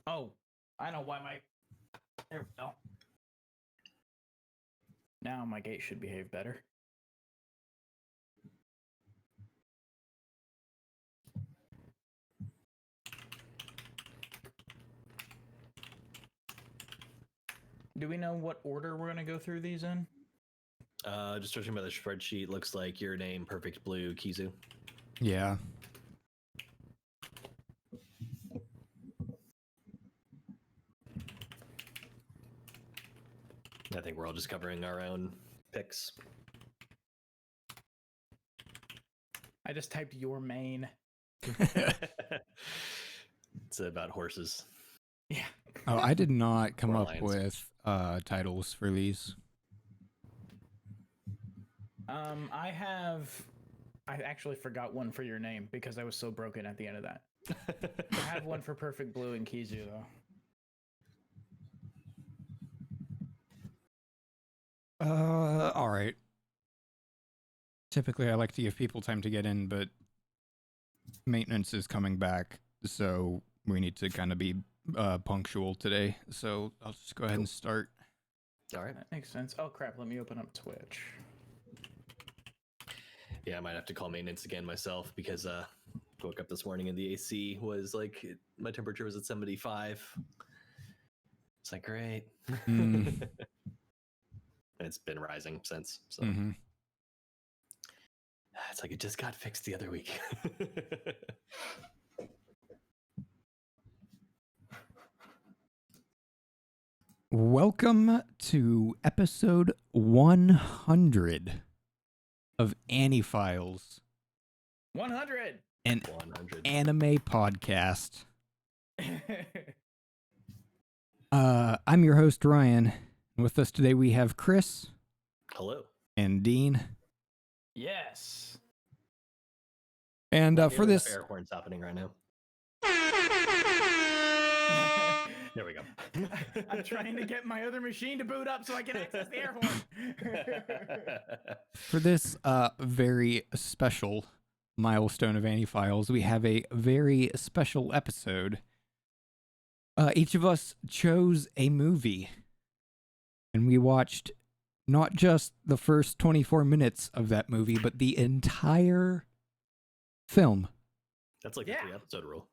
Oh, I know why my... There we go. Now my gate should behave better. Do we know what order we're going to go through these in? Just searching by the spreadsheet, looks like your name, Perfect Blue, Kizu. Yeah. I think we're all just covering our own picks. I just typed your main. It's about horses. Yeah. Oh, I did not come Or up lions. with titles for these. I actually forgot one for your name because I was so broken at the end of that. I have one for Perfect Blue and Kizu though. All right. Typically, I like to give people time to get in, but maintenance is coming back, so we need to kind of be punctual today. So I'll just go ahead and start. All right. That makes sense. Oh crap, let me open up Twitch. Yeah, I might have to call maintenance again myself because woke up this morning and the AC was like, my temperature was at 75. It's like, great. Mm. It's been rising since. So Mm-hmm. it's like it just got fixed the other week. Welcome to episode 100 of AniFiles, 100. an 100. anime podcast. I'm your host, Ryan. And with us today, we have Chris Hello. and Dean. Yes. And for this, air horns happening right now. There we go. I'm trying to get my other machine to boot up so I can access the air horn. for this very special milestone of AniFiles, we have a very special episode. Each of us chose a movie, and we watched not just the first 24 minutes of that movie, but the entire film. That's like a 3-episode rule.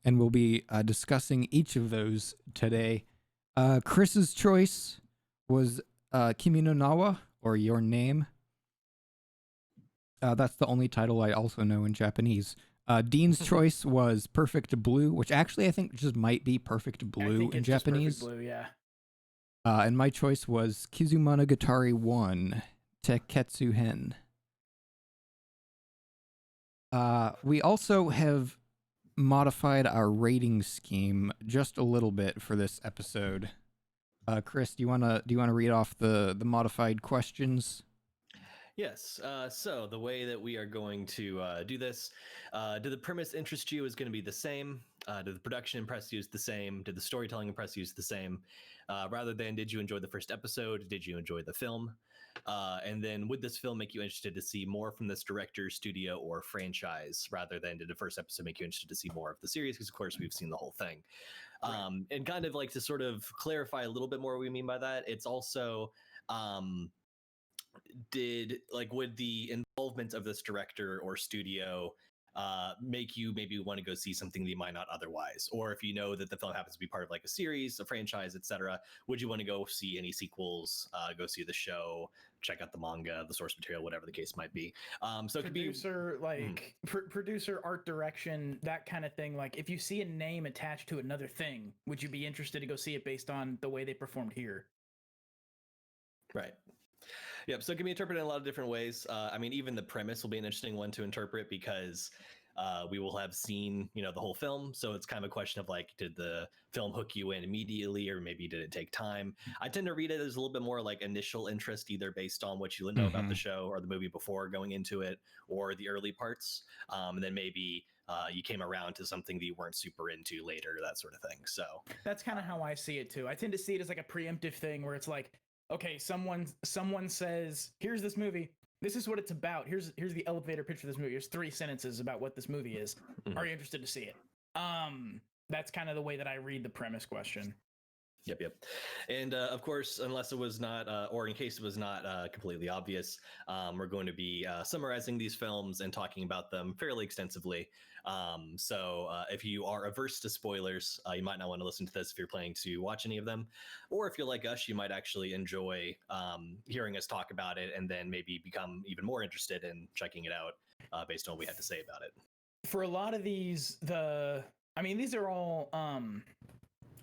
And we'll be discussing each of those today. Chris's choice was Kimi no Nawa, or Your Name. That's the only title I also know in Japanese. Dean's choice was Perfect Blue, which actually I think just might be Perfect Blue in Japanese. Perfect Blue, yeah. And my choice was Kizumonogatari 1, Teketsu Hen. We also have modified our rating scheme just a little bit for this episode. Chris, do you wanna read off the modified questions? Yes. So the way that we are going to do this, did the premise interest you is going to be the same? Did the production impress you is the same? Did the storytelling impress you is the same? Rather than did you enjoy the first episode? Did you enjoy the film? And then would this film make you interested to see more from this director, studio, or franchise? Rather than did the first episode make you interested to see more of the series? Because of course we've seen the whole thing. And kind of like to sort of clarify a little bit more what we mean by that. It's also would the involvement of this director or studio make you maybe want to go see something that you might not otherwise? Or if you know that the film happens to be part of like a series, a franchise, etc., would you want to go see any sequels, go see the show, check out the manga, the source material, whatever the case might be? So it could be producer, art direction, that kind of thing. Like if you see a name attached to another thing, would you be interested to go see it based on the way they performed here? Right. Yep. So it can be interpreted in a lot of different ways. I mean, even the premise will be an interesting one to interpret because we will have seen, the whole film. So it's kind of a question of like, did the film hook you in immediately, or maybe did it take time? I tend to read it as a little bit more like initial interest, either based on what you know about the show or the movie before going into it, or the early parts, and then maybe you came around to something that you weren't super into later, that sort of thing. So that's kind of how I see it too. I tend to see it as like a preemptive thing where it's like, okay, someone says, here's this movie, this is what it's about, here's the elevator pitch for this movie, here's 3 sentences about what this movie is. Are you interested to see it? that's kind of the way that I read the premise question. Yep. And of course, unless it was not, or in case it was not completely obvious, we're going to be summarizing these films and talking about them fairly extensively. So if you are averse to spoilers, you might not want to listen to this if you're planning to watch any of them. Or if you're like us, you might actually enjoy hearing us talk about it and then maybe become even more interested in checking it out based on what we had to say about it. For a lot of these, these are all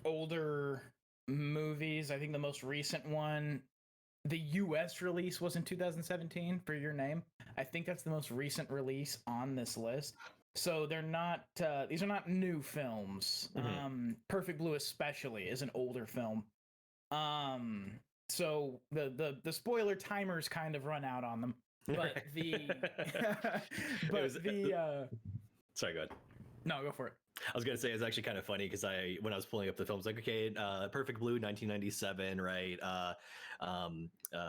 older movies. I think the most recent one, the US release, was in 2017 for Your Name. I think that's the most recent release on this list. So they're not these are not new films. Perfect Blue especially is an older film. So the spoiler timers kind of run out on them. But sorry, go ahead. No, go for it. I was gonna say it's actually kind of funny because when I was pulling up the films, like, okay, Perfect Blue, 1997, right?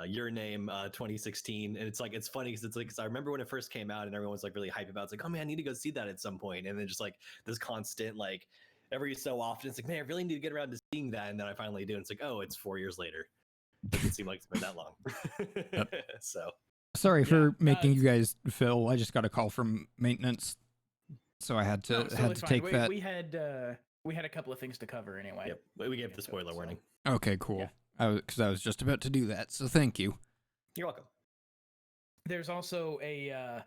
Your Name, 2016, and it's funny because it's like, cause I remember when it first came out and everyone was like really hype about it. It's like, oh man, I need to go see that at some point, and then just like this constant like every so often, it's like, man, I really need to get around to seeing that, and then I finally do, and it's like, oh, it's 4 years later. Doesn't seem like it's been that long. So sorry for making you guys fill. I just got a call from maintenance. So I had to take that. We had a couple of things to cover anyway. Yep, we gave the spoiler warning. Okay, cool. Because I was just about to do that. So thank you. You're welcome. There's also I'm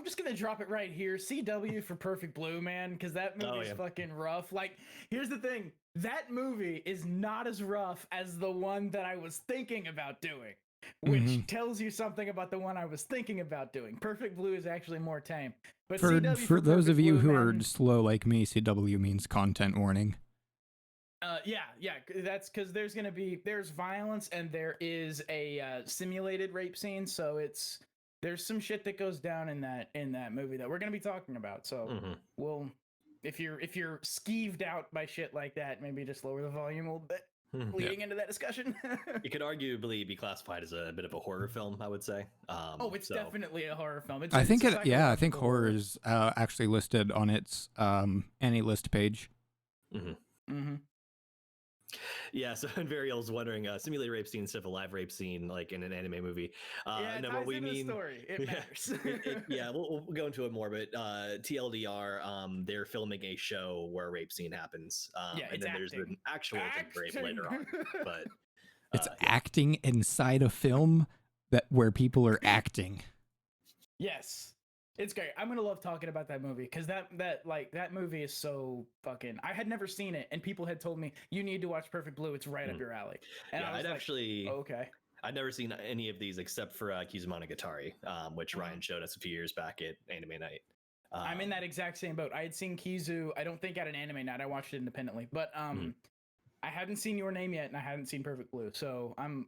just gonna drop it right here. CW for Perfect Blue, man, because that movie is fucking rough. Like, here's the thing: that movie is not as rough as the one that I was thinking about doing. Which tells you something about the one I was thinking about doing. Perfect Blue is actually more tame. But for those of you who are slow like me, CW means content warning. Yeah, that's because there's violence and there is a simulated rape scene, so there's some shit that goes down in that movie that we're gonna be talking about. So we'll, if you're skeeved out by shit like that, maybe just lower the volume a little bit. Leading into that discussion. It could arguably be classified as a bit of a horror film, I would say. It's definitely a horror film. I think horror is actually listed on its AniList page. Yeah, so Varial's wondering, simulated rape scene instead of a live rape scene, like in an anime movie. No, what we mean, the story. It matters. We'll go into it more, but TLDR, they're filming a show where a rape scene happens, and then there's an actual rape later on. But it's acting inside a film where people are acting. Yes. It's great. I'm gonna love talking about that movie because that movie is so fucking. I had never seen it, and people had told me you need to watch Perfect Blue. It's right up your alley. And I'd actually okay. I'd never seen any of these except for Kizumonogatari, which Ryan showed us a few years back at Anime Night. I'm in that exact same boat. I had seen Kizu. I don't think at an Anime Night. I watched it independently, but I hadn't seen Your Name yet, and I hadn't seen Perfect Blue. So I'm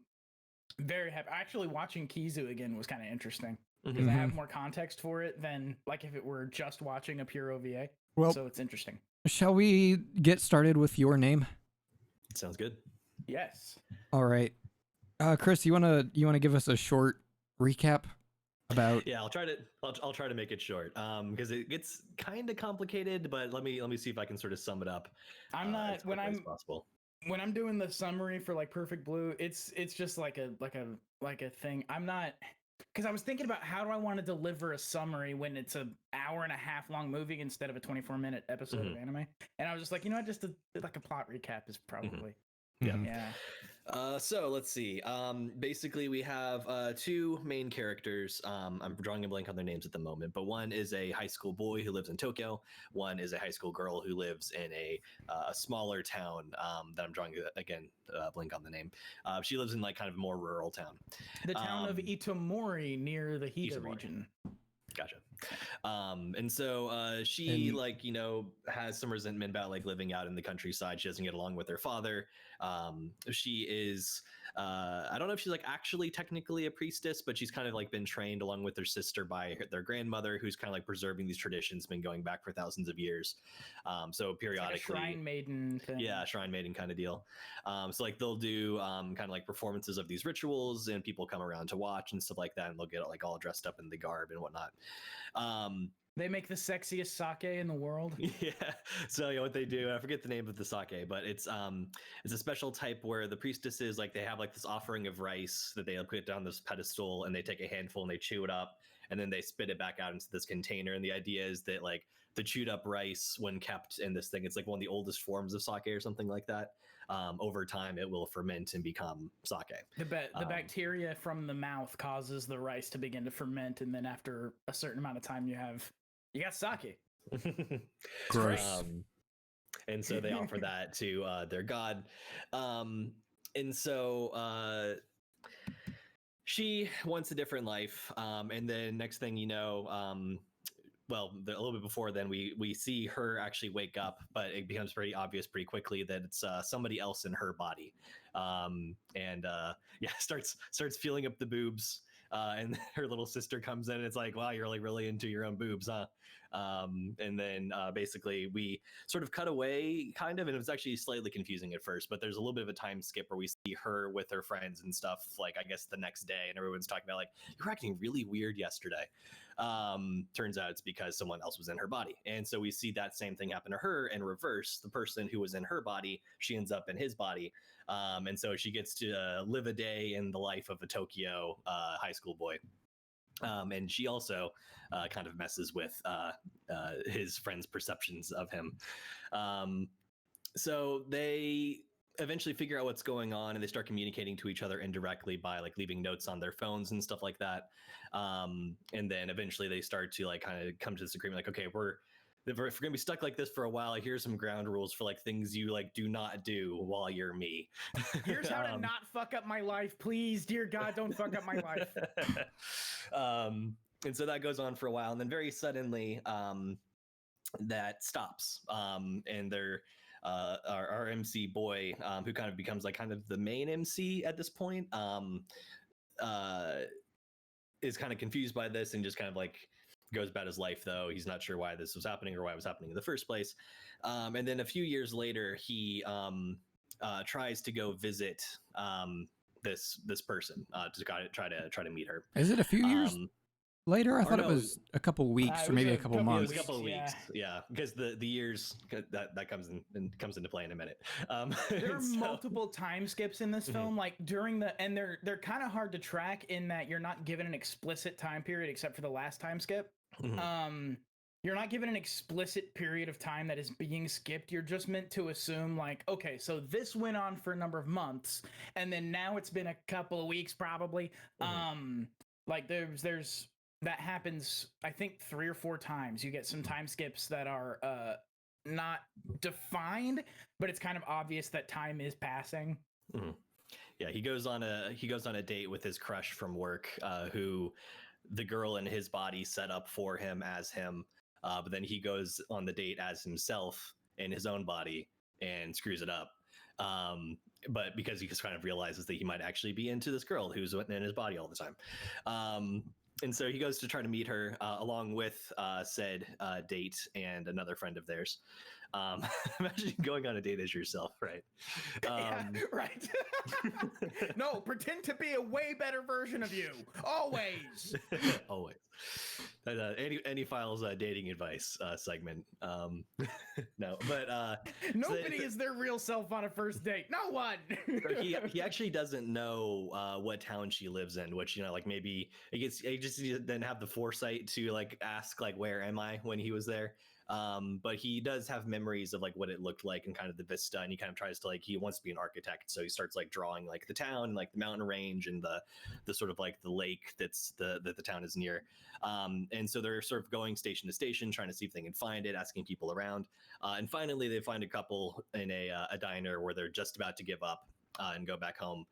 very happy. Actually, watching Kizu again was kind of interesting. Because I have more context for it than like if it were just watching a pure OVA. Well, so it's interesting. Shall we get started with Your Name? Sounds good. Yes. All right. Chris, you wanna give us a short recap about? Yeah, I'll try to make it short. Because it gets kind of complicated, but let me see if I can sort of sum it up. I'm not as quickly as possible. When I'm doing the summary for like Perfect Blue, it's just like a thing. I'm not. Because I was thinking about how do I want to deliver a summary when it's an hour and a half long movie instead of a 24-minute episode of anime. And I was just like, just like a plot recap is probably. Yeah. So let's see. Basically, we have two main characters. I'm drawing a blank on their names at the moment, but one is a high school boy who lives in Tokyo. One is a high school girl who lives in a smaller town that I'm drawing again blank on the name. She lives in like kind of a more rural town. The town of Itomori near the Hida region. Gotcha. And so she has some resentment about like living out in the countryside. She doesn't get along with her father. She is I don't know if she's like actually technically a priestess, but she's kind of like been trained along with her sister by their grandmother, who's kind of like preserving these traditions, been going back for thousands of years. So periodically, it's like a shrine maiden thing. Yeah, shrine maiden kind of deal. So like they'll do kind of like performances of these rituals, and people come around to watch and stuff like that, and they'll get like all dressed up in the garb and whatnot. They make the sexiest sake in the world. Yeah. So what they do, I forget the name of the sake, but it's a special type where the priestesses like they have like this offering of rice that they put down this pedestal, and they take a handful and they chew it up, and then they spit it back out into this container. And the idea is that like the chewed up rice, when kept in this thing, it's like one of the oldest forms of sake or something like that. Over time, it will ferment and become sake. The bacteria from the mouth causes the rice to begin to ferment, and then after a certain amount of time, you got sake. Gross. And so they offer that to their god. And so she wants a different life. And then next thing you know, a little bit before then, we see her actually wake up, but it becomes pretty obvious pretty quickly that it's somebody else in her body. Starts feeling up the boobs. And her little sister comes in and it's like, wow, you're like really into your own boobs, huh? And then basically we sort of cut away kind of, and it was actually slightly confusing at first, but there's a little bit of a time skip where we see her with her friends and stuff, like I guess the next day, and everyone's talking about like, you're acting really weird yesterday. Turns out it's because someone else was in her body. And so we see that same thing happen to her in reverse. The person who was in her body, she ends up in his body. And so she gets to live a day in the life of a Tokyo high school boy. And she also kind of messes with his friends' perceptions of him. So they eventually figure out what's going on, and they start communicating to each other indirectly by like leaving notes on their phones and stuff like that. And then eventually they start to like kind of come to this agreement, like, okay, if we're gonna be stuck like this for a while, here's some ground rules for like things you like do not do while you're me. Here's how to not fuck up my life, please, dear God, don't fuck up my life. And so that goes on for a while, and then very suddenly that stops. And our MC boy, who kind of becomes like kind of the main MC at this point, is kind of confused by this and just kind of like goes about his life, though he's not sure why this was happening or why it was happening in the first place. And then a few years later, he tries to go visit this person to try to meet her. Is it a few years later? I thought it was a couple weeks or maybe a couple months. It was a couple of weeks, yeah, because the years that comes into play in a minute. There are multiple time skips in this film, like during and they're kind of hard to track in that you're not given an explicit time period except for the last time skip. You're not given an explicit period of time that is being skipped. You're just meant to assume like, okay, so this went on for a number of months, and then now it's been a couple of weeks probably. Like there's that happens, I think 3 or 4 times. You get some time skips that are not defined, but it's kind of obvious that time is passing. Yeah, he goes on a date with his crush from work, who the girl in his body set up for him as him, but then he goes on the date as himself in his own body and screws it up. But because he just kind of realizes that he might actually be into this girl who's in his body all the time. And so he goes to try to meet her along with said date and another friend of theirs. Imagine going on a date as yourself, right? Yeah, right. No, pretend to be a way better version of you. Always. Always. AniFiles dating advice segment. No, but nobody is their real self on a first date. No one. he actually doesn't know what town she lives in, which, like maybe he just didn't have the foresight to like ask like, where am I, when he was there. But he does have memories of like what it looked like and kind of the vista, and he kind of tries to he wants to be an architect, so he starts like drawing like the town and like the mountain range and the sort of like the lake that the town is near. And so they're sort of going station to station trying to see if they can find it, asking people around, and finally they find a couple in a diner where they're just about to give up and go back home,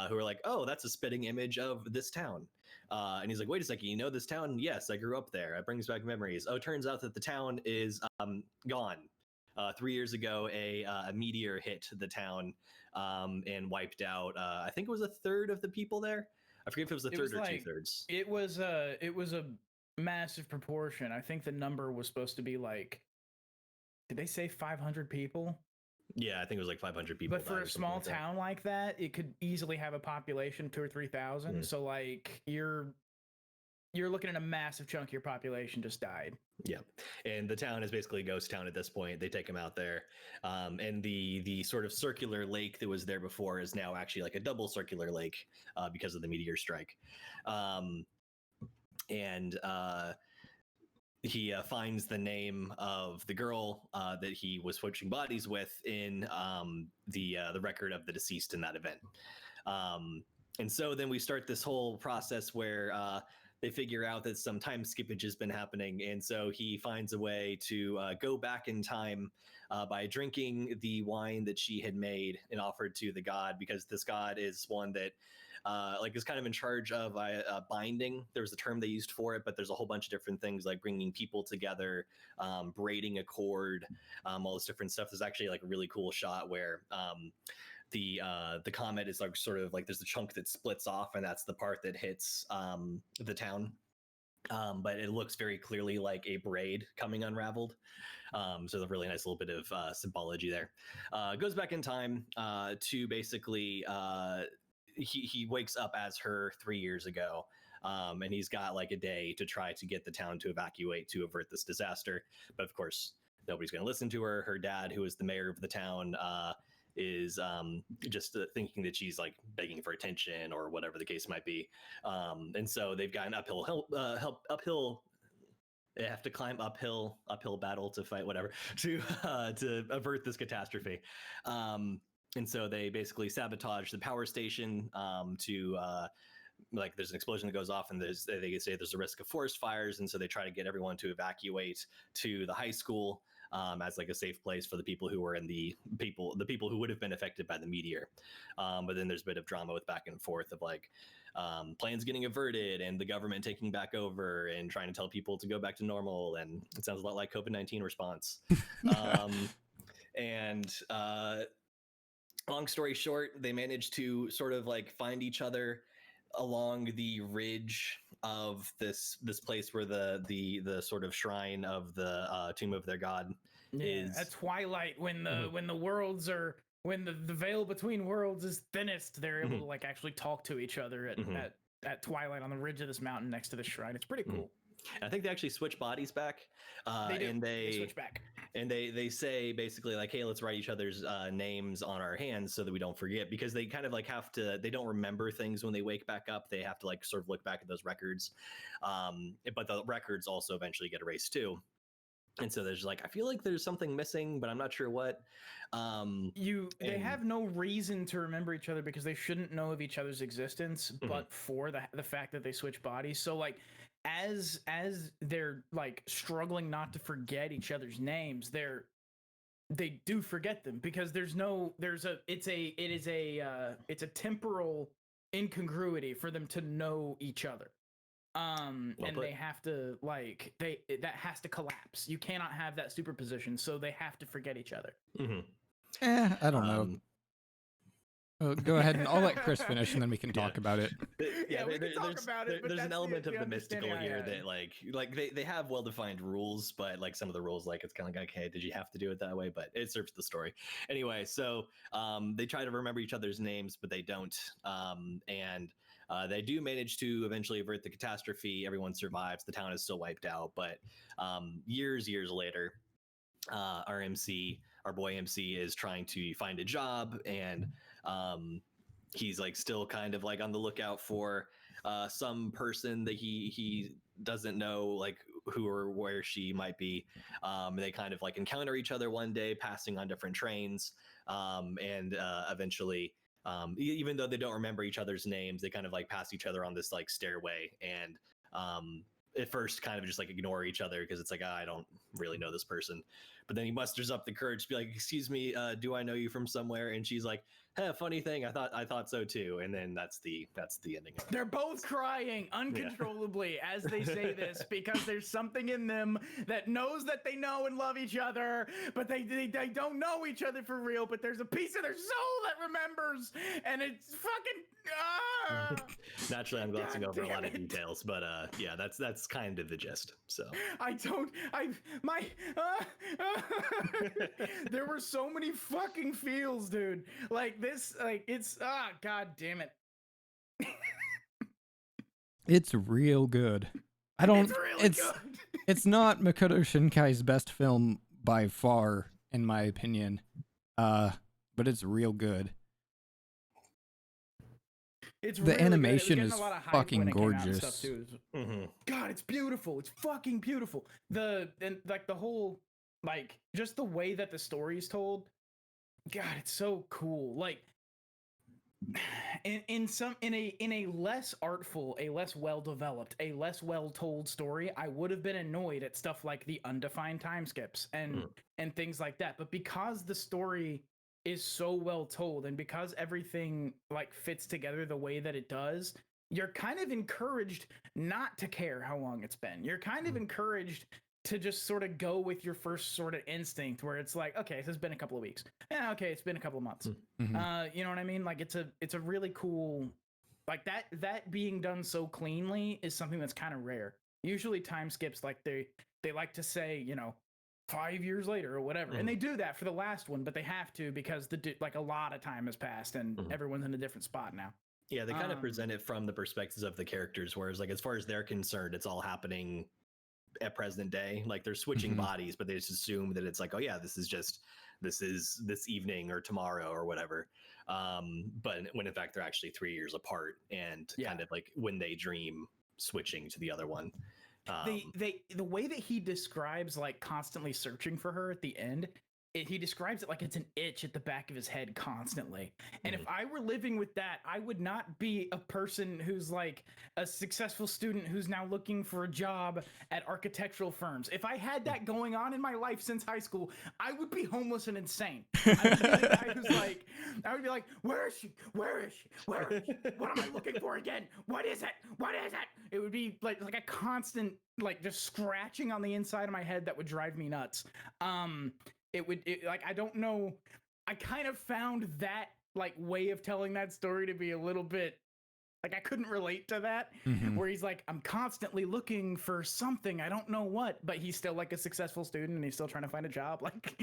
who are like, oh, that's a spitting image of this town. And he's like, wait a second, you know this town? Yes, I grew up there. It brings back memories. Oh, it turns out that the town is gone. 3 years ago, a meteor hit the town and wiped out, I think it was a third of the people there. I forget if it was a third or 2/3. It was a massive proportion. I think the number was supposed to be like, did they say 500 people? Yeah, I think it was like 500 people. But for a small town like that, it could easily have a population of 2,000 or 3,000. So like you you're looking at a massive chunk of your population just died. Yeah, and the town is basically a ghost town at this point. They take him out there, and the sort of circular lake that was there before is now actually like a double circular lake because of the meteor strike. And he finds the name of the girl that he was switching bodies with in the record of the deceased in that event. And so then we start this whole process where they figure out that some time skippage has been happening. And so he finds a way to go back in time by drinking the wine that she had made and offered to the god, because this god is one that like is kind of in charge of binding. There was a term they used for it, but there's a whole bunch of different things like bringing people together, braiding a cord, all this different stuff. There's actually like a really cool shot where the comet is like sort of like there's a chunk that splits off, and that's the part that hits the town. But it looks very clearly like a braid coming unraveled. So a really nice little bit of symbology there. Goes back in time to basically he wakes up as her 3 years ago. And he's got like a day to try to get the town to evacuate to avert this disaster. But of course, nobody's going to listen to her. Her dad, who is the mayor of the town, is just thinking that she's like begging for attention or whatever the case might be. And so they've got an uphill. They have to climb uphill battle to fight whatever to avert this catastrophe. And so they basically sabotage the power station to like there's an explosion that goes off, and they say there's a risk of forest fires, and so they try to get everyone to evacuate to the high school as like a safe place for the people who were in the people who would have been affected by the meteor. But then there's a bit of drama with back and forth of like plans getting averted and the government taking back over and trying to tell people to go back to normal, and it sounds a lot like COVID-19 response. And long story short, they managed to sort of like find each other along the ridge of this place where the sort of shrine of the tomb of their god is. At twilight, when the worlds are when the veil between worlds is thinnest, they're able to like actually talk to each other at twilight on the ridge of this mountain next to the shrine. It's pretty cool. I think they actually switch bodies back. They do. And they switch back. And they say basically like, hey, let's write each other's names on our hands so that we don't forget, because they kind of like have to, they don't remember things when they wake back up. They have to like sort of look back at those records. But the records also eventually get erased too. And so there's like, I feel like there's something missing, but I'm not sure what. They have no reason to remember each other because they shouldn't know of each other's existence, but for the fact that they switch bodies. So like, as they're like struggling not to forget each other's names, they do forget them because it's a temporal incongruity for them to know each other. They have to like that has to collapse. You cannot have that superposition, so they have to forget each other. I don't know. Go ahead, and I'll let Chris finish, and then we can talk about it. We can talk about it. There's an element of the mystical here that like they have well-defined rules, but like some of the rules, like it's kind of like, okay, did you have to do it that way? But it serves the story anyway. So they try to remember each other's names, but they don't. And they do manage to eventually avert the catastrophe. Everyone survives. The town is still wiped out, but years later, our boy MC is trying to find a job, and he's like still kind of like on the lookout for some person that he doesn't know like who or where she might be. They kind of like encounter each other one day passing on different trains, and eventually even though they don't remember each other's names, they kind of like pass each other on this like stairway, and at first kind of just like ignore each other because it's like, I don't really know this person. But then he musters up the courage to be like, excuse me, do I know you from somewhere? And she's like, hey, funny thing, I thought so too. And then that's the ending of it. They're both crying uncontrollably as they say this because there's something in them that knows that they know and love each other, but they don't know each other for real, but there's a piece of their soul that remembers, and it's fucking Naturally, I'm glossing over a lot of details, but yeah, that's kind of the gist. So there were so many fucking feels, dude. Like this, like it's god damn it. It's real good. I don't. It's really It's good. it's not Makoto Shinkai's best film by far, in my opinion. But it's real good. It's The really animation good. It was getting is a lot of hype fucking when it came out and stuff gorgeous. too. Mm-hmm. God, it's beautiful. It's fucking beautiful. The whole like just the way that the story is told. God, it's so cool. Like in a less artful, a less well developed, a less well told story, I would have been annoyed at stuff like the undefined time skips and things like that. But because the story is so well told and because everything like fits together the way that it does, you're kind of encouraged not to care how long it's been. You're kind of encouraged to just sort of go with your first sort of instinct where it's like, okay, this has been a couple of weeks. Yeah, okay, it's been a couple of months. Mhm. You know what I mean? Like it's a really cool, like that being done so cleanly is something that's kind of rare. Usually time skips, like they like to say, 5 years later or whatever, and they do that for the last one, but they have to because like a lot of time has passed and everyone's in a different spot now. Yeah, they kind of present it from the perspectives of the characters, whereas like as far as they're concerned, it's all happening at present day. Like they're switching bodies, but they just assume that it's like, oh yeah, this is this evening or tomorrow or whatever. But when in fact they're actually 3 years apart and kind of like when they dream switching to the other one. The way that he describes like constantly searching for her at the end, he describes it like it's an itch at the back of his head constantly. And if I were living with that, I would not be a person who's like a successful student who's now looking for a job at architectural firms. If I had that going on in my life since high school, I would be homeless and insane. I would be the guy who's like, I would be like, where is she? Where is she? Where is she? What am I looking for again? What is it? What is it? It would be like a constant, like just scratching on the inside of my head that would drive me nuts. Like, I don't know. I kind of found that like way of telling that story to be a little bit like I couldn't relate to that, where he's like, I'm constantly looking for something. I don't know what, but he's still like a successful student and he's still trying to find a job. Like,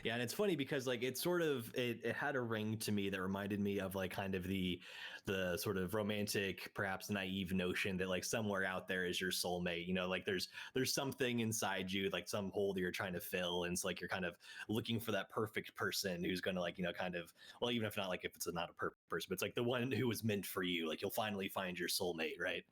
yeah, and it's funny because like it sort of it had a ring to me that reminded me of like kind of the sort of romantic, perhaps naive notion that like somewhere out there is your soulmate. Like there's something inside you, like some hole that you're trying to fill, and it's like you're kind of looking for that perfect person who's going to like kind of, well, even if not like if it's not a perfect person, but it's like the one who was meant for you. Like you'll finally find your soulmate, right?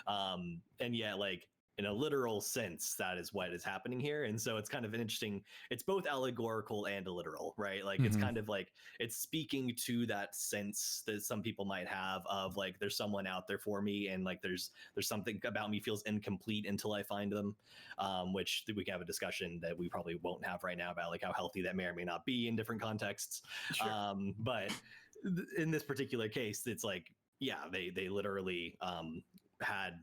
And yeah, like in a literal sense, that is what is happening here. And so it's kind of an interesting, it's both allegorical and literal, right? Like it's kind of like it's speaking to that sense that some people might have of like there's someone out there for me, and like there's something about me feels incomplete until I find them, which we can have a discussion that we probably won't have right now about like how healthy that may or may not be in different contexts. Sure. But in this particular case, it's like, yeah, they literally had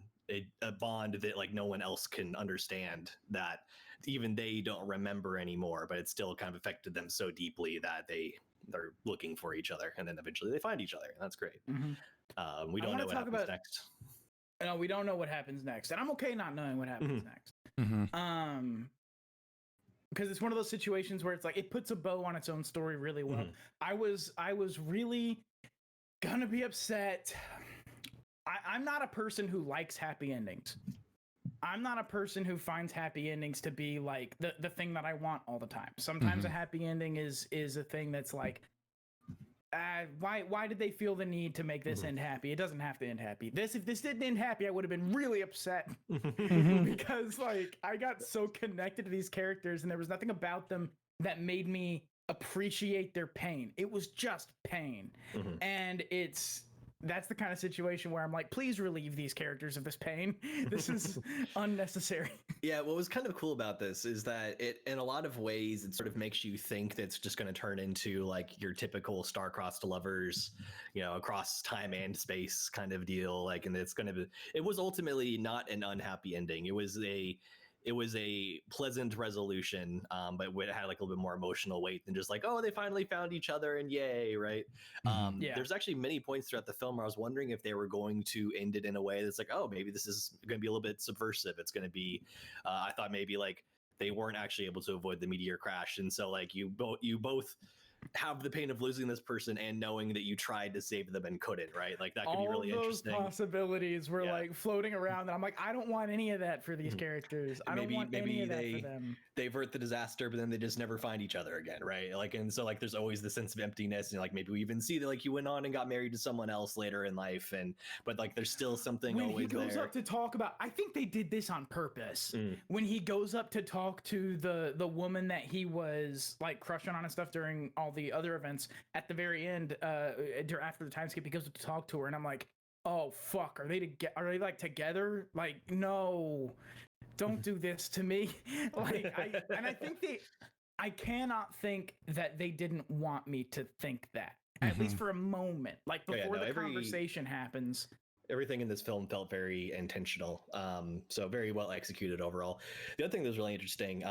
a bond that like no one else can understand, that even they don't remember anymore, but it still kind of affected them so deeply that they're looking for each other, and then eventually they find each other. That's great. We don't know what happens next. No, we don't know what happens next, and I'm okay not knowing what happens next. Because it's one of those situations where it's like it puts a bow on its own story really well. I was really gonna be upset. I'm not a person who likes happy endings. I'm not a person who finds happy endings to be like the thing that I want all the time. Sometimes a happy ending is a thing that's like, why did they feel the need to make this end happy? It doesn't have to end happy. If this didn't end happy, I would have been really upset because like I got so connected to these characters and there was nothing about them that made me appreciate their pain. It was just pain. And that's the kind of situation where I'm like, please relieve these characters of this pain. This is unnecessary. Yeah, what was kind of cool about this is that it, in a lot of ways, it sort of makes you think that it's just going to turn into like your typical star-crossed lovers, across time and space kind of deal. Like, and it was ultimately not an unhappy ending. It was a pleasant resolution, but it had like a little bit more emotional weight than just like, oh, they finally found each other and yay, right? There's actually many points throughout the film where I was wondering if they were going to end it in a way that's like, oh, maybe this is going to be a little bit subversive. It's going to be, I thought maybe like they weren't actually able to avoid the meteor crash, and so like you both have the pain of losing this person and knowing that you tried to save them and couldn't, right? Like that could be really All those interesting. possibilities were like floating around, and I'm like, I don't want any of that for these characters. I don't want any of that for them. They avert the disaster, but then they just never find each other again, right? Like, and so like there's always the sense of emptiness, and like maybe we even see that like he went on and got married to someone else later in life, and but like there's still something when always he goes there. up to talk about, I think they did this on purpose. When he goes up to talk to the woman that he was like crushing on and stuff during all the other events, at the very end, after the time skip, he goes up to talk to her, and I'm like, oh fuck, are they like together? Like, no, don't do this to me. Like, I cannot think that they didn't want me to think that, at least for a moment, like before the conversation happens. Everything in this film felt very intentional, so very well executed overall. The other thing that was really interesting,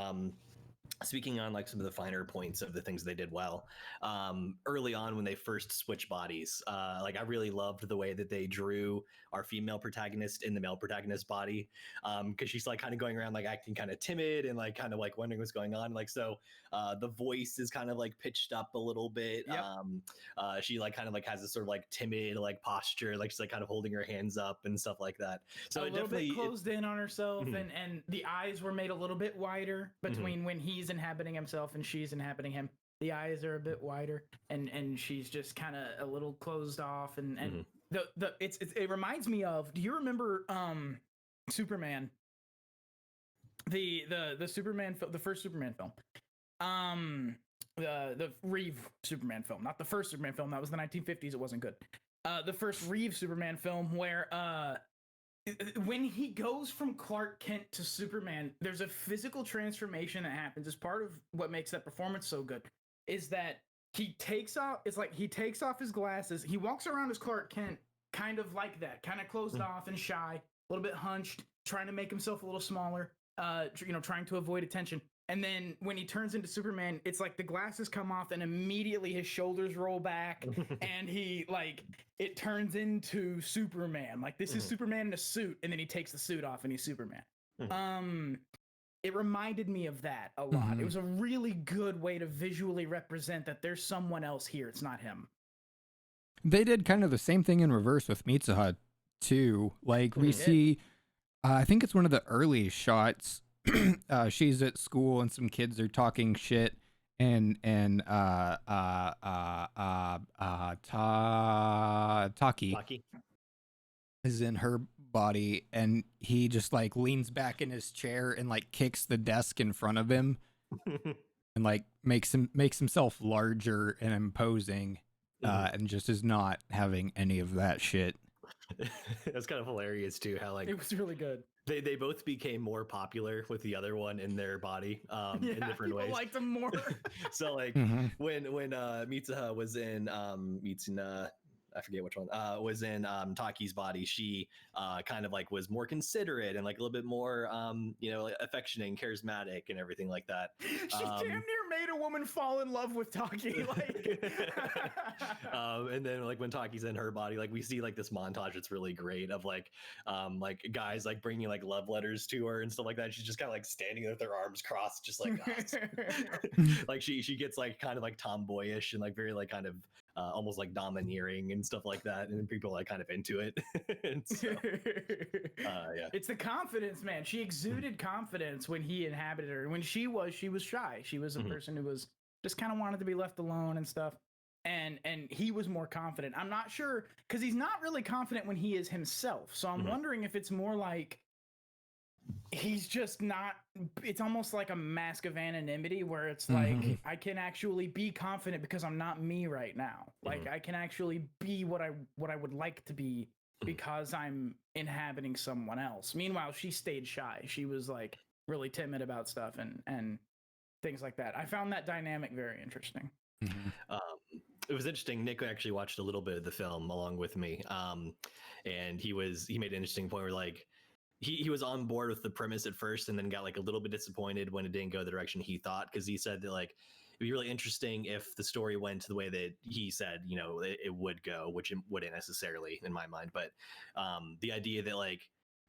speaking on like some of the finer points of the things they did well, early on when they first switched bodies, like I really loved the way that they drew our female protagonist in the male protagonist's body, because she's like kind of going around like acting kind of timid and like kind of like wondering what's going on. Like so the voice is kind of like pitched up a little bit. Yep. She like kind of like has this sort of like timid like posture, like she's like kind of holding her hands up and stuff like that. So a it little definitely bit closed in on herself, and the eyes were made a little bit wider between when he's inhabiting himself and she's inhabiting him. The eyes are a bit wider, and she's just kind of a little closed off, and it reminds me of, do you remember Superman, the Superman the first Superman film, the Reeve Superman film, not the first Superman film, that was the 1950s, it wasn't good. The first Reeve Superman film, where when he goes from Clark Kent to Superman, there's a physical transformation that happens. As part of what makes that performance so good is that he takes off his glasses. He walks around as Clark Kent, kind of like that, kind of closed off and shy, a little bit hunched, trying to make himself a little smaller, trying to avoid attention. And then when he turns into Superman, it's like the glasses come off and immediately his shoulders roll back and he like, it turns into Superman. Like, this is Superman in a suit, and then he takes the suit off and he's Superman. It reminded me of that a lot. It was a really good way to visually represent that there's someone else here. It's not him. They did kind of the same thing in reverse with Mitsuha too. Like we see, I think it's one of the early shots. She's at school and some kids are talking shit, and Taki is in her body, and he just like leans back in his chair and like kicks the desk in front of him and like makes himself larger and imposing, and just is not having any of that shit. That's kind of hilarious too, how like it was really good. They both became more popular with the other one in their body, in different ways. Liked them more. So like when Mitsuha was in Mitsuna, I forget which one, was in Taki's body, she kind of like was more considerate and like a little bit more affectionate and charismatic and everything like that. She damn near made a woman fall in love with Taki. Like and then like when Taki's in her body, like we see like this montage that's really great of like guys like bringing like love letters to her and stuff like that. She's just kind of like standing there with her arms crossed, just like like she gets like kind of like tomboyish and like very like kind of almost like domineering and stuff like that, and people are like kind of into it. So, yeah, it's the confidence, man. She exuded confidence when he inhabited her. When she was shy. She was a person who was just kind of wanted to be left alone and stuff. And he was more confident. I'm not sure, because he's not really confident when he is himself. So I'm wondering if it's more like he's just not, it's almost like a mask of anonymity where it's like I can actually be confident because I'm not me right now. Like I can actually be what I would like to be because I'm inhabiting someone else. Meanwhile, she stayed shy. She was like really timid about stuff and things like that. I found that dynamic very interesting. It was interesting. Nick actually watched a little bit of the film along with me, and he made an interesting point where like he was on board with the premise at first and then got like a little bit disappointed when it didn't go the direction he thought, because he said that like it'd be really interesting if the story went the way that he said it would go, which it wouldn't necessarily in my mind. But the idea that like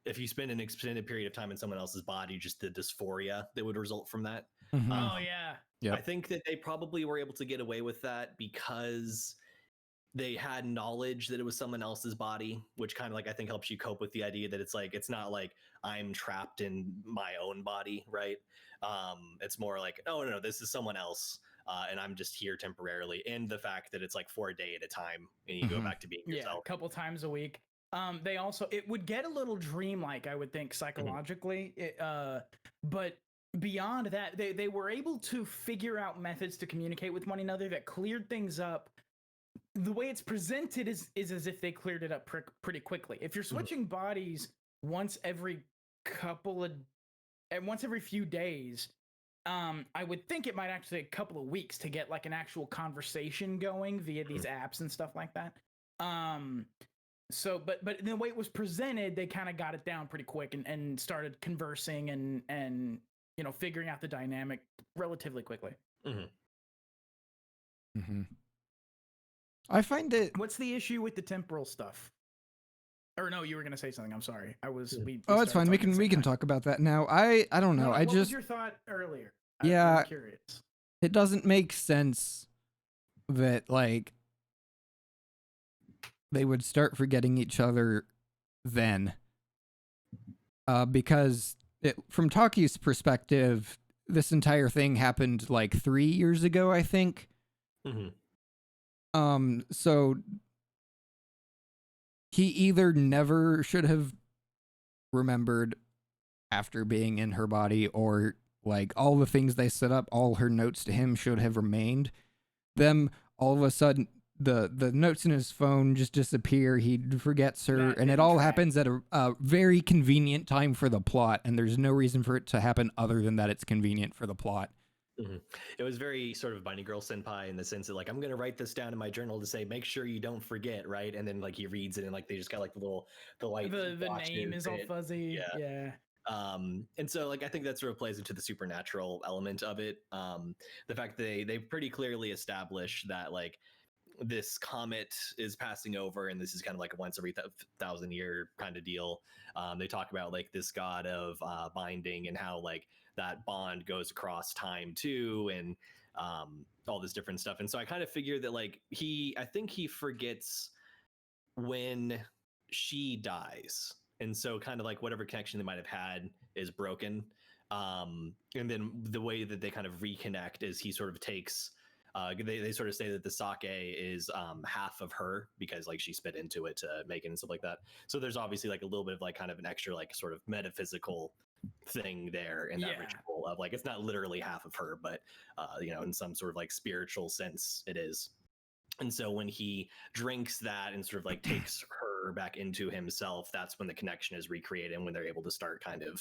if you spend an extended period of time in someone else's body, just the dysphoria that would result from that. Oh yeah. Yep. I think that they probably were able to get away with that because they had knowledge that it was someone else's body, which kind of like I think helps you cope with the idea that it's not like I'm trapped in my own body, right? It's more like, oh no, this is someone else, and I'm just here temporarily. And the fact that it's like for a day at a time, and you go back to being yourself. a couple times a week. They also, it would get a little dreamlike, I would think, psychologically. But beyond that, they were able to figure out methods to communicate with one another that cleared things up. The way it's presented is as if they cleared it up pretty quickly. If you're switching bodies once every few days, I would think it might actually take a couple of weeks to get like an actual conversation going via these apps and stuff like that. So, but the way it was presented, they kind of got it down pretty quick and started conversing and figuring out the dynamic relatively quickly. I find it. What's the issue with the temporal stuff? Or no, you were gonna say something. I'm sorry. I was. Oh, it's fine. We can talk about that now. I don't know. What was your thought earlier? Yeah, I'm curious. It doesn't make sense that like they would start forgetting each other then, because from Taki's perspective, this entire thing happened like 3 years ago, I think. So he either never should have remembered after being in her body, or like all the things they set up, all her notes to him should have remained. Them all of a sudden, the notes in his phone just disappear. He forgets her, and it all happens at a very convenient time for the plot. And there's no reason for it to happen other than that it's convenient for the plot. It was very sort of Bunny Girl Senpai in the sense that like, I'm going to write this down in my journal to say, make sure you don't forget. Right. And then like he reads it and like, they just got like the light. The name is all fuzzy. Yeah. And so like, I think that sort of plays into the supernatural element of it. The fact that they pretty clearly establish that like this comet is passing over and this is kind of like a once every 1,000 year kind of deal. They talk about like this god of binding and how like that bond goes across time too, and all this different stuff. And so I kind of figure that like I think he forgets when she dies, and so kind of like whatever connection they might have had is broken. And then the way that they kind of reconnect is he sort of takes they sort of say that the sake is half of her because like she spit into it to make it and stuff like that. So there's obviously like a little bit of like kind of an extra like sort of metaphysical thing there in that ritual of like, it's not literally half of her, but in some sort of like spiritual sense it is. And so when he drinks that and sort of like takes her back into himself, that's when the connection is recreated and when they're able to start kind of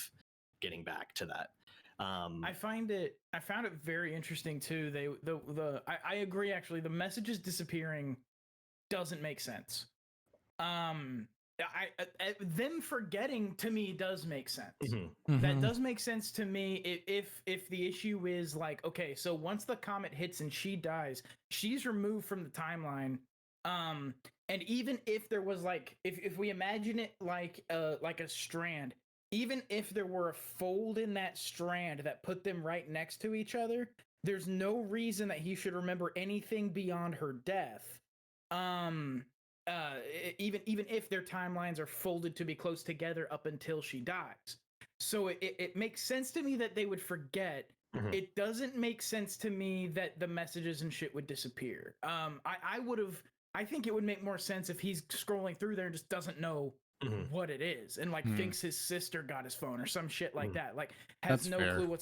getting back to that. I found it very interesting too. I agree actually. The messages disappearing doesn't make sense. Them forgetting to me does make sense. That does make sense to me if the issue is like, okay, so once the comet hits and she dies, she's removed from the timeline. And even if there was like, if we imagine it like a strand, even if there were a fold in that strand that put them right next to each other, there's no reason that he should remember anything beyond her death. Even if their timelines are folded to be close together up until she dies. So it makes sense to me that they would forget. It doesn't make sense to me that the messages and shit would disappear. I think it would make more sense if he's scrolling through there and just doesn't know what it is and like thinks his sister got his phone or some shit like that. Like has no clue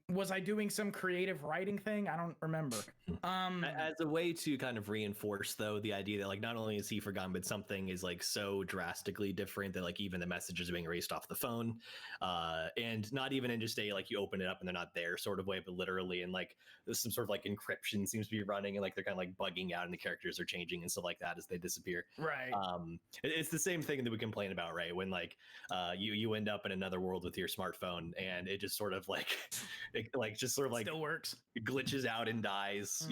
was I doing some creative writing thing? I don't remember. As a way to kind of reinforce though the idea that like not only is he forgotten, but something is like so drastically different that like even the messages are being erased off the phone, and not even in just a like you open it up and they're not there sort of way, but literally and like there's some sort of like encryption seems to be running and like they're kind of like bugging out and the characters are changing and stuff like that as they disappear. Right. It's the same thing that we complain about, right? When like you end up in another world with your smartphone and it just sort of like it like just sort of like Still works. glitches out and dies,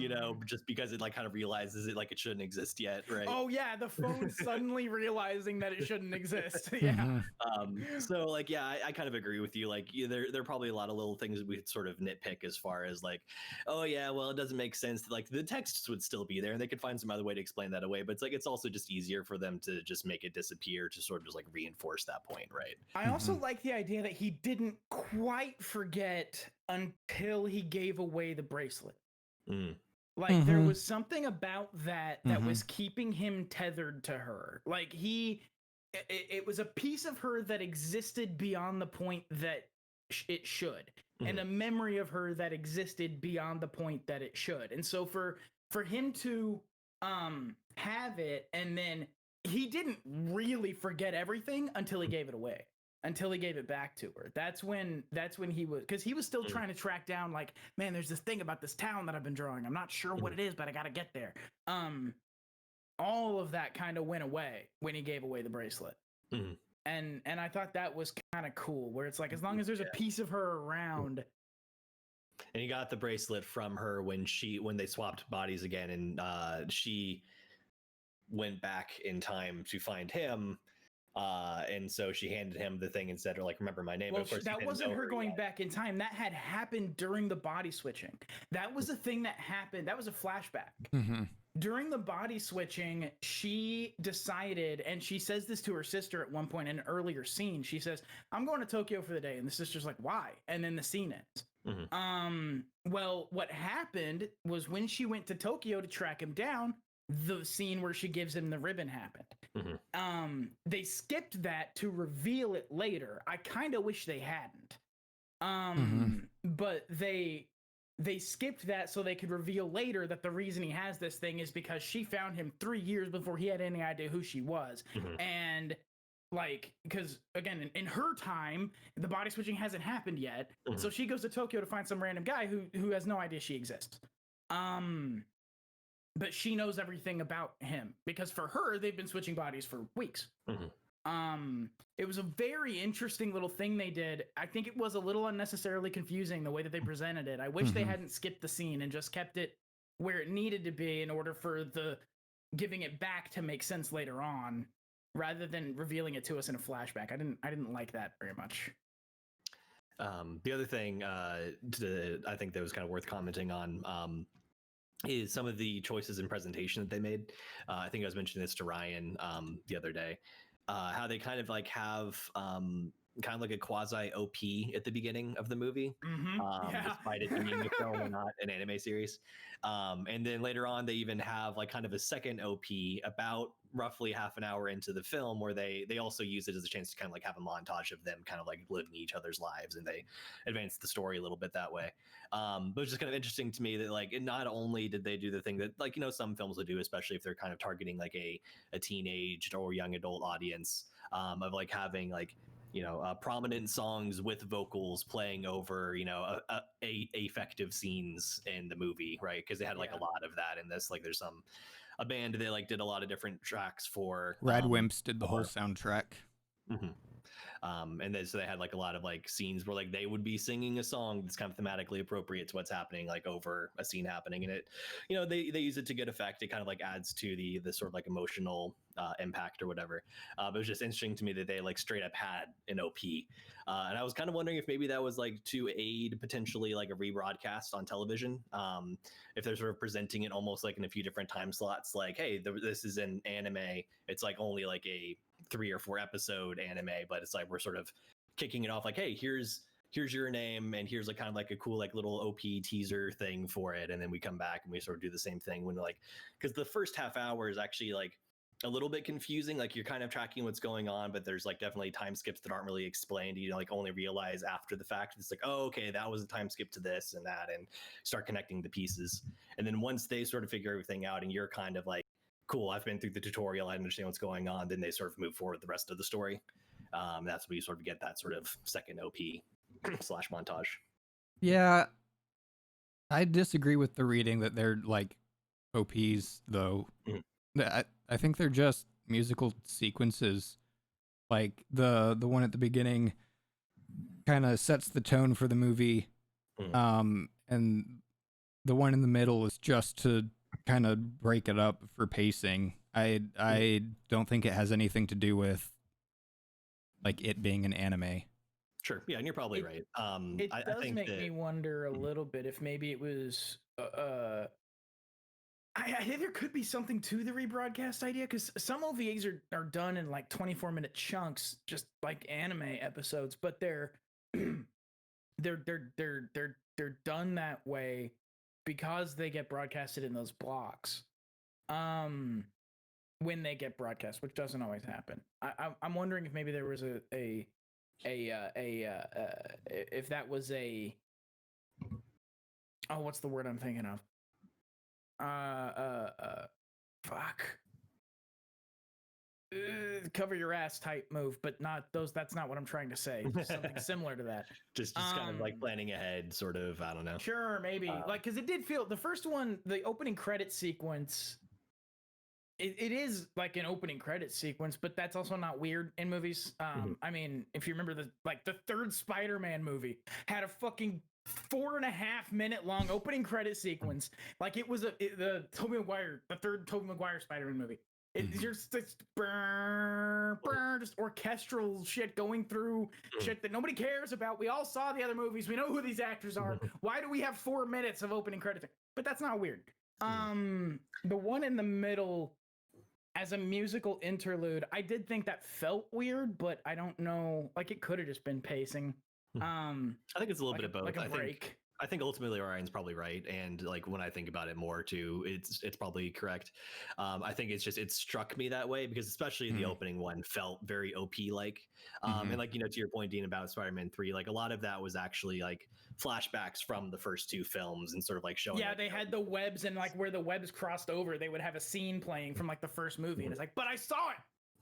just because it like kind of realizes it like it shouldn't exist yet, right? Oh yeah, the phone suddenly realizing that it shouldn't exist. Yeah. Mhm. So like, yeah, I kind of agree with you. Like, there are probably a lot of little things we sort of nitpick as far as like, oh yeah, well, it doesn't make sense. Like the texts would still be there, and they could find some other way to explain that away. But it's like it's also just easier for them to just make it disappear to sort of just like reinforce that point, right? I also like the idea that he didn't quite forget until he gave away the bracelet. Like there was something about that was keeping him tethered to her. Like it was a piece of her that existed beyond the point that it should, and a memory of her that existed beyond the point that it should. And so for him to have it, and then he didn't really forget everything until he gave it away, until he gave it back to her. That's when he was, because he was still trying to track down, like, man, there's this thing about this town that I've been drawing. I'm not sure what it is, but I gotta get there. All of that kind of went away when he gave away the bracelet. And I thought that was kind of cool, where it's like, as long as there's a piece of her around. And he got the bracelet from her when they swapped bodies again, and she went back in time to find him. And so she handed him the thing and said, like, remember my name. Well, of course, that wasn't her going back in time. That had happened during the body switching. That was the thing that happened. That was a flashback. During the body switching, she decided, and she says this to her sister at one point in an earlier scene. She says, I'm going to Tokyo for the day. And the sister's like, why? And then the scene ends. Well, what happened was when she went to Tokyo to track him down, the scene where she gives him the ribbon happened. They skipped that to reveal it later. I kind of wish they hadn't. But they skipped that so they could reveal later that the reason he has this thing is because she found him 3 years before he had any idea who she was. And like, because again, in her time, the body switching hasn't happened yet. So she goes to Tokyo to find some random guy who has no idea she exists. But she knows everything about him because for her, they've been switching bodies for weeks. It was a very interesting little thing they did. I think it was a little unnecessarily confusing the way that they presented it. I wish they hadn't skipped the scene and just kept it where it needed to be in order for the giving it back to make sense later on, rather than revealing it to us in a flashback. I didn't like that very much. The other thing I think that was kind of worth commenting on is some of the choices in presentation that they made. I think I was mentioning this to Ryan the other day. How they kind of like have kind of like a quasi OP at the beginning of the movie, despite it being a film and not an anime series. And then later on, they even have like kind of a second OP about roughly half an hour into the film, where they also use it as a chance to kind of like have a montage of them kind of like living each other's lives, and they advance the story a little bit that way. But it's just kind of interesting to me that like not only did they do the thing that like some films would do, especially if they're kind of targeting like a teenage or young adult audience, of like having like prominent songs with vocals playing over effective scenes in the movie, right? Because they had like a lot of that in this. Like there's a band they like did a lot of different tracks for. Rad Wimps did the whole soundtrack. And then so they had like a lot of like scenes where like they would be singing a song that's kind of thematically appropriate to what's happening like over a scene happening, and it they use it to good effect. It kind of like adds to the sort of like emotional impact or whatever. But it was just interesting to me that they like straight up had an OP, and I was kind of wondering if maybe that was like to aid potentially like a rebroadcast on television, if they're sort of presenting it almost like in a few different time slots, like, hey, this is an anime, it's like only like a 3 or 4 episode anime, but it's like we're sort of kicking it off like, hey, here's your name, and here's like kind of like a cool like little OP teaser thing for it, and then we come back and we sort of do the same thing when like, because the first half hour is actually like a little bit confusing. Like you're kind of tracking what's going on, but there's like definitely time skips that aren't really explained. You like only realize after the fact. It's like, oh, okay, that was a time skip to this and that, and start connecting the pieces. And then once they sort of figure everything out and you're kind of like, cool, I've been through the tutorial, I understand what's going on, then they sort of move forward the rest of the story. That's where you sort of get that sort of second OP / montage. Yeah, I disagree with the reading that they're like OPs though. I think they're just musical sequences. Like the one at the beginning kind of sets the tone for the movie, And the one in the middle is just to kind of break it up for pacing. I don't think it has anything to do with like it being an anime. Sure. Yeah, and you're probably right. It I does think make that me wonder a little bit if maybe it was. I think there could be something to the rebroadcast idea because some OVAs are done in like 24-minute chunks, just like anime episodes, but they're done that way because they get broadcasted in those blocks. When they get broadcast, which doesn't always happen. I'm wondering if maybe there was if that was a what's the word I'm thinking of? Fuck. Cover your ass type move, but not those. That's not what I'm trying to say. Something similar to that. just kind of like planning ahead, sort of. I don't know. Sure, maybe like because it did feel the first one, the opening credit sequence. It is like an opening credit sequence, but that's also not weird in movies. I mean, if you remember the third Spider-Man movie had a fucking 4.5-minute long opening credit sequence, like it was the third Tobey Maguire Spider-Man movie. It's just just orchestral shit going through shit that nobody cares about. We all saw the other movies. We know who these actors are. Why do we have 4 minutes of opening credits? But that's not weird. The one in the middle, as a musical interlude, I did think that felt weird, but I don't know. Like it could have just been pacing. I think it's a little bit of both. Like a break. I think ultimately Ryan's probably right, and like when I think about it more too, it's probably correct. I think it's just it struck me that way because especially the opening one felt very OP like, and like to your point, Dean, about Spider-Man 3, like a lot of that was actually like flashbacks from the first 2 films and sort of like showing. Yeah, they had the webs and like where the webs crossed over, they would have a scene playing from like the first movie, and it's like, but I saw it.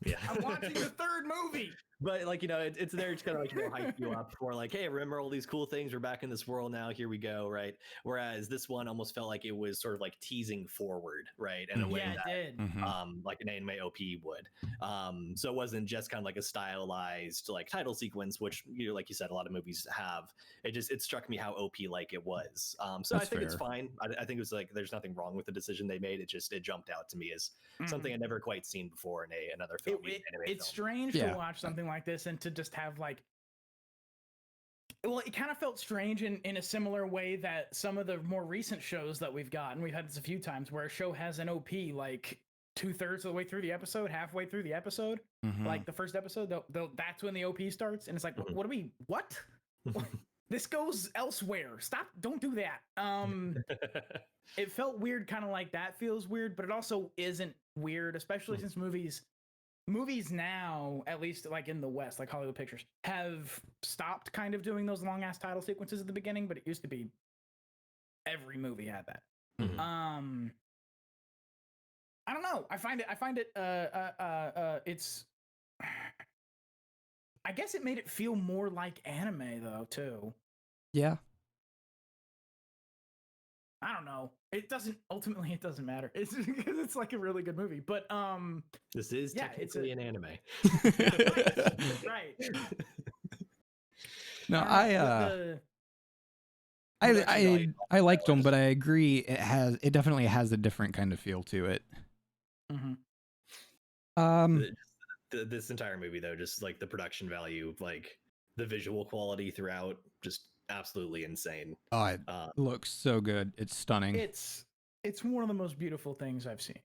Yeah, I'm watching the third movie. But like it's there to kind of like hype you up for like, hey, remember all these cool things? We're back in this world now. Here we go, right? Whereas this one almost felt like it was sort of like teasing forward, right? In a way that, it did. Like an anime OP would. So it wasn't just kind of like a stylized like title sequence, which like you said, a lot of movies have. It struck me how OP like it was. So That's I think it's fair. fine. I think it was like there's nothing wrong with the decision they made. It jumped out to me as something I'd never quite seen before in another film. It's strange to watch something like this and to just have like, well, it kind of felt strange in a similar way that some of the more recent shows that we've gotten, we've had this a few times, where a show has an OP like 2/3 of the way through the episode, halfway through the episode, like the first episode, that's when the OP starts, and it's like, what? This goes elsewhere. Stop! Don't do that. It felt weird, kind of like that feels weird, but it also isn't weird, especially since movies now, at least like in the West, like Hollywood Pictures, have stopped kind of doing those long ass title sequences at the beginning, but it used to be every movie had that. I don't know. I find it it's I guess it made it feel more like anime though too. Yeah. I don't know. It doesn't matter. It's because it's like a really good movie. But this is technically an anime. Right. No, I liked them, but I agree it definitely has a different kind of feel to it. This entire movie though, just like the production value, like the visual quality throughout, just absolutely insane. Oh, it looks so good. It's stunning. It's one of the most beautiful things I've seen.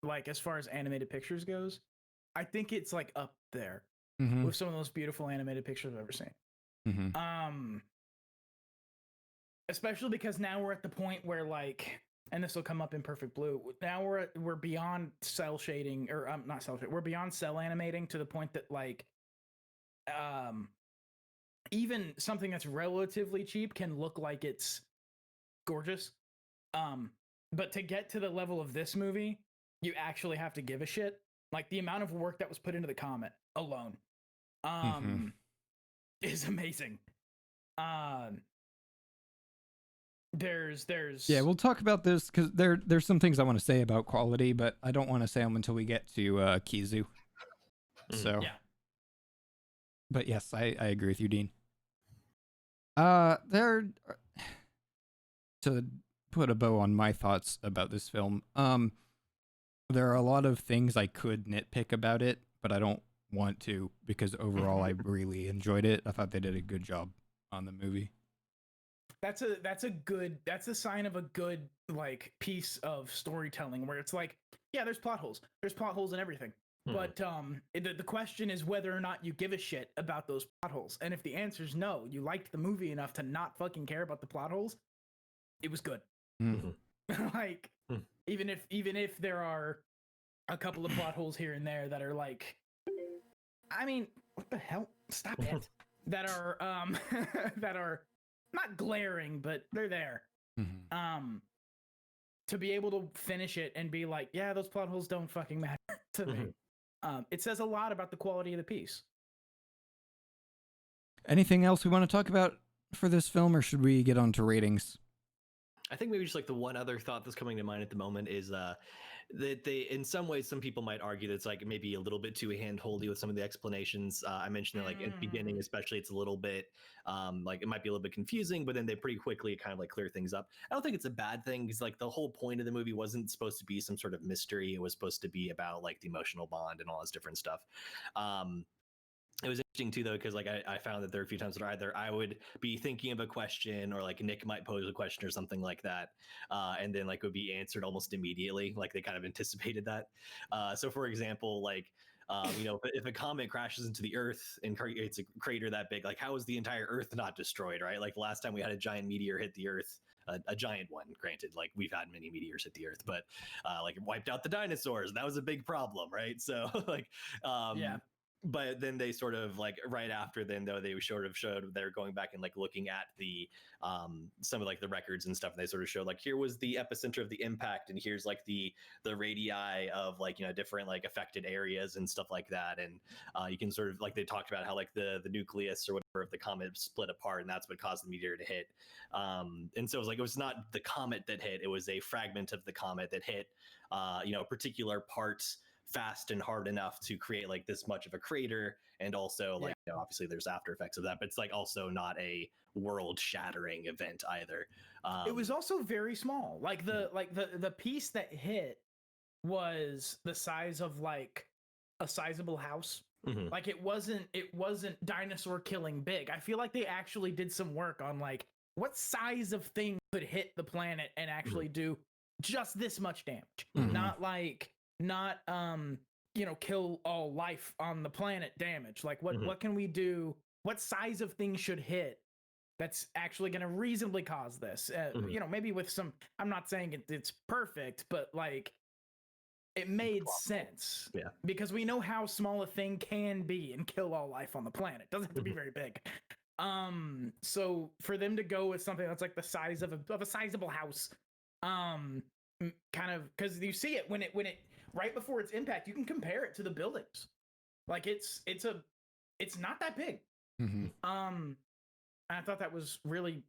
Like as far as animated pictures goes, I think it's like up there with some of the most beautiful animated pictures I've ever seen. Especially because now we're at the point where like, and this will come up in Perfect Blue. Now we're beyond cell shading, or not cell shading. We're beyond cell animating to the point that like, even something that's relatively cheap can look like it's gorgeous. But to get to the level of this movie, you actually have to give a shit. Like the amount of work that was put into the Comet alone, is amazing. There's yeah, we'll talk about this because there's some things I want to say about quality, but I don't want to say them until we get to Kizu. So yeah. But yes, I agree with you, Dean. to put a bow on my thoughts about this film, there are a lot of things I could nitpick about it, but I don't want to because overall I really enjoyed it. I thought they did a good job on the movie. That's a sign of a good like piece of storytelling where it's like, yeah, there's plot holes. There's plot holes in everything. But the question is whether or not you give a shit about those plot holes. And if the answer is no, you liked the movie enough to not fucking care about the plot holes, it was good. Like even if there are a couple of plot holes here and there that are like, I mean, what the hell? Stop it. That are that are not glaring, but they're there. To be able to finish it and be like, yeah, those plot holes don't fucking matter to me. It says a lot about the quality of the piece. Anything else we want to talk about for this film, or should we get on to ratings? I think maybe just like the one other thought that's coming to mind at the moment is that they, in some ways, some people might argue that it's like maybe a little bit too hand-holdy with some of the explanations. I mentioned that like at the beginning, especially, it's a little bit like it might be a little bit confusing, but then they pretty quickly kind of like clear things up. I don't think it's a bad thing because like the whole point of the movie wasn't supposed to be some sort of mystery. It was supposed to be about like the emotional bond and all this different stuff. It was interesting too, though, because like I found that there are a few times that either I would be thinking of a question, or like Nick might pose a question or something like that, and then like it would be answered almost immediately, like they kind of anticipated that. So, for example, like you know, if a comet crashes into the Earth and creates a crater that big, like how is the entire Earth not destroyed, right? Like the last time we had a giant meteor hit the Earth. A giant one, granted, like we've had many meteors hit the Earth, but like it wiped out the dinosaurs. That was a big problem, right? So like, Yeah. But then they sort of like right after then though they sort of showed they're going back and like looking at the some of like the records and stuff, and they sort of showed like here was the epicenter of the impact, and here's like the radii of like, you know, different like affected areas and stuff like that. And you can sort of like they talked about how like the nucleus or whatever of the comet split apart, and that's what caused the meteor to hit. And so it was like it was not the comet that hit, it was a fragment of the comet that hit you know, a particular part fast and hard enough to create like this much of a crater. And also like, you know, obviously there's after effects of that, but it's like also not a world shattering event either. It was also very small. Like the piece that hit was the size of like a sizable house. Like it wasn't dinosaur killing big. I feel like they actually did some work on like what size of thing could hit the planet and actually do just this much damage. Not you know, kill all life on the planet damage. Like what can we do? What size of thing should hit that's actually going to reasonably cause this? You know, maybe with some, I'm not saying it's perfect, but like it made sense. Yeah. Because we know how small a thing can be and kill all life on the planet. It doesn't have to be very big. So for them to go with something that's like the size of a sizable house, kind of, because you see it when it right before its impact, you can compare it to the buildings. Like it's not that big. I thought that was really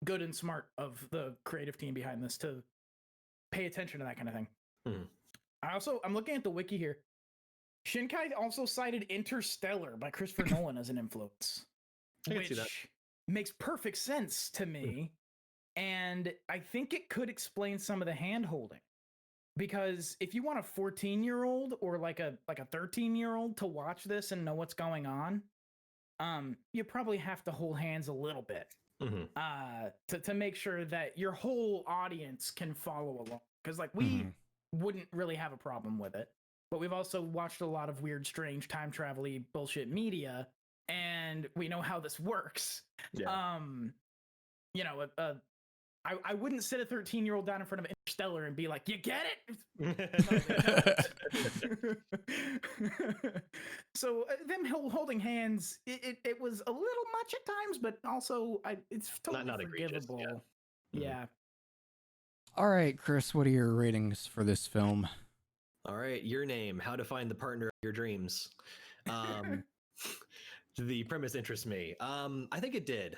good and smart of the creative team behind this to pay attention to that kind of thing. I'm looking at the wiki here. Shinkai also cited Interstellar by Christopher Nolan as an influence, which makes perfect sense to me. And I think it could explain some of the hand holding. Because if you want a 14-year-old or like a 13-year-old to watch this and know what's going on, you probably have to hold hands a little bit to make sure that your whole audience can follow along. Because like we wouldn't really have a problem with it, but we've also watched a lot of weird, strange, time travel-y bullshit media, and we know how this works. Yeah. You know, I wouldn't sit a 13-year-old down in front of Interstellar and be like, you get it? So them holding hands, it was a little much at times, but also it's totally not forgivable. egregious, Yeah. All right, Chris, what are your ratings for this film? All right, Your Name, How to Find the Partner of Your Dreams. The premise interests me. I think it did.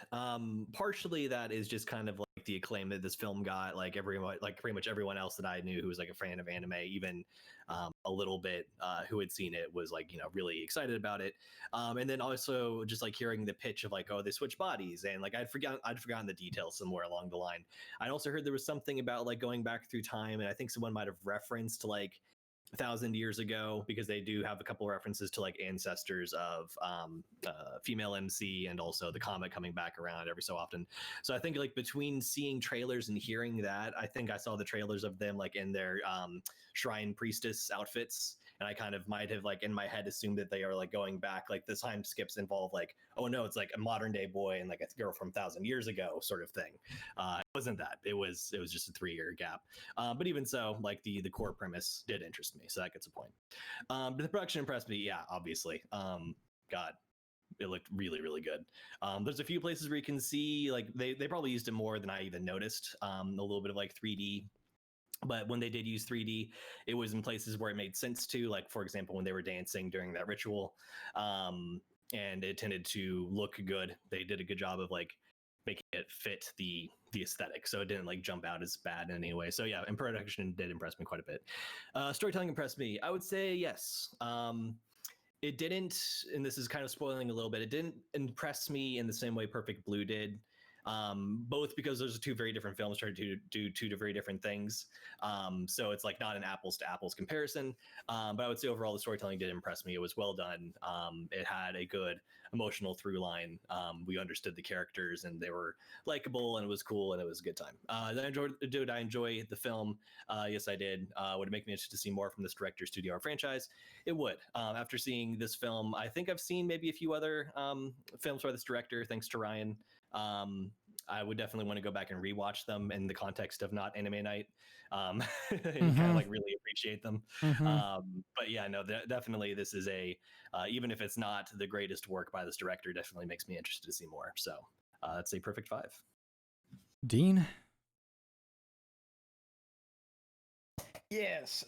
Partially that is just kind of like the acclaim that this film got. Like everyone, like pretty much everyone else that I knew who was like a fan of anime, even a little bit, who had seen it, was like, really excited about it. And then also just like hearing the pitch of like, oh, they switch bodies, and like I'd forgotten the details somewhere along the line. I'd also heard there was something about like going back through time, and I think someone might have referenced like 1,000 years ago, because they do have a couple of references to like ancestors of female MC, and also the comet coming back around every so often. So I think like between seeing trailers and hearing that, I think I saw the trailers of them like in their shrine priestess outfits, and I kind of might have like in my head assumed that they are like going back, like the time skips involve like, oh no, it's like a modern day boy and like a girl from 1,000 years ago sort of thing. It wasn't that. It was just a 3-year gap. But even so, like the core premise did interest me, so that gets a point. But the production impressed me, yeah, obviously. God, it looked really, really good. There's a few places where you can see like they probably used it more than I even noticed. A little bit of like 3D. But when they did use 3D, it was in places where it made sense to, like, for example, when they were dancing during that ritual, and it tended to look good. They did a good job of like making it fit the aesthetic, so it didn't like jump out as bad in any way. So yeah, and production did impress me quite a bit. Storytelling impressed me. I would say yes. It didn't, and this is kind of spoiling a little bit, it didn't impress me in the same way Perfect Blue did. Both because those are two very different films trying to do two very different things. So it's like not an apples to apples comparison. But I would say overall the storytelling did impress me. It was well done. It had a good emotional through line. We understood the characters and they were likable, and it was cool, and it was a good time. Did I enjoy the film? Yes, I did. Would it make me interested to see more from this director, studio, or franchise? It would. After seeing this film, I think I've seen maybe a few other films by this director, thanks to Ryan. I would definitely want to go back and rewatch them in the context of not anime night, and kind of like really appreciate them. But yeah, no, definitely this is a, even if it's not the greatest work by this director, definitely makes me interested to see more. So that's a perfect 5. Dean? Yes.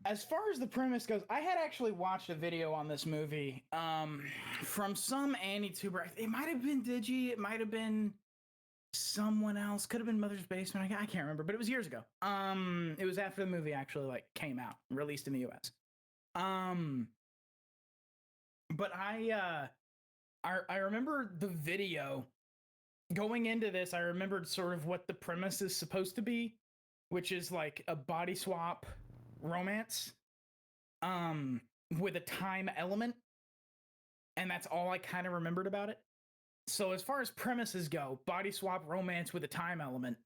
As far as the premise goes, I had actually watched a video on this movie from some AniTuber. It might have been Digi, it might have been someone else, could have been Mother's Basement. I can't remember, but it was years ago. It was after the movie actually like came out, released in the US. But I remember the video going into this. I remembered sort of what the premise is supposed to be, which is like a body swap romance with a time element, and that's all I kind of remembered about it. So as far as premises go, body swap romance with a time element,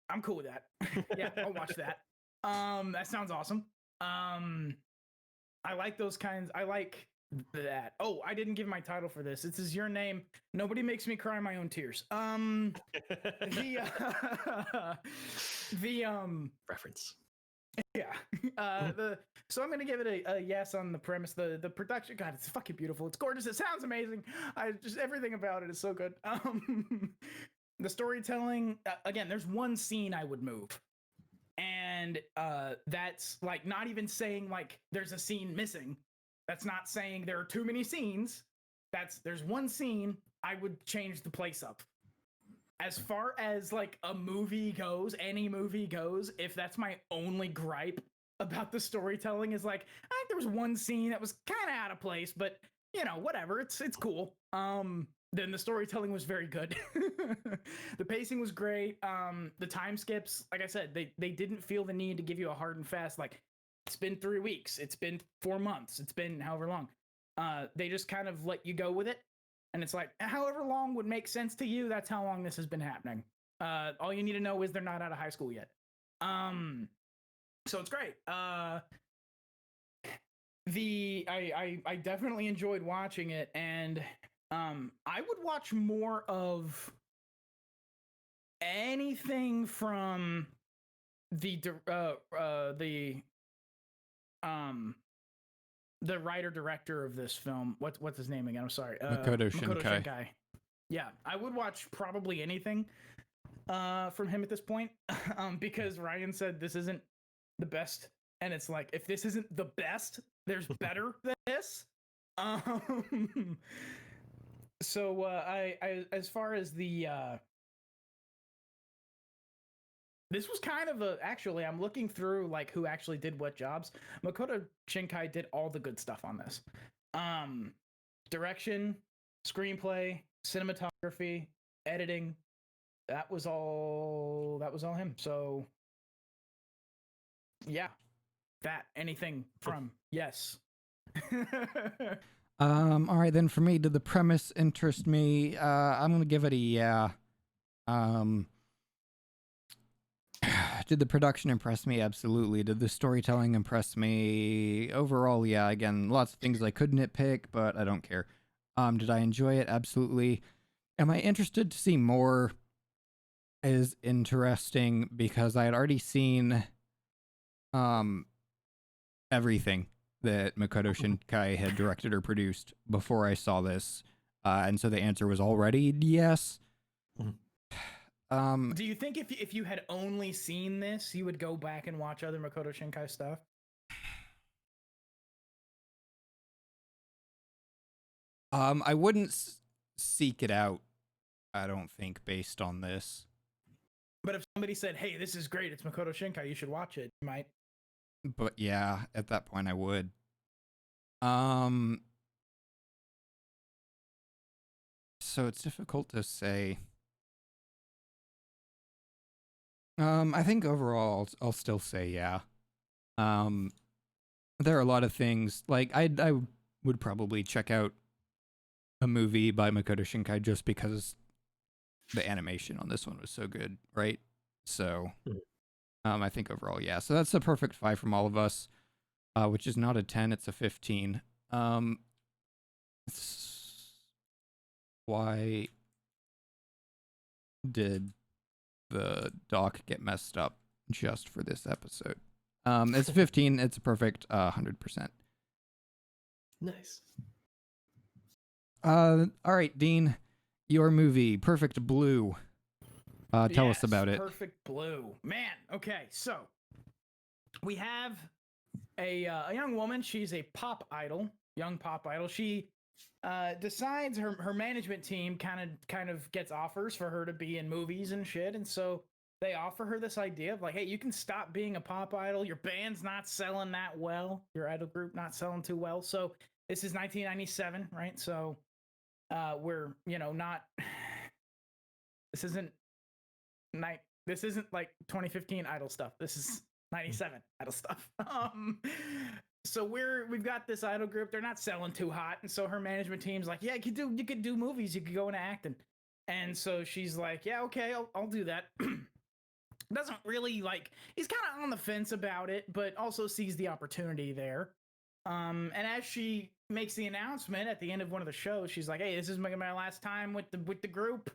I'm cool with that. Yeah, I'll watch that. That sounds awesome. I like those kinds. I like that. Oh, I didn't give my title for this. This is Your Name. Nobody makes me cry my own tears. The Reference. Yeah. So I'm gonna give it a yes on the premise. The production, God, it's fucking beautiful. It's gorgeous. It sounds amazing. Just everything about it is so good. The storytelling, again, there's one scene I would move, and that's like not even saying like there's a scene missing. That's not saying there are too many scenes. There's one scene I would change the place up. As far as like a movie goes, any movie goes, if that's my only gripe about the storytelling, is like, I think there was one scene that was kind of out of place, but whatever, it's cool. Then the storytelling was very good. The pacing was great. The time skips, like I said, they didn't feel the need to give you a hard and fast, like, it's been 3 weeks, it's been 4 months, it's been however long. They just kind of let you go with it. And it's like, however long would make sense to you, that's how long this has been happening. All you need to know is they're not out of high school yet. So it's great. I definitely enjoyed watching it, and I would watch more of anything from the writer-director of this film. What's his name again? I'm sorry. Makoto Shinkai. Yeah, I would watch probably anything from him at this point, because Ryan said this isn't the best, and it's like, if this isn't the best, there's better than this. So I as far as the this was kind of a actually I'm looking through like who actually did what jobs. Makoto Shinkai did all the good stuff on this. Direction, screenplay, cinematography, editing. That was all him. So yeah, that anything from yes. All right, then for me, did the premise interest me? I'm gonna give it a yeah. Um, did the production impress me? Absolutely. Did the storytelling impress me? Overall, yeah. Again, lots of things I could nitpick, but I don't care. Did I enjoy it? Absolutely. Am I interested to see more? Is interesting because I had already seen um everything that Makoto Shinkai had directed or produced before I saw this. And so the answer was already yes. Do you think if you had only seen this, you would go back and watch other Makoto Shinkai stuff? I wouldn't seek it out, I don't think, based on this. But if somebody said, "Hey, this is great. It's Makoto Shinkai. You should watch it," you might. But yeah, at that point I would. So it's difficult to say. I think overall I'll still say yeah. There are a lot of things like I would probably check out a movie by Makoto Shinkai just because the animation on this one was so good, right? So, I think overall, yeah. So that's a perfect 5 from all of us, which is not a 10, it's a 15. Why did the doc get messed up just for this episode? It's 15. It's a perfect 100%. Nice. All right, Dean, your movie, Perfect Blue. Tell us about it. Perfect Blue. Man, okay, so we have a young woman. She's a pop idol, young pop idol. She decides her management team kind of gets offers for her to be in movies and shit, and so they offer her this idea of like, hey, you can stop being a pop idol. Your band's not selling that well. Your idol group not selling too well. So this is 1997, right? So we're not. This isn't This isn't like 2015 idol stuff. This is 97 idol stuff. So we've got this idol group. They're not selling too hot, and so her management team's like, yeah, you could do movies. You could go into acting. And so she's like, yeah, okay, I'll do that. Doesn't really like. He's kind of on the fence about it, but also sees the opportunity there. And as she makes the announcement at the end of one of the shows, she's like, hey, this is my last time with the group,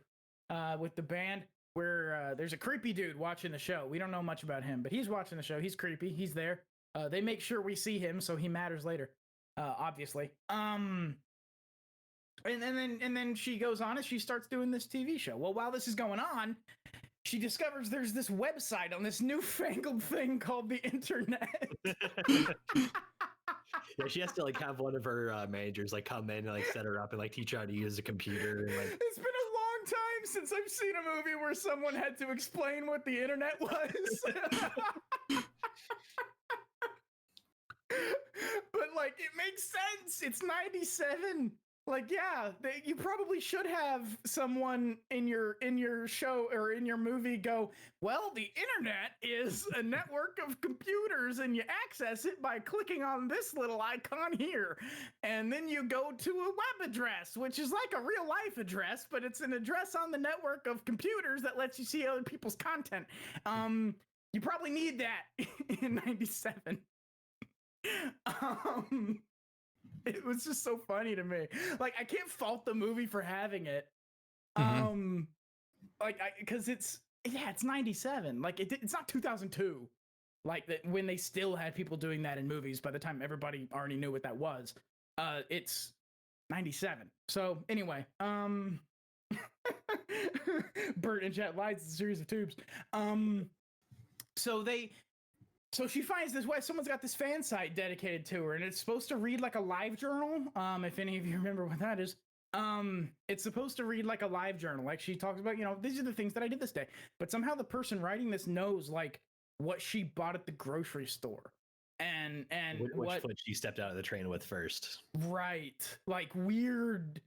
with the band. Where there's a creepy dude watching the show. We don't know much about him, but he's watching the show. He's creepy. He's there. They make sure we see him, so he matters later, obviously. And then she goes on and she starts doing this TV show. Well, while this is going on, she discovers there's this website on this newfangled thing called the internet. Yeah, she has to like have one of her managers like come in and like set her up and like teach her how to use a computer. And, like, it's been a long time since I've seen a movie where someone had to explain what the internet was. But like, it makes sense. It's 97. Like, yeah, you probably should have someone in your show or in your movie go, well, the internet is a network of computers and you access it by clicking on this little icon here. And then you go to a web address, which is like a real life address, but it's an address on the network of computers that lets you see other people's content. You probably need that in 97. It was just so funny to me. Like, I can't fault the movie for having it. Because it's 97. Like, it's not 2002. Like, that when they still had people doing that in movies by the time everybody already knew what that was. It's 97. So, anyway, Bert and Jet Lights is a series of tubes. So she finds this way. Someone's got this fan site dedicated to her, and it's supposed to read like a live journal. If any of you remember what that is. It's supposed to read like a live journal. Like she talks about, these are the things that I did this day. But somehow the person writing this knows like what she bought at the grocery store. And which foot she stepped out of the train with first. Right. Like weird,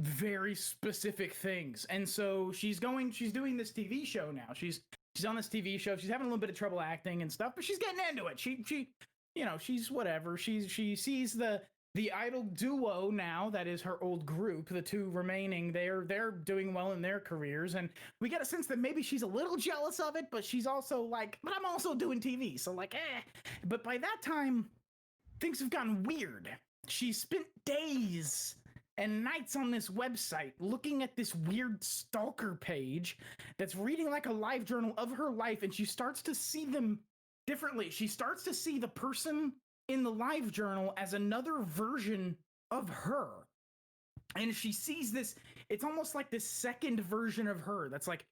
very specific things. And so she's doing this TV show now. She's on this TV show. She's having a little bit of trouble acting and stuff, but she's getting into it. She she's whatever. She sees the idol duo now, that is her old group, the two remaining, they're doing well in their careers, and we get a sense that maybe she's a little jealous of it, but she's also like, but I'm also doing TV, so like, But by that time, things have gotten weird. She spent days and nights on this website looking at this weird stalker page that's reading like a live journal of her life, and she starts to see them differently. She starts to see the person in the live journal as another version of her. And she sees this, it's almost like this second version of her that's like,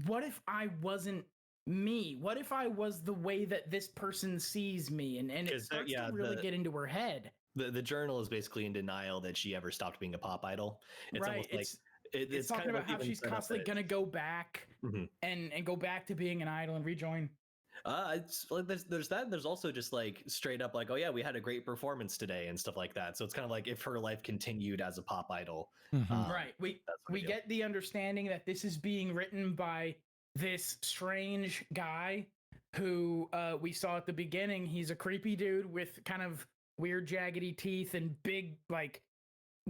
what if I wasn't me? What if I was the way that this person sees me? And it starts to really get into her head. The journal is basically in denial that she ever stopped being a pop idol. It's right. almost like it's talking about how she's constantly going to go back and go back to being an idol and rejoin. It's like there's that. There's also just like straight up like, oh yeah, we had a great performance today and stuff like that. So it's kind of like if her life continued as a pop idol. Right. We get the understanding that this is being written by this strange guy who we saw at the beginning. He's a creepy dude with kind of weird jaggedy teeth and big like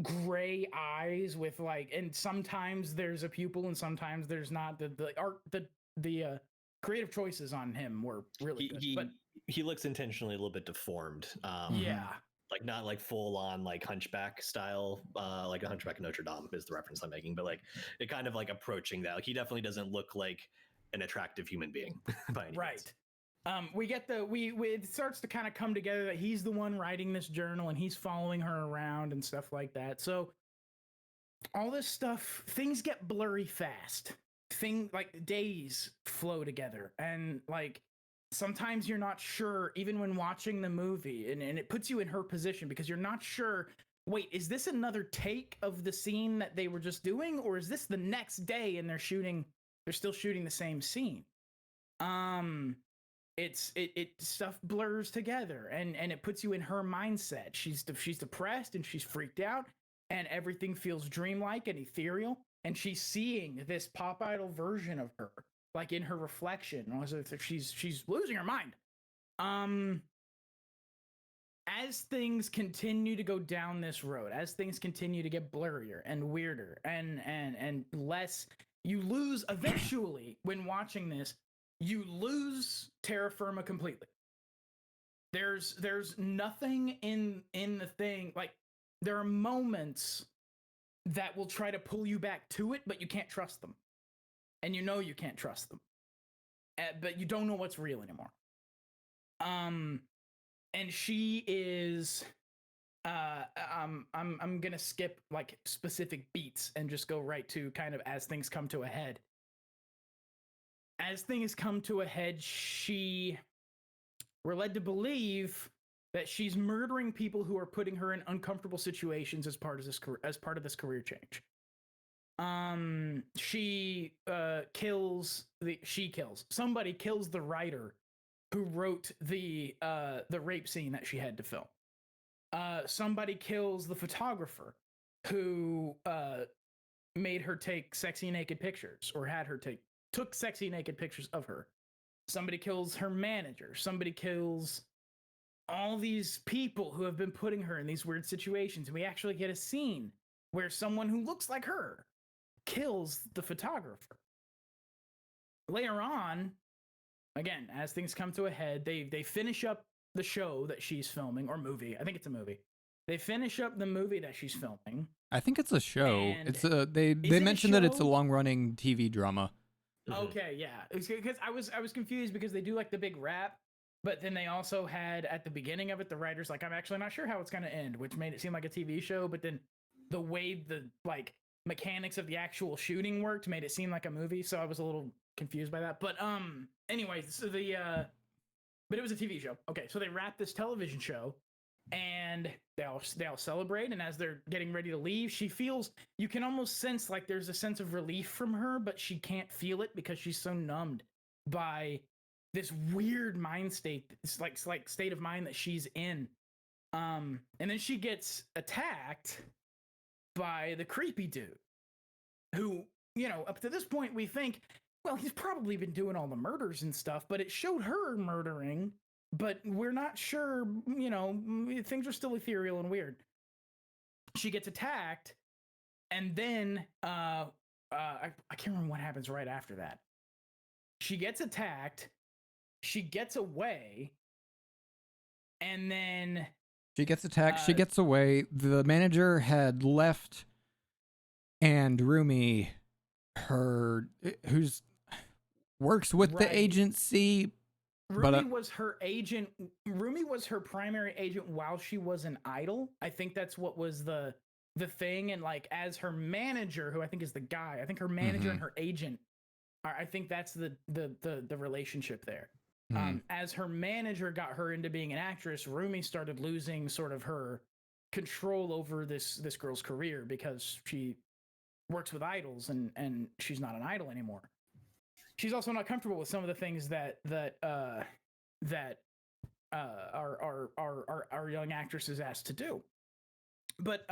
gray eyes with like, and sometimes there's a pupil and sometimes there's not. The creative choices on him were really good. But he looks intentionally a little bit deformed. Yeah. Like not like full on like Hunchback style, like a Hunchback of Notre Dame is the reference I'm making, but like it kind of like approaching that. Like he definitely doesn't look like an attractive human being by any means. We get it starts to kind of come together that he's the one writing this journal and he's following her around and stuff like that. So all this stuff, things get blurry fast. Like days flow together, and like sometimes you're not sure even when watching the movie, and it puts you in her position because you're not sure, wait, is this another take of the scene that they were just doing, or is this the next day and they're still shooting the same scene? It stuff blurs together, and it puts you in her mindset. She's depressed and she's freaked out, and everything feels dreamlike and ethereal. And she's seeing this pop idol version of her, like in her reflection, as if she's losing her mind. As things continue to go down this road, as things continue to get blurrier and weirder and less, you lose eventually when watching this. You lose terra firma completely. There's nothing in the thing. Like there are moments that will try to pull you back to it, but you can't trust them. And you know you can't trust them. But you don't know what's real anymore. And she is I'm gonna skip like specific beats and just go right to kind of as things come to a head. As things come to a head, we're led to believe that she's murdering people who are putting her in uncomfortable situations as part of this career change. Somebody kills the writer who wrote the rape scene that she had to film. Somebody kills the photographer who made her take sexy naked pictures, or had her took sexy naked pictures of her. Somebody kills her manager. Somebody kills all these people who have been putting her in these weird situations. And we actually get a scene where someone who looks like her kills the photographer. Later on, again, as things come to a head, they finish up the show that she's filming, or movie. I think it's a movie. They finish up the movie that she's filming. I think it's a show. And It's they mentioned that it's a long-running TV drama. Okay, yeah. It's because I was confused because they do like the big rap, but then they also had at the beginning of it, the writer's like, I'm actually not sure how it's going to end, which made it seem like a TV show. But then the way the like mechanics of the actual shooting worked made it seem like a movie. So I was a little confused by that. But anyways, so but it was a TV show. Okay, so they wrapped this television show and they all celebrate. And as they're getting ready to leave, she feels, you can almost sense like there's a sense of relief from her, but she can't feel it because she's so numbed by this weird mind state. It's like state of mind that she's in. And then she gets attacked by the creepy dude who, up to this point we think, well, he's probably been doing all the murders and stuff, but it showed her murdering, but we're not sure, things are still ethereal and weird. She gets attacked, and then I can't remember what happens right after that. She gets attacked, she gets away, and then she gets attacked, she gets away. The manager had left, and Rumi, who's works with the agency. Rumi was her agent. Rumi was her primary agent while she was an idol. I think that's what was the thing. And like, as her manager, who I think is the guy, I think her manager and her agent are, I think that's the relationship there. As her manager got her into being an actress, Rumi started losing sort of her control over this girl's career because she works with idols and she's not an idol anymore. She's also not comfortable with some of the things that our young actress is asked to do. But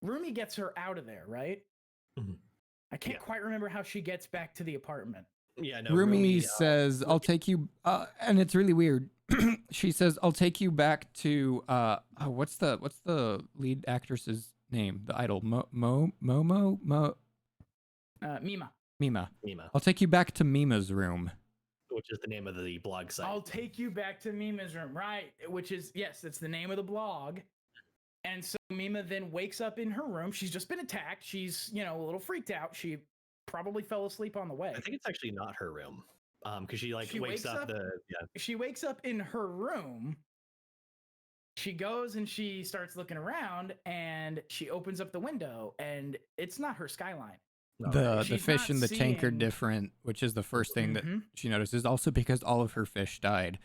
Rumi gets her out of there, right? Mm-hmm. I can't quite remember how she gets back to the apartment. Yeah, no. Rumi says, "I'll take you," and it's really weird. She says, "I'll take you back to what's the lead actress's name? The idol, Mima. I'll take you back to Mima's room." Which is the name of the blog site. I'll take you back to Mima's room, right? Which is, yes, that's the name of the blog. And so Mima then wakes up in her room. She's just been attacked. She's, a little freaked out. She probably fell asleep on the way. I think it's actually not her room. Because she wakes up. She wakes up in her room. She goes and she starts looking around, and she opens up the window, and it's not her skyline. The fish in the tank are different, which is the first thing that she notices. Also because all of her fish died.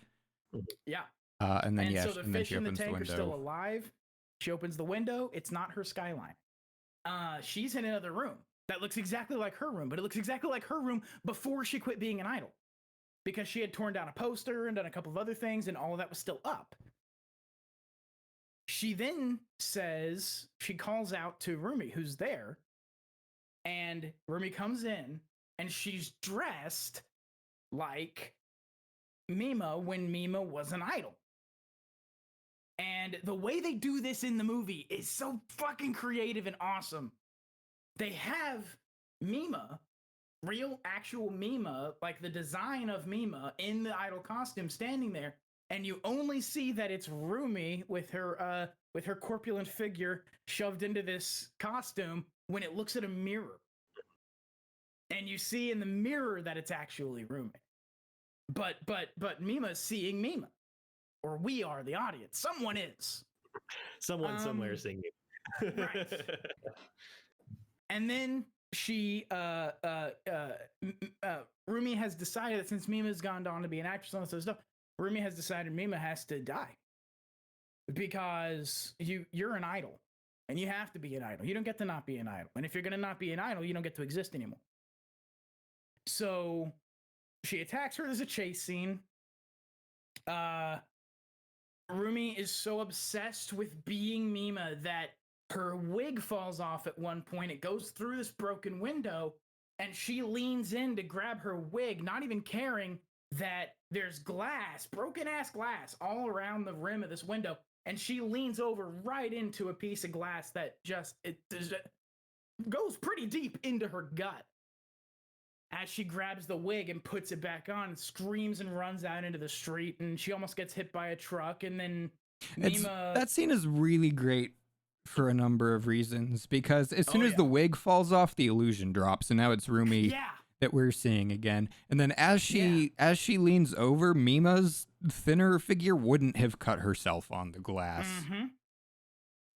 Yeah. And then so the fish in the tank are still alive. She opens the window. It's not her skyline. She's in another room that looks exactly like her room, but it looks exactly like her room before she quit being an idol, because she had torn down a poster and done a couple of other things, and all of that was still up. She then says, she calls out to Rumi, who's there, and Rumi comes in, and she's dressed like Mima when Mima was an idol. And the way they do this in the movie is so fucking creative and awesome. They have Mima, real actual Mima, like the design of Mima in the idol costume standing there, and you only see that it's Rumi with her corpulent figure shoved into this costume when it looks at a mirror. And you see in the mirror that it's actually Rumi. But Mima's seeing Mima. Or we are the audience. Someone is. Someone somewhere is seeing you. Right. And then she Rumi has decided that since Mima's gone on to be an actress and all this stuff, Rumi has decided Mima has to die. Because you're an idol. And you have to be an idol. You don't get to not be an idol. And if you're gonna not be an idol, you don't get to exist anymore. So she attacks her. There's a chase scene. Rumi is so obsessed with being Mima that her wig falls off at one point. It goes through this broken window, and she leans in to grab her wig, not even caring that there's glass, broken ass glass, all around the rim of this window. And she leans over right into a piece of glass that just goes pretty deep into her gut. As she grabs the wig and puts it back on, screams and runs out into the street, and she almost gets hit by a truck. And then Mima... That scene is really great for a number of reasons, because as soon as the wig falls off, the illusion drops, and now it's Rumi that we're seeing again. And then as she leans over, Mima's thinner figure wouldn't have cut herself on the glass. Mm-hmm.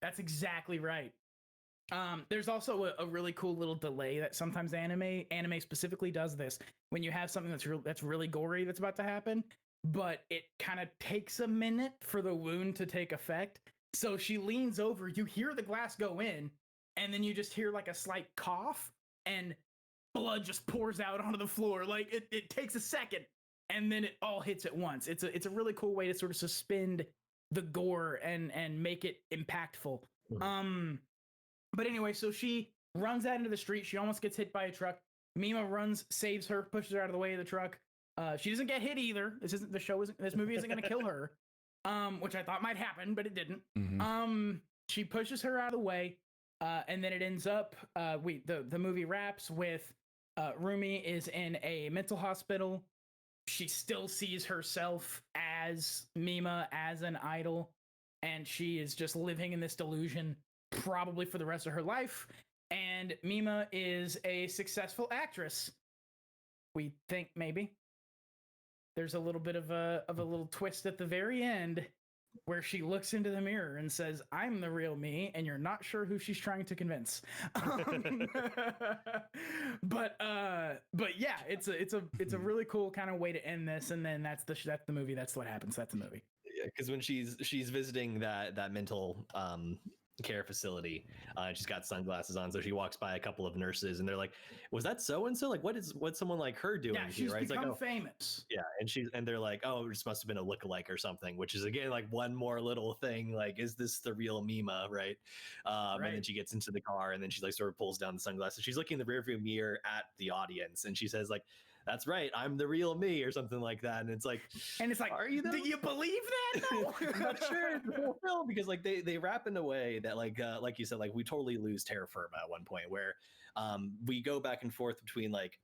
That's exactly right. There's also a really cool little delay that sometimes anime specifically does this. When you have something that's really gory that's about to happen, but it kind of takes a minute for the wound to take effect. So she leans over, you hear the glass go in, and then you just hear like a slight cough, and blood just pours out onto the floor. Like it takes a second, and then it all hits at once. It's a really cool way to sort of suspend the gore and make it impactful. But anyway, so she runs out into the street. She almost gets hit by a truck. Mima runs, saves her, pushes her out of the way of the truck. She doesn't get hit either. This movie isn't going to kill her, which I thought might happen, but it didn't. She pushes her out of the way, and then it ends up. The movie wraps with Rumi is in a mental hospital. She still sees herself as Mima, as an idol, and she is just living in this delusion probably for the rest of her life. And Mima is a successful actress. We think maybe. There's a little bit of a little twist at the very end where she looks into the mirror and says, "I'm the real me," and you're not sure who she's trying to convince. But yeah, it's a really cool kind of way to end this, and then that's the movie. That's what happens. That's the movie. Yeah, because when she's visiting that mental care facility, she's got sunglasses on, so she walks by a couple of nurses, and they're like, "Was that so and so? Like, what's someone like her doing Yeah, here?" she's Right? It's become like, famous. yeah, and they're like, "Oh, it just must have been a lookalike or something," which is again like one more little thing. Like, is this the real Mima? Right? And then she gets into the car, and then she like sort of pulls down the sunglasses. She's looking in the rearview mirror at the audience, and she says like, "That's right, I'm the real me," or something like that. And it's like, are you? Do you believe that? No. I'm not sure the whole film, because like they wrap in a way that like you said, like we totally lose terra firma at one point where we go back and forth between like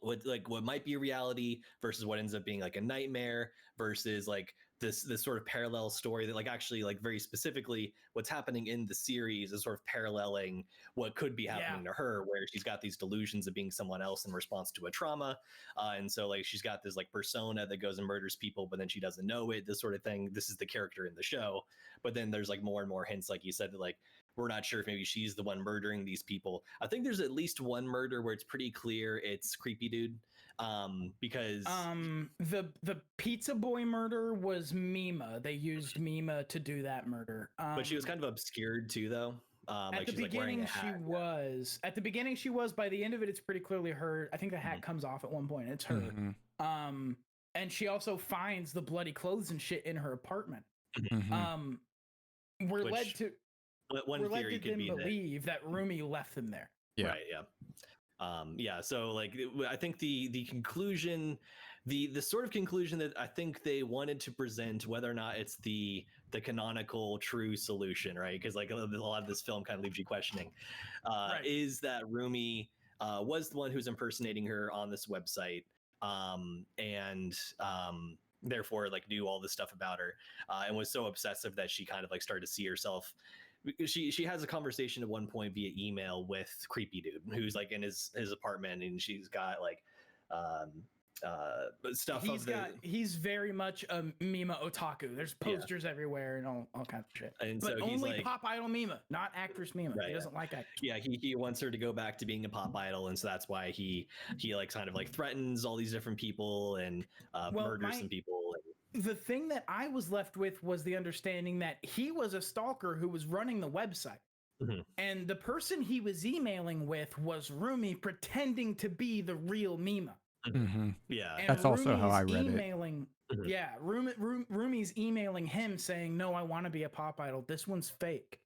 what might be reality versus what ends up being like a nightmare versus like this sort of parallel story that like actually like very specifically what's happening in the series is sort of paralleling what could be happening to her, where she's got these delusions of being someone else in response to a trauma, and so like she's got this like persona that goes and murders people, but then she doesn't know it, this sort of thing. This is the character in the show, but then there's like more and more hints, like you said, that like we're not sure if maybe she's the one murdering these people. I think there's at least one murder where it's pretty clear it's Creepy Dude, because the pizza boy murder was Mima. They used Mima to do that murder. But she was kind of obscured too, though. At like the she's beginning, like wearing a hat. was. At the beginning, she was. By the end of it, it's pretty clearly her. I think the hat comes off at one point. It's her. And she also finds the bloody clothes and shit in her apartment. We're led to believe that Rumi left them there. Yeah. Right, yeah. So like I think the conclusion, the sort of conclusion that I think they wanted to present, whether or not it's the canonical true solution, right? Because like a lot of this film kind of leaves you questioning, is that Rumi was the one who's impersonating her on this website, and therefore like knew all this stuff about her, and was so obsessive that she kind of like started to see herself. She has a conversation at one point via email with Creepy Dude, who's like in his apartment, and she's got like stuff. He's very much a Mima otaku. There's posters everywhere and all kinds of shit. And but so only like, pop idol Mima, not actress Mima. He doesn't like actors. Yeah, he wants her to go back to being a pop idol, and so that's why he like kind of like threatens all these different people and murders some people. The thing that I was left with was the understanding that he was a stalker who was running the website. And the person he was emailing with was Rumi pretending to be the real Mima. Yeah, and that's also how I read it. Yeah, Rumi's emailing him saying, "No, I want to be a pop idol. This one's fake.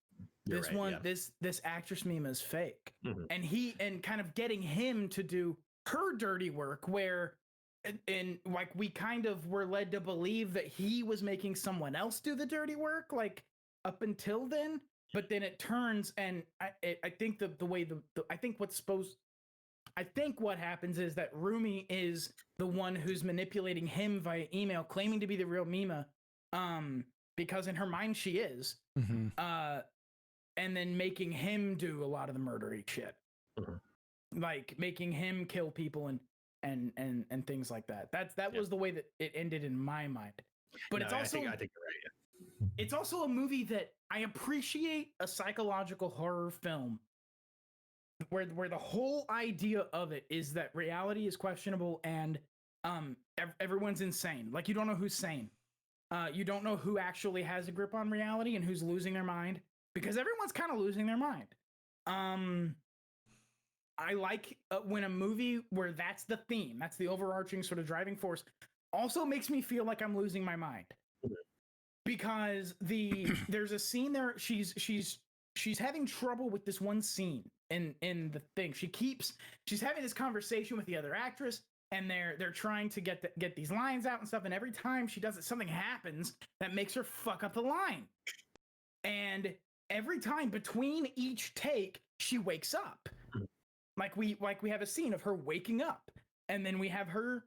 This actress Mima is fake." And kind of getting him to do her dirty work, where and like we kind of were led to believe that he was making someone else do the dirty work, like up until then. But then it turns, and I think the way I think what happens is that Rumi is the one who's manipulating him via email, claiming to be the real Mima, because in her mind she is, and then making him do a lot of the murdery shit, like making him kill people and things like that. That was the way that it ended in my mind. But it's also, I think you're right. Yeah. It's also a movie that I appreciate, a psychological horror film where the whole idea of it is that reality is questionable and Everyone's insane. Like, you don't know who's sane. You don't know who actually has a grip on reality and who's losing their mind, because everyone's kind of losing their mind. I like when a movie where that's the theme, that's the overarching sort of driving force, also makes me feel like I'm losing my mind. Because there's a scene there, she's having trouble with this one scene in the thing. She's having this conversation with the other actress, and they're trying to get these lines out and stuff, and every time she does it, something happens that makes her fuck up the line. And every time between each take, she wakes up. Like we have a scene of her waking up, and then we have her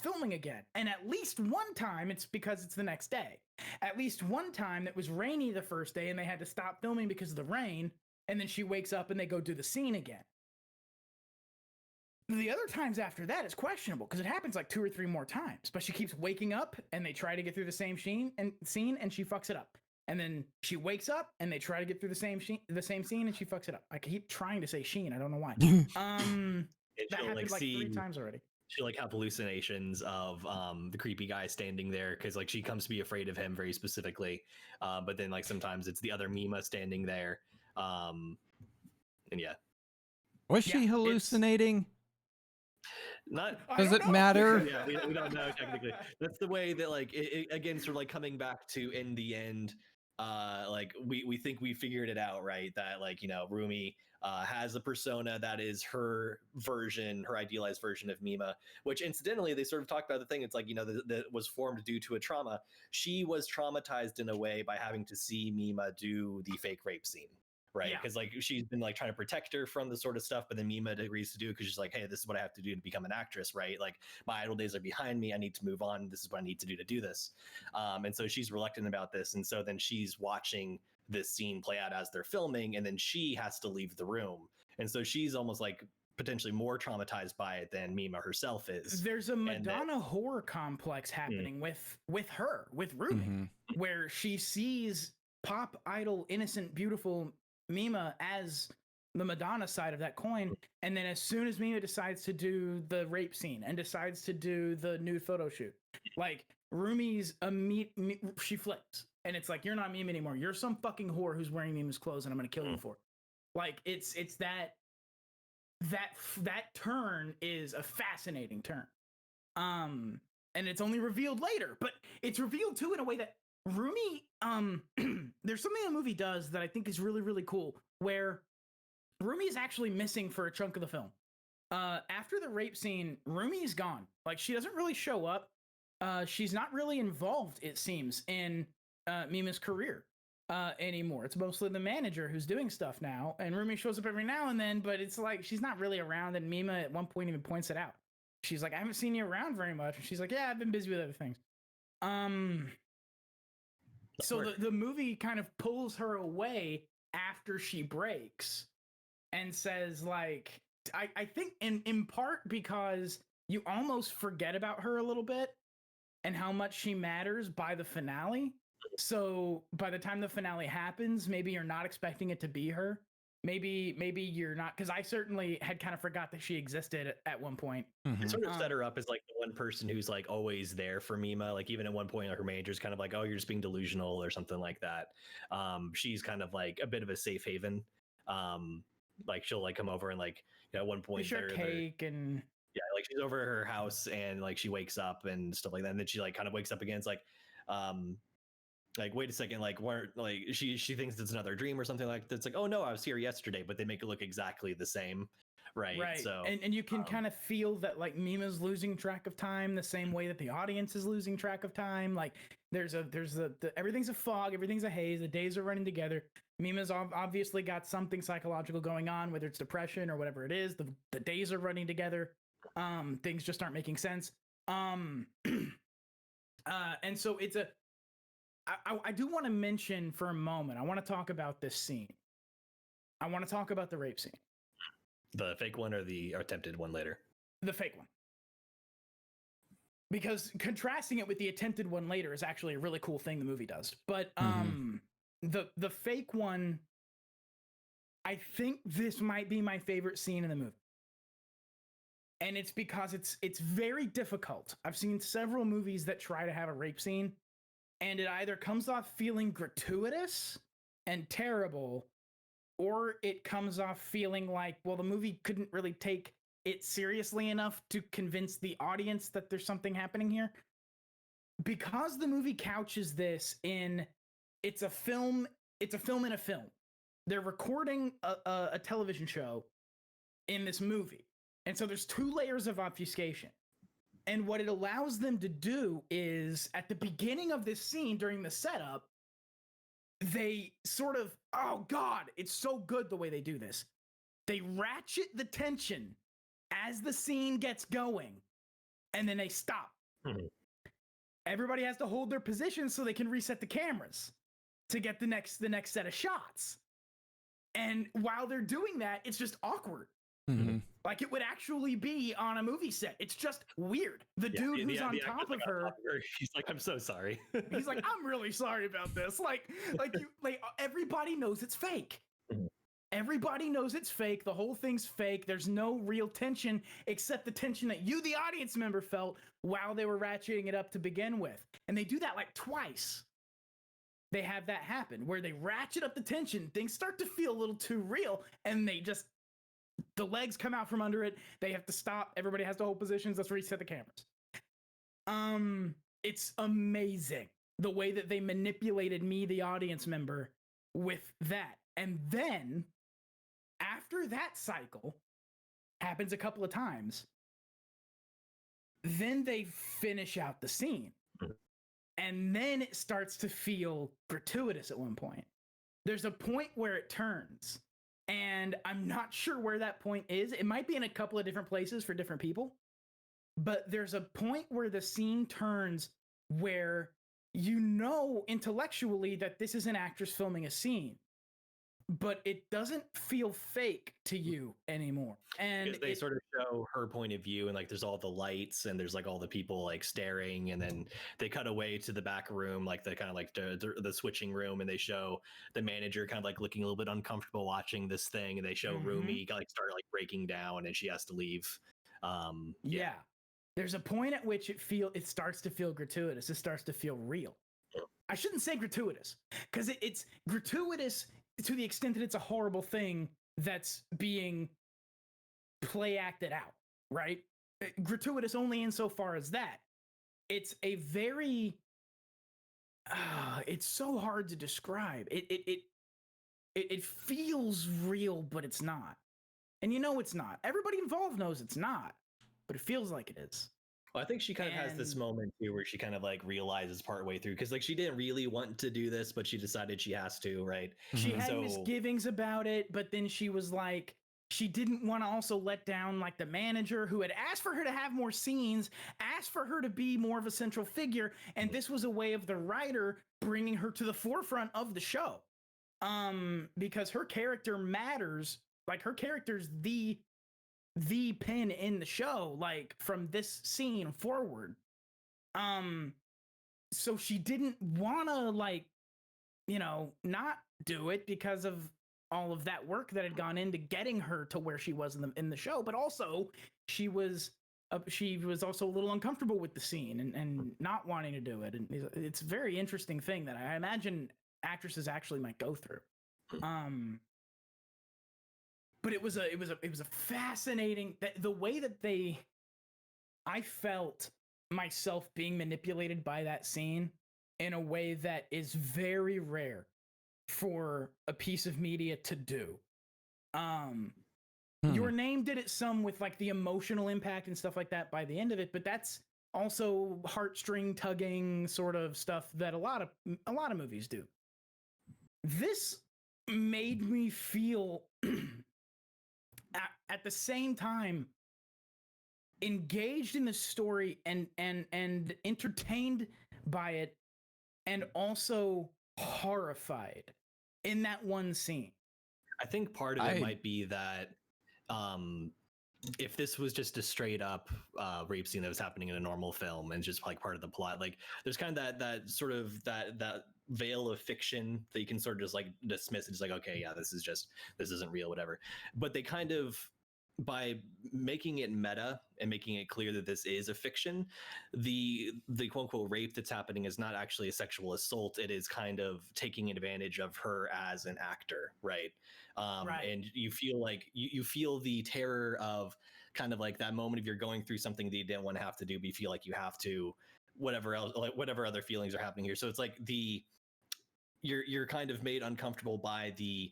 filming again. And at least one time, it's because it's the next day. At least one time it was rainy the first day and they had to stop filming because of the rain, and then she wakes up and they go do the scene again. The other times after that is questionable because it happens like 2 or 3 more times, but she keeps waking up and they try to get through the same scene and she fucks it up. And then she wakes up and they try to get through the same scene and she fucks it up. I keep trying to say Sheen. I don't know why. That happened like 3 times already. She'll like have hallucinations of the creepy guy standing there because like she comes to be afraid of him very specifically. But then like sometimes it's the other Mima standing there. And yeah. Was she hallucinating? Not does it matter? Yeah, we don't know technically. That's the way that like it again sort of like coming back to in the end, like we think we figured it out, right? That like, you know, Rumi has a persona that is her version, her idealized version of Mima, which incidentally they sort of talked about the thing. It's like, you know, that was formed due to a trauma. She was traumatized in a way by having to see Mima do the fake rape scene. Right, because like she's been like trying to protect her from the sort of stuff, but then Mima agrees to do it because she's like, hey, this is what I have to do to become an actress, right? Like my idol days are behind me. I need to move on. This is what I need to do this. And so she's reluctant about this, and so then she's watching this scene play out as they're filming, and then she has to leave the room, and so she's almost like potentially more traumatized by it than Mima herself is. There's a Madonna horror complex happening with her, with Rumi, where she sees pop idol, innocent, beautiful Mima as the Madonna side of that coin, and then as soon as Mima decides to do the rape scene and decides to do the nude photo shoot, like Rumi's she flips, and it's like, you're not Mima anymore. You're some fucking whore who's wearing Mima's clothes, and I'm gonna kill you for it. Like it's that turn is a fascinating turn, and it's only revealed later, but it's revealed too in a way that Rumi, there's something the movie does that I think is really, really cool, where Rumi is actually missing for a chunk of the film. After the rape scene, Rumi's gone. Like, she doesn't really show up. She's not really involved, it seems, in Mima's career anymore. It's mostly the manager who's doing stuff now, and Rumi shows up every now and then, but it's like she's not really around, and Mima at one point even points it out. She's like, I haven't seen you around very much. And she's like, yeah, I've been busy with other things. So the movie kind of pulls her away after she breaks and says, like, I think in part because you almost forget about her a little bit and how much she matters by the finale. So by the time the finale happens, maybe you're not expecting it to be her. Maybe you're not, because I certainly had kind of forgot that she existed at one point. It sort of set her up as like the one person who's like always there for Mima. Like even at one point, her manager's kind of like, "Oh, you're just being delusional" or something like that. She's kind of like a bit of a safe haven. Like she'll like come over and like, you know, at one point share cake and yeah, like she's over at her house and like she wakes up and stuff like that, and then she like kind of wakes up again. It's like wait a second, like she thinks it's another dream or something like that. It's like, oh no, I was here yesterday, but they make it look exactly the same, right? So and you can kind of feel that like Mima's losing track of time the same way that the audience is losing track of time. Like there's the everything's a fog, everything's a haze, the days are running together. Mima's obviously got something psychological going on, whether it's depression or whatever it is. The days are running together. Things just aren't making sense. And so it's I do want to mention for a moment, I want to talk about this scene. I want to talk about the rape scene. The fake one or the attempted one later? The fake one. Because contrasting it with the attempted one later is actually a really cool thing the movie does. But the fake one, I think this might be my favorite scene in the movie. And it's because it's very difficult. I've seen several movies that try to have a rape scene, and it either comes off feeling gratuitous and terrible, or it comes off feeling like, well, the movie couldn't really take it seriously enough to convince the audience that there's something happening here. Because the movie couches this in it's a film in a film. They're recording a television show in this movie. And so there's two layers of obfuscation. And what it allows them to do is at the beginning of this scene during the setup, they sort of, oh God, it's so good the way they do this. They ratchet the tension as the scene gets going, and then they stop. Mhm. Everybody has to hold their position so they can reset the cameras to get the next set of shots. And while they're doing that, it's just awkward. Mhm. Like it would actually be on a movie set. It's just weird. The dude who's on top of her, he's like, I'm so sorry. he's like, I'm really sorry about this. Like everybody knows it's fake. Mhm. Everybody knows it's fake. The whole thing's fake. There's no real tension except the tension that you, the audience member, felt while they were ratcheting it up to begin with. And they do that like twice. They have that happen where they ratchet up the tension. Things start to feel a little too real, and the legs come out from under it. They have to stop. Everybody has to hold positions. Let's reset the cameras. It's amazing the way that they manipulated me, the audience member, with that. And then after that cycle happens a couple of times, then they finish out the scene. And then it starts to feel gratuitous at one point. There's a point where it turns. And I'm not sure where that point is. It might be in a couple of different places for different people. But there's a point where the scene turns where you know intellectually that this is an actress filming a scene, but it doesn't feel fake to you anymore. And because they sort of show her point of view, and like there's all the lights and there's like all the people like staring, and then they cut away to the back room, like the kind of like the switching room, and they show the manager kind of like looking a little bit uncomfortable watching this thing, and they show Rumi like start like breaking down and she has to leave. Yeah. There's a point at which it starts to feel gratuitous. It starts to feel real. I shouldn't say gratuitous, because it's gratuitous to the extent that it's a horrible thing that's being play acted out, right? Gratuitous only insofar as that. It's a very it's so hard to describe. It feels real, but it's not. And you know it's not. Everybody involved knows it's not, but it feels like it is. Well, I think she kind of has this moment too where she kind of like realizes partway through, because like she didn't really want to do this, but she decided she has to, right? She had misgivings about it, but then she was like, she didn't want to also let down like the manager who had asked for her to have more scenes, asked for her to be more of a central figure, and this was a way of the writer bringing her to the forefront of the show. Because her character matters. Like her character's the pin in the show, like from this scene forward. So she didn't want to like, you know, not do it because of all of that work that had gone into getting her to where she was in the show, but also she was also a little uncomfortable with the scene and not wanting to do it. And it's a very interesting thing that I imagine actresses actually might go through. But it was a fascinating the way that I felt myself being manipulated by that scene in a way that is very rare for a piece of media to do. Your Name did it some with like the emotional impact and stuff like that by the end of it, but that's also heartstring tugging sort of stuff that a lot of movies do. This made me feel at the same time engaged in the story and entertained by it, and also horrified in that one scene. I think part of it might be that if this was just a straight up rape scene that was happening in a normal film and just like part of the plot, like there's kind of that sort of that veil of fiction that you can sort of just like dismiss. It's like, okay, yeah, this isn't real, whatever. But they kind of by making it meta and making it clear that this is a fiction, the quote unquote rape that's happening is not actually a sexual assault. It is kind of taking advantage of her as an actor, right? Right. And you feel like you feel the terror of kind of like that moment of you're going through something that you didn't want to have to do, but you feel like you have to, whatever else, like whatever other feelings are happening here. So it's like you're kind of made uncomfortable by the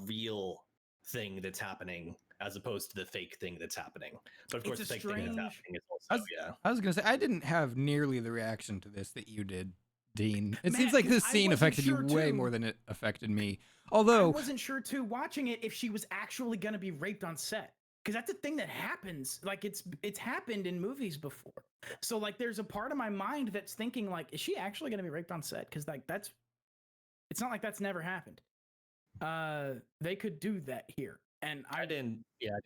real thing that's happening as opposed to the fake thing that's happening. But of course, the fake thing that's happening is also I was gonna say I didn't have nearly the reaction to this that you did, Dean. It Man, seems like 'cause this I scene wasn't affected you sure, way too. more than it affected me. I Although wasn't sure too watching it if she was actually going to be raped on set, because that's a thing that happens. Like it's happened in movies before. So like there's a part of my mind that's thinking like, is she actually going to be raped on set? Because like it's not like that's never happened. They could do that here, and I didn't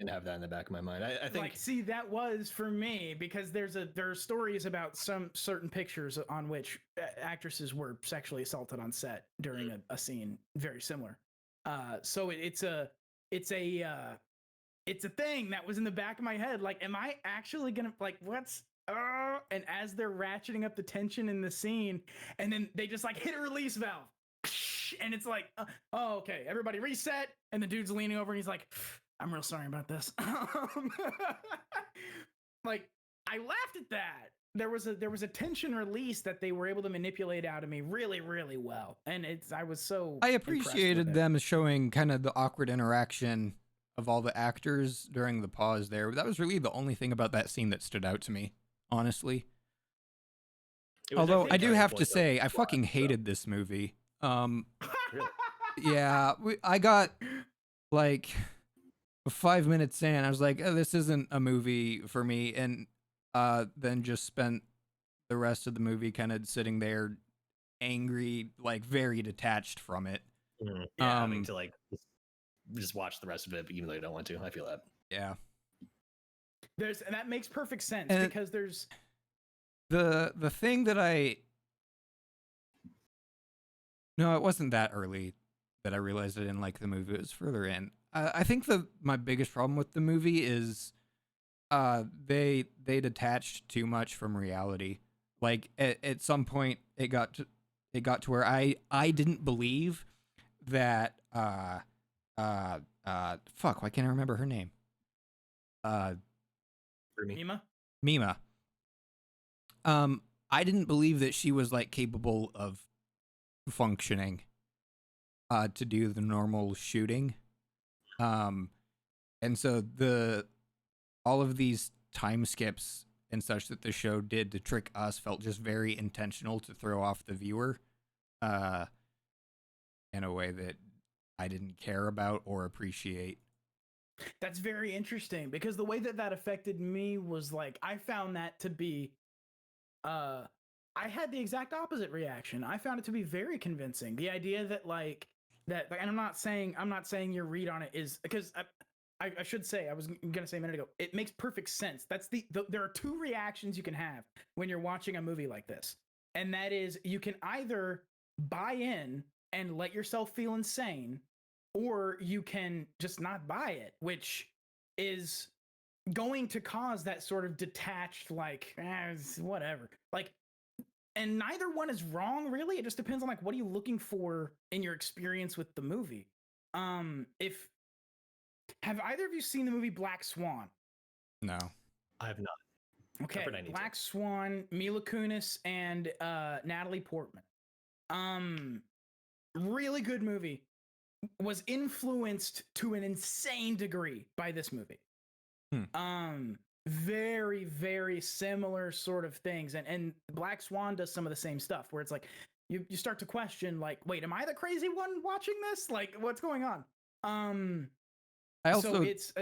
have that in the back of my mind. I think like see that was for me because there are stories about some certain pictures on which actresses were sexually assaulted on set during a scene very similar. So it's a thing that was in the back of my head. Like, am I actually gonna like what's and as they're ratcheting up the tension in the scene, and then they just like hit a release valve, and it's like, oh, okay, everybody reset, and the dude's leaning over and he's like, I'm real sorry about this. Like, I laughed at that. There was a tension release that they were able to manipulate out of me really, really well, and I was so I impressed with appreciated it. them showing kind of the awkward interaction of all the actors during the pause there. That was really the only thing about that scene that stood out to me, honestly. it was Although definitely I a do turning have point to of the say, I plot, fucking so. hated this movie. Really? Yeah, I got like 5 minutes in, I was like, oh, this isn't a movie for me, and then just spent the rest of the movie kind of sitting there angry, like very detached from it. Yeah, having to like just watch the rest of it, but even though you don't want to, I feel that. Yeah. And that makes perfect sense And because there's the thing that no, it wasn't that early that I realized I didn't like the movie. It was further in. I think my biggest problem with the movie is they detached too much from reality. Like at some point it got to where I didn't believe that fuck, why can't I remember her name? For me. Mima. Mima. I didn't believe that she was like capable of functioning to do the normal shooting. And so all of these time skips and such that the show did to trick us felt just very intentional to throw off the viewer in a way that I didn't care about or appreciate. That's very interesting because the way that affected me was like I found that to be I had the exact opposite reaction. I found it to be very convincing. The idea that like and I'm not saying your read on it is because I should say I was gonna say a minute ago. It makes perfect sense. That's there are two reactions you can have when you're watching a movie like this, and that is you can either buy in and let yourself feel insane, or you can just not buy it, which is going to cause that sort of detached like whatever like, and neither one is wrong really. It just depends on like what are you looking for in your experience with the movie. If have either of you seen the movie Black Swan? No. I have not. Okay, Black Swan, Mila Kunis and Natalie Portman. Really good movie. Was influenced to an insane degree by this movie. Very, very similar sort of things. And Black Swan does some of the same stuff where it's like you start to question, like, wait, am I the crazy one watching this? Like, what's going on? I also so it's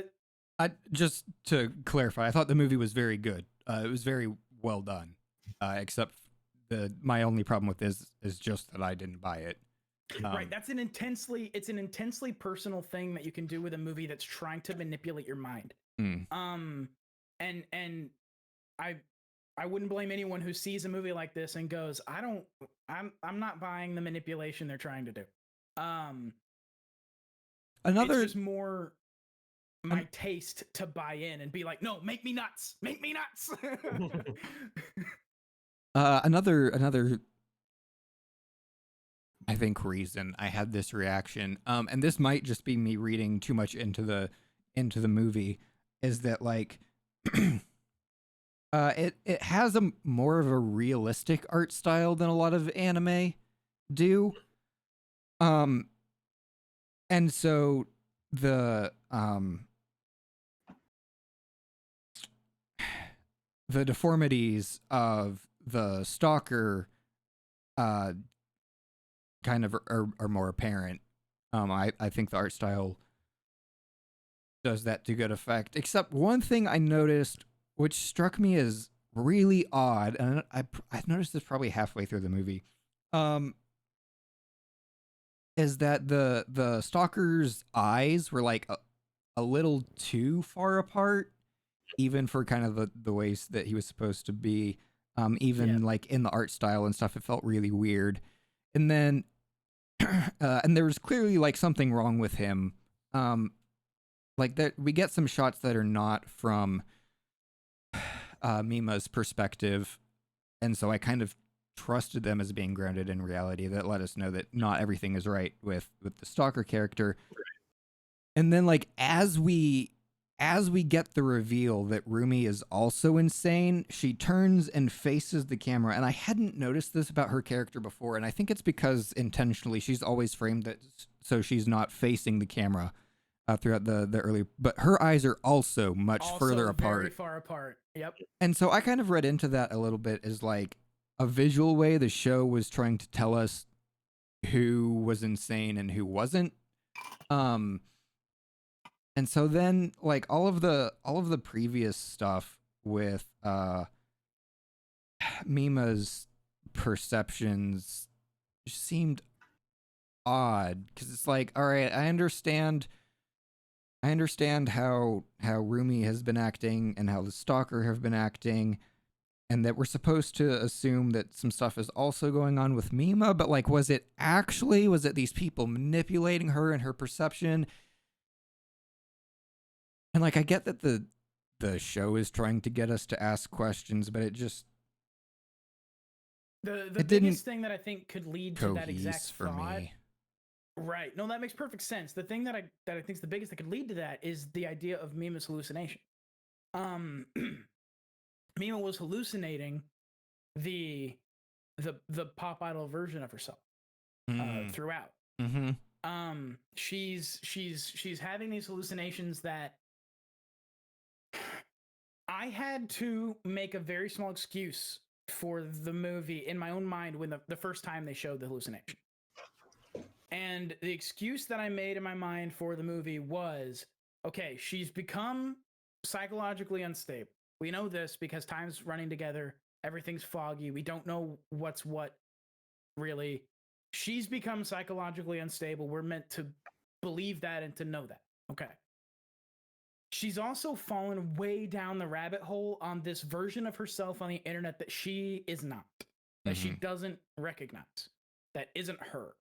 I just to clarify, I thought the movie was very good. It was very well done. Except my only problem with this is just that I didn't buy it. Right, it's an intensely personal thing that you can do with a movie that's trying to manipulate your mind. And I wouldn't blame anyone who sees a movie like this and goes, I'm not buying the manipulation they're trying to do. Another it's just more my taste to buy in and be like, no, make me nuts, make me nuts. Another I think reason I had this reaction, and this might just be me reading too much into the movie, is that like it has a more of a realistic art style than a lot of anime do. And so the the deformities of the stalker kind of are more apparent. I think the art style does that to good effect. Except one thing I noticed, which struck me as really odd, and I noticed this probably halfway through the movie, is that the stalker's eyes were like a little too far apart, even for kind of the ways that he was supposed to be. Even like in the art style and stuff, it felt really weird. And then, and there was clearly like something wrong with him. Like that, we get some shots that are not from Mima's perspective, and so I kind of trusted them as being grounded in reality. That let us know that not everything is right with the stalker character. And then, like as we get the reveal that Rumi is also insane, she turns and faces the camera. And I hadn't noticed this about her character before, and I think it's because intentionally she's always framed that so she's not facing the camera throughout the early. But her eyes are also much further apart. Very far apart. Yep. And so I kind of read into that a little bit as like a visual way the show was trying to tell us who was insane and who wasn't. And so then like all of the previous stuff with Mima's perceptions just seemed odd, because it's like, all right, I understand how Rumi has been acting and how the stalker have been acting, and that we're supposed to assume that some stuff is also going on with Mima, but like was it these people manipulating her and her perception? And like I get that the show is trying to get us to ask questions, but it just the biggest thing that I think could lead to that exact for thought. me. Right. No, that makes perfect sense. The thing that I think is the biggest that could lead to that is the idea of Mima's hallucination. Mima was hallucinating the pop idol version of herself throughout. Mm-hmm. She's having these hallucinations that I had to make a very small excuse for the movie in my own mind when the first time they showed the hallucination. And the excuse that I made in my mind for the movie was, okay, she's become psychologically unstable. We know this because time's running together. Everything's foggy. We don't know what's what, really. She's become psychologically unstable. We're meant to believe that and to know that. Okay. She's also fallen way down the rabbit hole on this version of herself on the internet that she is not, that she doesn't recognize, that isn't her.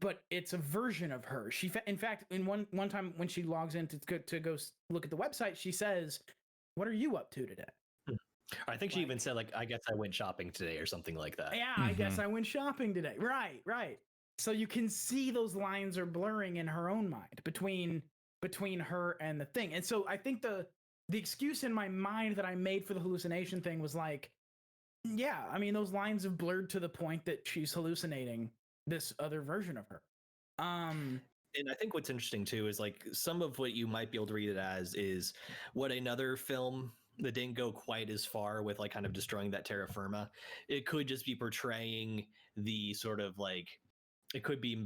But it's a version of her. In fact, in one time when she logs in to go look at the website, she says, "What are you up to today?" I think she even said like, "I guess I went shopping today" or something like that. Yeah, I guess I went shopping today. Right. So you can see those lines are blurring in her own mind between her and the thing. And so I think the excuse in my mind that I made for the hallucination thing was like, yeah, I mean, those lines have blurred to the point that she's hallucinating this other version of her. And I think what's interesting too is like some of what you might be able to read it as is what another film that didn't go quite as far with like kind of destroying that terra firma. It could just be portraying the sort of like, it could be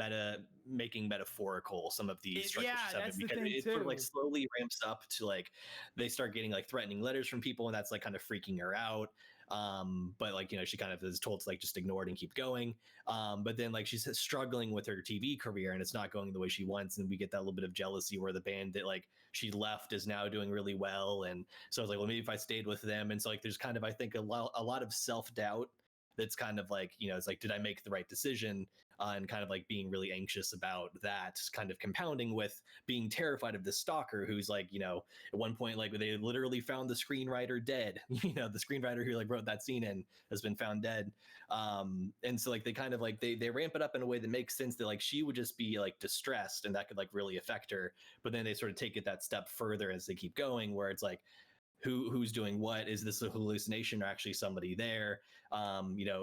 making metaphorical some of these structures of it, because it sort of like slowly ramps up to like they start getting like threatening letters from people, and that's like kind of freaking her out. But like, you know, she kind of is told to like just ignore it and keep going. But then like she's struggling with her TV career and it's not going the way she wants, and we get that little bit of jealousy where the band that like she left is now doing really well, and so I was like, well, maybe if I stayed with them. And so like there's kind of, I think, a lot of self-doubt that's kind of like, it's like, did I make the right decision? And kind of like being really anxious about that, kind of compounding with being terrified of the stalker who's like, at one point, like they literally found the screenwriter dead. The screenwriter who like wrote that scene in has been found dead. And so like they kind of like they ramp it up in a way that makes sense, that like she would just be like distressed and that could like really affect her. But then they sort of take it that step further as they keep going, where it's like, who's doing what? Is this a hallucination or actually somebody there?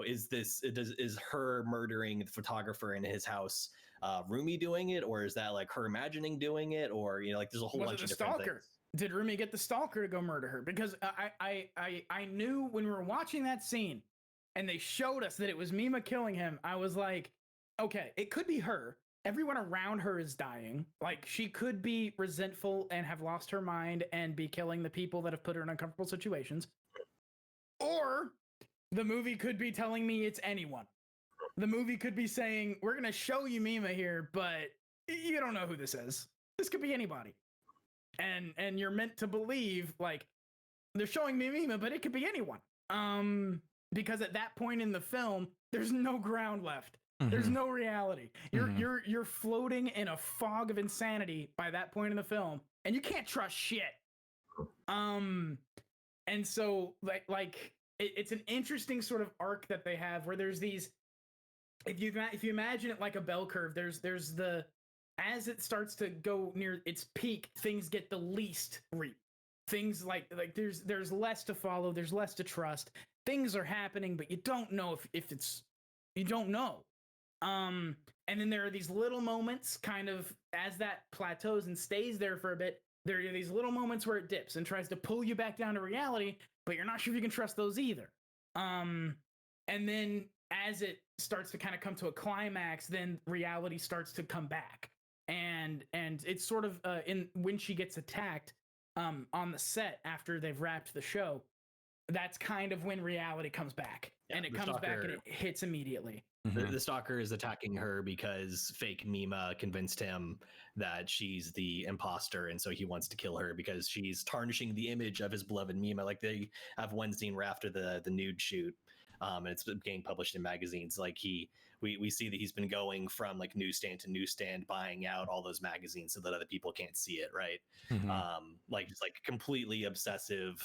Is her murdering the photographer in his house Rumi doing it, or is that like her imagining doing it, or like there's a whole bunch of different things. Did Rumi get the stalker to go murder her? Because I knew when we were watching that scene and they showed us that it was Mima killing him, I was like, okay, it could be her. Everyone around her is dying. Like, she could be resentful and have lost her mind and be killing the people that have put her in uncomfortable situations. Or the movie could be telling me it's anyone. The movie could be saying, we're going to show you Mima here, but you don't know who this is. This could be anybody. And you're meant to believe, like, they're showing me Mima, but it could be anyone. Because at that point in the film, there's no ground left. There's no reality. You're floating in a fog of insanity by that point in the film, and you can't trust shit. And so it's an interesting sort of arc that they have, where there's these. If you imagine it like a bell curve, there's the, as it starts to go near its peak, things get the least reap. Things like there's less to follow, there's less to trust. Things are happening, but you don't know if it's, you don't know. And then there are these little moments, kind of as that plateaus and stays there for a bit. There are these little moments where it dips and tries to pull you back down to reality, but you're not sure if you can trust those either. And then as it starts to kind of come to a climax, then reality starts to come back. And it's sort of when she gets attacked on the set after they've wrapped the show, that's kind of when reality comes back. Yeah, and it comes back and it hits immediately. The stalker is attacking her because fake Mima convinced him that she's the imposter, and so he wants to kill her because she's tarnishing the image of his beloved Mima. Like, they have one scene where after the nude shoot, and it's getting published in magazines, like we see that he's been going from like newsstand to newsstand buying out all those magazines so that other people can't see it, right? Like just like completely obsessive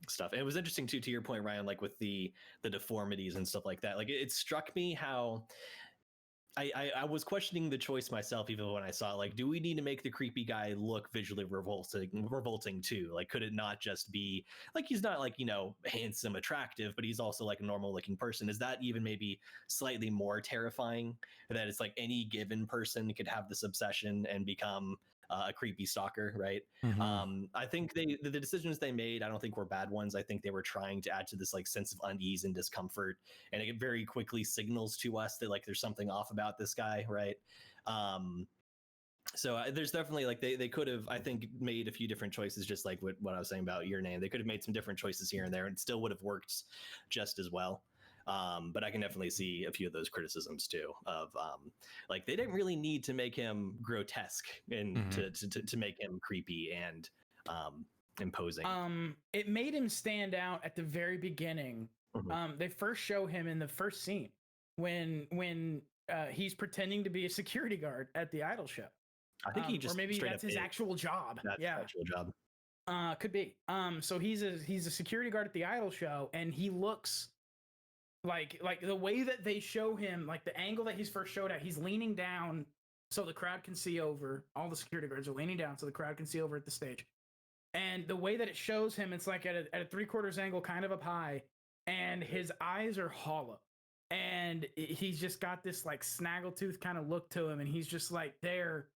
stuff. And it was interesting too, to your point, Ryan, like with the deformities and stuff like that. Like it struck me how I was questioning the choice myself, even when I saw it. Like, do we need to make the creepy guy look visually revolting too? Like, could it not just be like, he's not like, handsome, attractive, but he's also like a normal looking person? Is that even maybe slightly more terrifying, that it's like any given person could have this obsession and become a creepy stalker, right? I think the decisions they made, I don't think were bad ones. I think they were trying to add to this like sense of unease and discomfort, and it very quickly signals to us that like there's something off about this guy, right? So there's definitely like they could have, I think, made a few different choices, just like what I was saying about Your Name. They could have made some different choices here and there, and it still would have worked just as well. But I can definitely see a few of those criticisms too, of like they didn't really need to make him grotesque and to make him creepy and imposing. It made him stand out at the very beginning. They first show him in the first scene when he's pretending to be a security guard at the Idol show. I think he just, or maybe that's his actual job. That's his actual job. Could be. So he's a security guard at the Idol show, and he looks like the way that they show him, like the angle that he's first showed at, he's leaning down so the crowd can see over. All the security guards are leaning down so the crowd can see over at the stage. And the way that it shows him, it's like at a 3/4 angle, kind of up high, and his eyes are hollow. And he's just got this like snaggletooth kind of look to him, and he's just like there.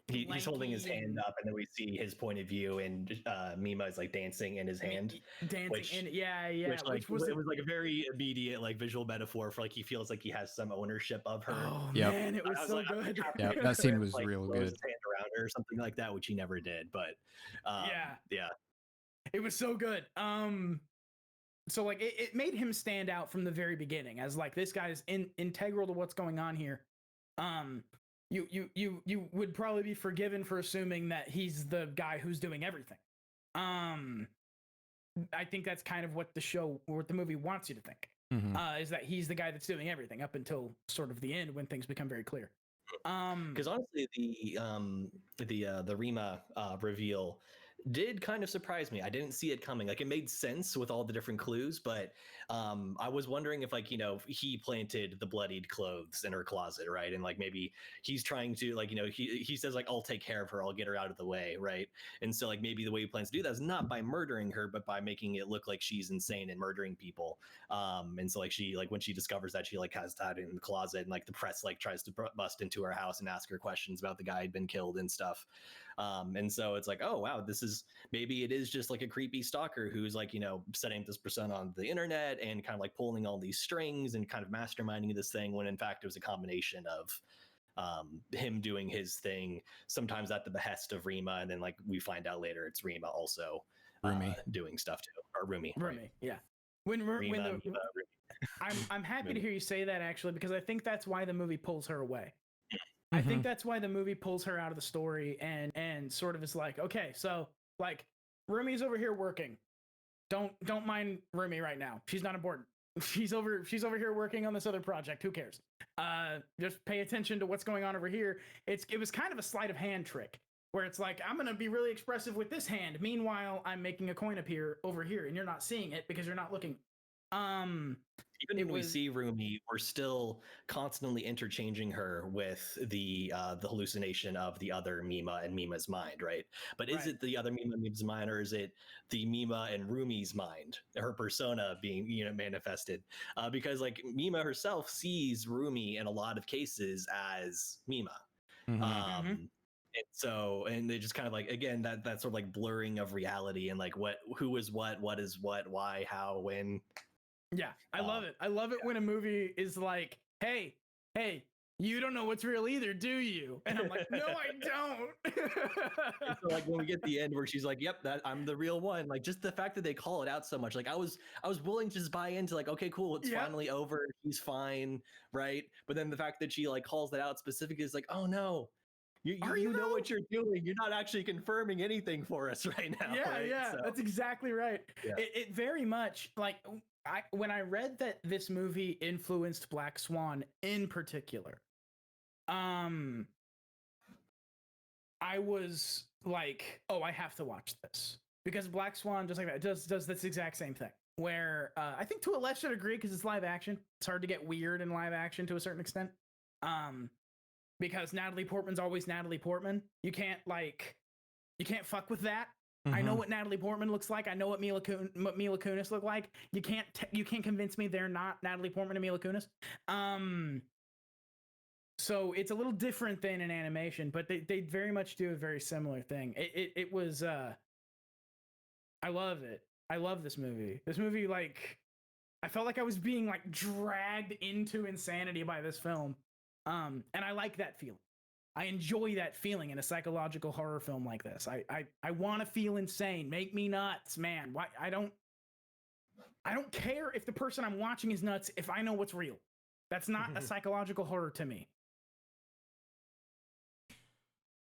He's holding his hand up, and then we see his point of view, and Mima is like dancing in his hand. Dancing, yeah. Which was like a very immediate like visual metaphor for like he feels like he has some ownership of her. Oh man, it was so good. Yeah, that scene was like, real good. His hand around her or something like that, which he never did. But yeah, it was so good. So like it made him stand out from the very beginning as like, this guy is integral to what's going on here. You would probably be forgiven for assuming that he's the guy who's doing everything. I think that's kind of what the movie wants you to think. Is that he's the guy that's doing everything up until sort of the end when things become very clear. Because honestly, the Rima reveal did kind of surprise me. I didn't see it coming. Like, it made sense with all the different clues, but I was wondering if, like, he planted the bloodied clothes in her closet, right? And like maybe he's trying to, like, he says, like, I'll take care of her, I'll get her out of the way, right? And so, like, maybe the way he plans to do that is not by murdering her, but by making it look like she's insane and murdering people. And so, like, when she discovers that, she like has that in the closet, and like the press like tries to bust into her house and ask her questions about the guy who'd been killed and stuff. And so it's like, oh wow, maybe it is just like a creepy stalker who's like, setting this persona on the internet and kind of like pulling all these strings and kind of masterminding this thing, when in fact it was a combination of him doing his thing, sometimes at the behest of Rima, and then like we find out later it's Rima also doing stuff too, or Rumi. Rumi, right? yeah. I'm happy to hear you say that, actually, because I think that's why the movie pulls her away. I think that's why the movie pulls her out of the story and sort of is like, okay, so like Rumi's over here working. Don't mind Rumi right now. She's not important. She's over here working on this other project. Who cares? Just pay attention to what's going on over here. It was kind of a sleight of hand trick where it's like, I'm gonna be really expressive with this hand. Meanwhile, I'm making a coin appear over here, and you're not seeing it because you're not looking. Even when we see Rumi, we're still constantly interchanging her with the hallucination of the other Mima and Mima's mind, right? But is it the other Mima and Mima's mind, or is it the Mima and Rumi's mind, her persona being manifested? Because like Mima herself sees Rumi in a lot of cases as Mima. And so, and they just kind of like, again, that sort of like blurring of reality and like who is what is what, why, how, when. Yeah, I love it. I love it when a movie is like, hey, you don't know what's real either, do you? And I'm like, no, I don't. So like when we get the end where she's like, yep, I'm the real one. Like just the fact that they call it out so much, like I was willing to just buy into like, okay, cool, it's finally over. She's fine, right? But then the fact that she like calls that out specifically is like, oh no. You know what you're doing. You're not actually confirming anything for us right now. Yeah, right? yeah, So, that's exactly right. Yeah. It very much, like, when I read that this movie influenced Black Swan in particular, I was like, oh, I have to watch this, because Black Swan, just like that, does this exact same thing. Where I think to a lesser degree, because it's live action, it's hard to get weird in live action to a certain extent. Because Natalie Portman's always Natalie Portman. You can't fuck with that. I know what Natalie Portman looks like. I know what Mila Kunis look like. You can't convince me they're not Natalie Portman and Mila Kunis. So it's a little different than in animation, but they very much do a very similar thing. It was I love it. I love this movie. This movie, like, I felt like I was being like dragged into insanity by this film. And I like that feeling. I enjoy that feeling in a psychological horror film like this. I want to feel insane. Make me nuts, man. Why I don't care if the person I'm watching is nuts if I know what's real. That's not a psychological horror to me.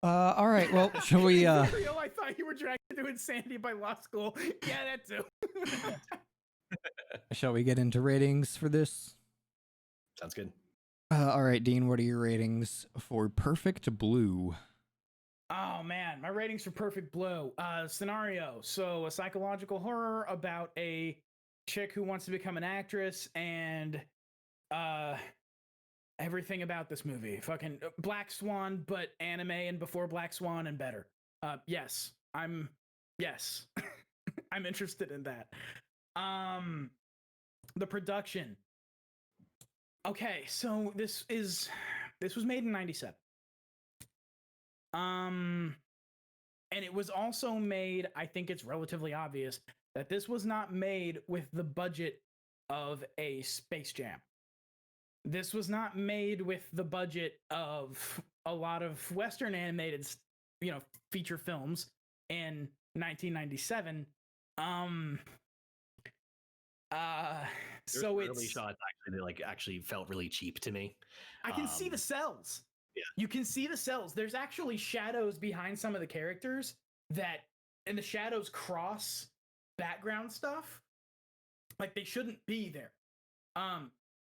All right. Well, shall we? Real? I thought you were dragged into insanity by law school. Yeah, that too. Shall we get into ratings for this? Sounds good. All right, Dean, what are your ratings for Perfect Blue? Oh man, my ratings for Perfect Blue. Scenario. So a psychological horror about a chick who wants to become an actress, and everything about this movie. Fucking Black Swan, but anime and before Black Swan and better. Yes. I'm interested in that. The production. Okay, so this was made in 97. And it was also made, I think it's relatively obvious, that this was not made with the budget of a Space Jam. This was not made with the budget of a lot of Western animated, feature films in 1997. So early shots actually felt really cheap to me. I can see the cells. Yeah. You can see the cells. There's actually shadows behind some of the characters and the shadows cross background stuff, like they shouldn't be there,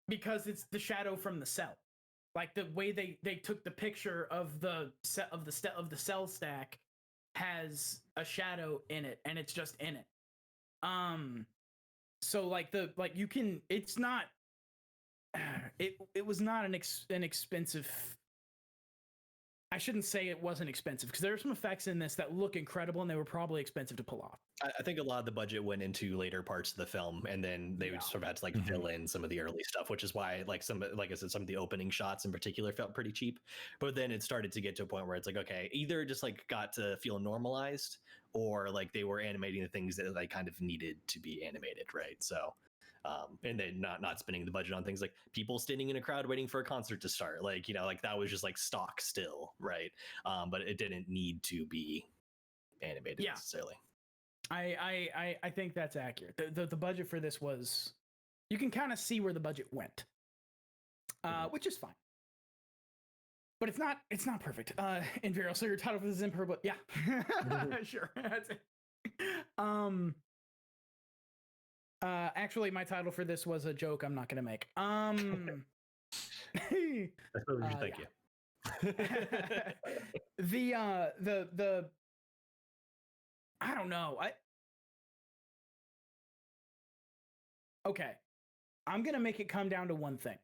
because it's the shadow from the cell. Like the way they took the picture of the cell stack has a shadow in it, and it's just in it. So like you can, it's not, it was not an expensive. I shouldn't say it wasn't expensive, because there are some effects in this that look incredible, and they were probably expensive to pull off. I think a lot of the budget went into later parts of the film, and then they sort of had to like fill in some of the early stuff, which is why like I said, some of the opening shots in particular felt pretty cheap. But then it started to get to a point where it's like, okay, either just like got to feel normalized, or like they were animating the things that like kind of needed to be animated, right? So and then not spending the budget on things like people standing in a crowd waiting for a concert to start, like, you know, like that was just like stock still, right? But it didn't need to be animated necessarily. I think that's accurate. The budget for this was, you can kind of see where the budget went, which is fine, but it's not perfect. Invero, so your title for this is imperfect, but yeah, sure, that's it. Actually, my title for this was a joke I'm not gonna make. Thank you. The I don't know. Okay, I'm gonna make it come down to one thing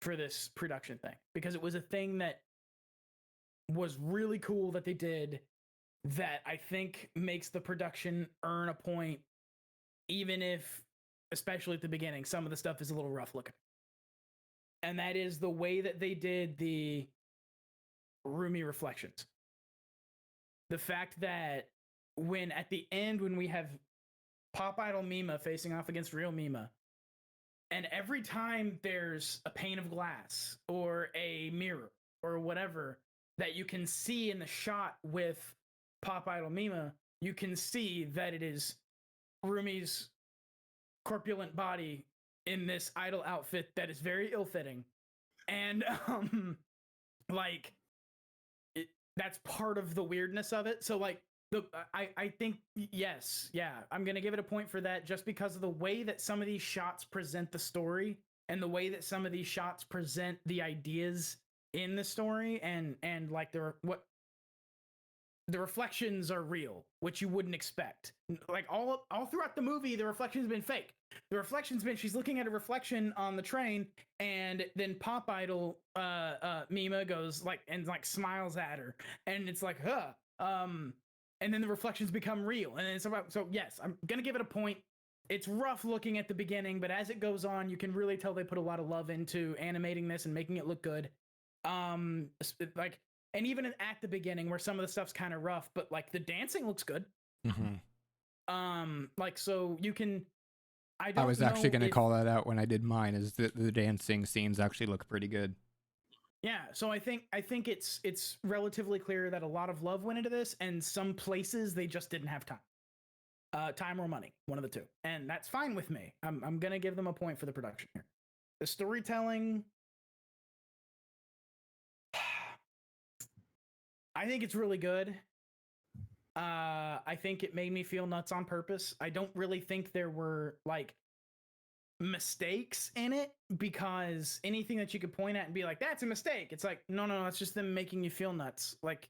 for this production thing, because it was a thing that was really cool that they did, that I think makes the production earn a point, even if, especially at the beginning, some of the stuff is a little rough looking. And that is the way that they did the Rumi reflections. The fact that when at the end, when we have Pop Idol Mima facing off against real Mima, and every time there's a pane of glass or a mirror or whatever that you can see in the shot with Pop Idol Mima, you can see that it is Rumi's corpulent body in this idol outfit that is very ill-fitting, and like that's part of the weirdness of it. So like I think yes, yeah, I'm gonna give it a point for that, just because of the way that some of these shots present the story, and the way that some of these shots present the ideas in the story, and like the reflections are real, which you wouldn't expect. Like all throughout the movie, the reflection's been fake. The reflection's been, she's looking at a reflection on the train, and then Pop Idol Mima goes like, and like smiles at her, and it's like, and then the reflections become real, and it's about, so yes, I'm gonna give it a point. It's rough looking at the beginning, but as it goes on, you can really tell they put a lot of love into animating this and making it look good. Like, and even at the beginning, where some of the stuff's kind of rough, but like the dancing looks good. Like, so you can. I was actually going to call that out when I did mine. Is that the dancing scenes actually look pretty good? Yeah, so I think it's relatively clear that a lot of love went into this, and some places they just didn't have time or money, one of the two, and that's fine with me. I'm gonna give them a point for the production here. The storytelling, I think it's really good. I think it made me feel nuts on purpose. I don't really think there were like mistakes in it, because anything that you could point at and be like, that's a mistake, it's like, no, that's just them making you feel nuts. Like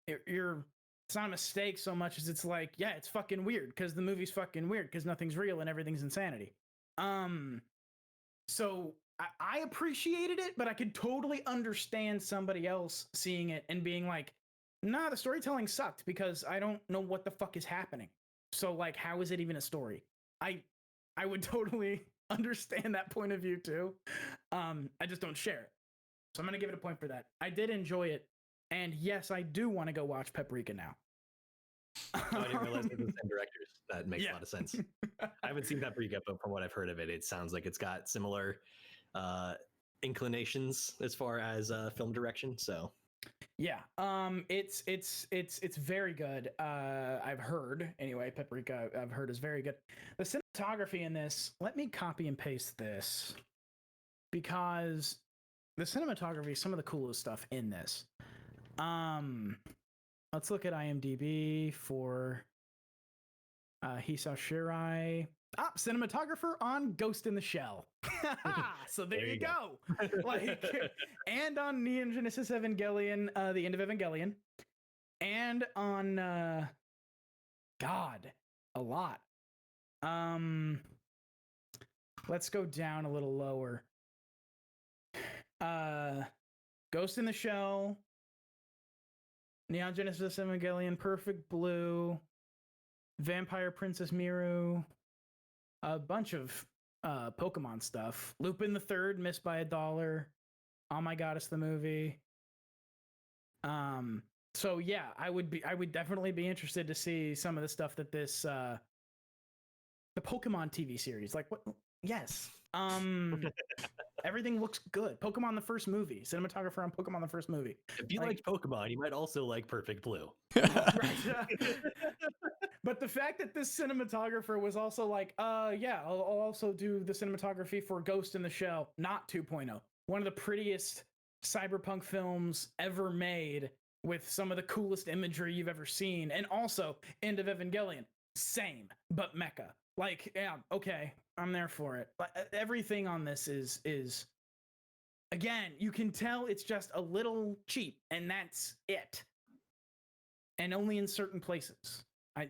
it's not a mistake so much as it's like, yeah, it's fucking weird, because the movie's fucking weird, because nothing's real and everything's insanity. So I appreciated it, but I could totally understand somebody else seeing it and being like, nah, the storytelling sucked, because I don't know what the fuck is happening. So like, how is it even a story? I would totally understand that point of view too. I just don't share it. So I'm gonna give it a point for that. I did enjoy it, and yes, I do want to go watch Paprika now. Oh, I didn't realize they're the same directors. That makes a lot of sense. I haven't seen Paprika, but from what I've heard of it, it sounds like it's got similar inclinations as far as film direction. So yeah, it's very good. I've heard anyway. Paprika, I've heard, is very good. The cinematography in this, let me copy and paste this, because the cinematography is some of the coolest stuff in this. Let's look at IMDb for Hisao Shirai. Cinematographer on Ghost in the Shell. So there you go. Like, and on Neon Genesis Evangelion, the end of Evangelion, and on God, a lot. Let's go down a little lower. Ghost in the Shell, Neon Genesis Evangelion, Perfect Blue, Vampire Princess Miru, a bunch of Pokemon stuff. Lupin the Third, Missed by a Dollar. Oh My Goddess the movie. So yeah, I would definitely be interested to see some of the stuff that this the Pokemon TV series. Like what? Yes. Everything looks good. Pokemon the first movie. Cinematographer on Pokemon the first movie. If you liked Pokemon, you might also like Perfect Blue. Right. But the fact that this cinematographer was also like, yeah, I'll also do the cinematography for Ghost in the Shell, not 2.0. One of the prettiest cyberpunk films ever made with some of the coolest imagery you've ever seen. And also, End of Evangelion, same, but mecha. Like, yeah, okay, I'm there for it. But everything on this is again, you can tell it's just a little cheap, and that's it. And only in certain places.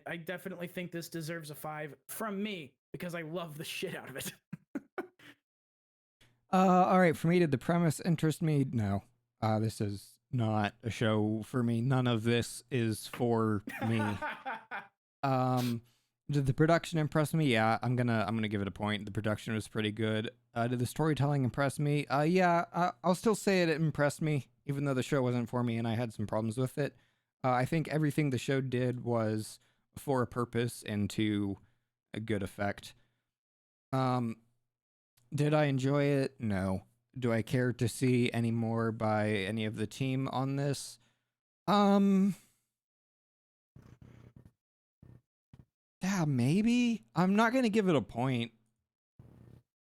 I definitely think this deserves a 5 from me because I love the shit out of it. All right, for me, did the premise interest me? No. This is not a show for me. None of this is for me. Did the production impress me? Yeah, I'm gonna give it a point. The production was pretty good. Did the storytelling impress me? Yeah, I'll still say it impressed me, even though the show wasn't for me and I had some problems with it. I think everything the show did was for a purpose and to a good effect. Did I enjoy it? No. Do I care to see any more by any of the team on this? Yeah, maybe. I'm not gonna give it a point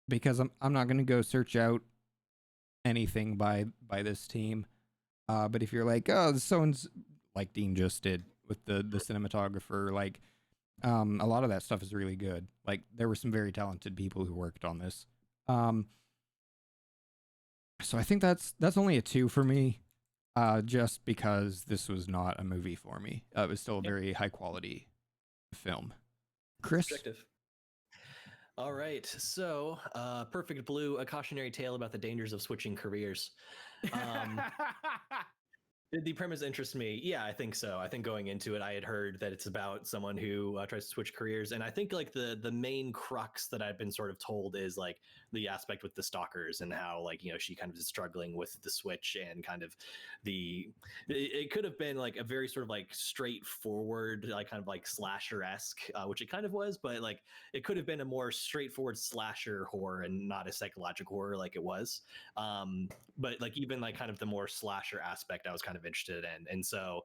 because I'm not gonna go search out anything by this team. But if you're like, oh, this someone's like Dean just did with the cinematographer, like a lot of that stuff is really good. Like there were some very talented people who worked on this. So I think that's only a 2 for me. Just because this was not a movie for me. It was still a very high quality film. Chris? Objective. All right, so Perfect Blue, a cautionary tale about the dangers of switching careers. Did the premise interest me? Yeah, I think so. I think going into it, I had heard that it's about someone who tries to switch careers, and I think like the main crux that I've been sort of told is like the aspect with the stalkers and how like she kind of is struggling with the switch and kind of it could have been like a very sort of like straightforward like kind of like slasher-esque, which it kind of was, but like it could have been a more straightforward slasher horror and not a psychological horror like it was. But like even like kind of the more slasher aspect I was kind of interested in, and so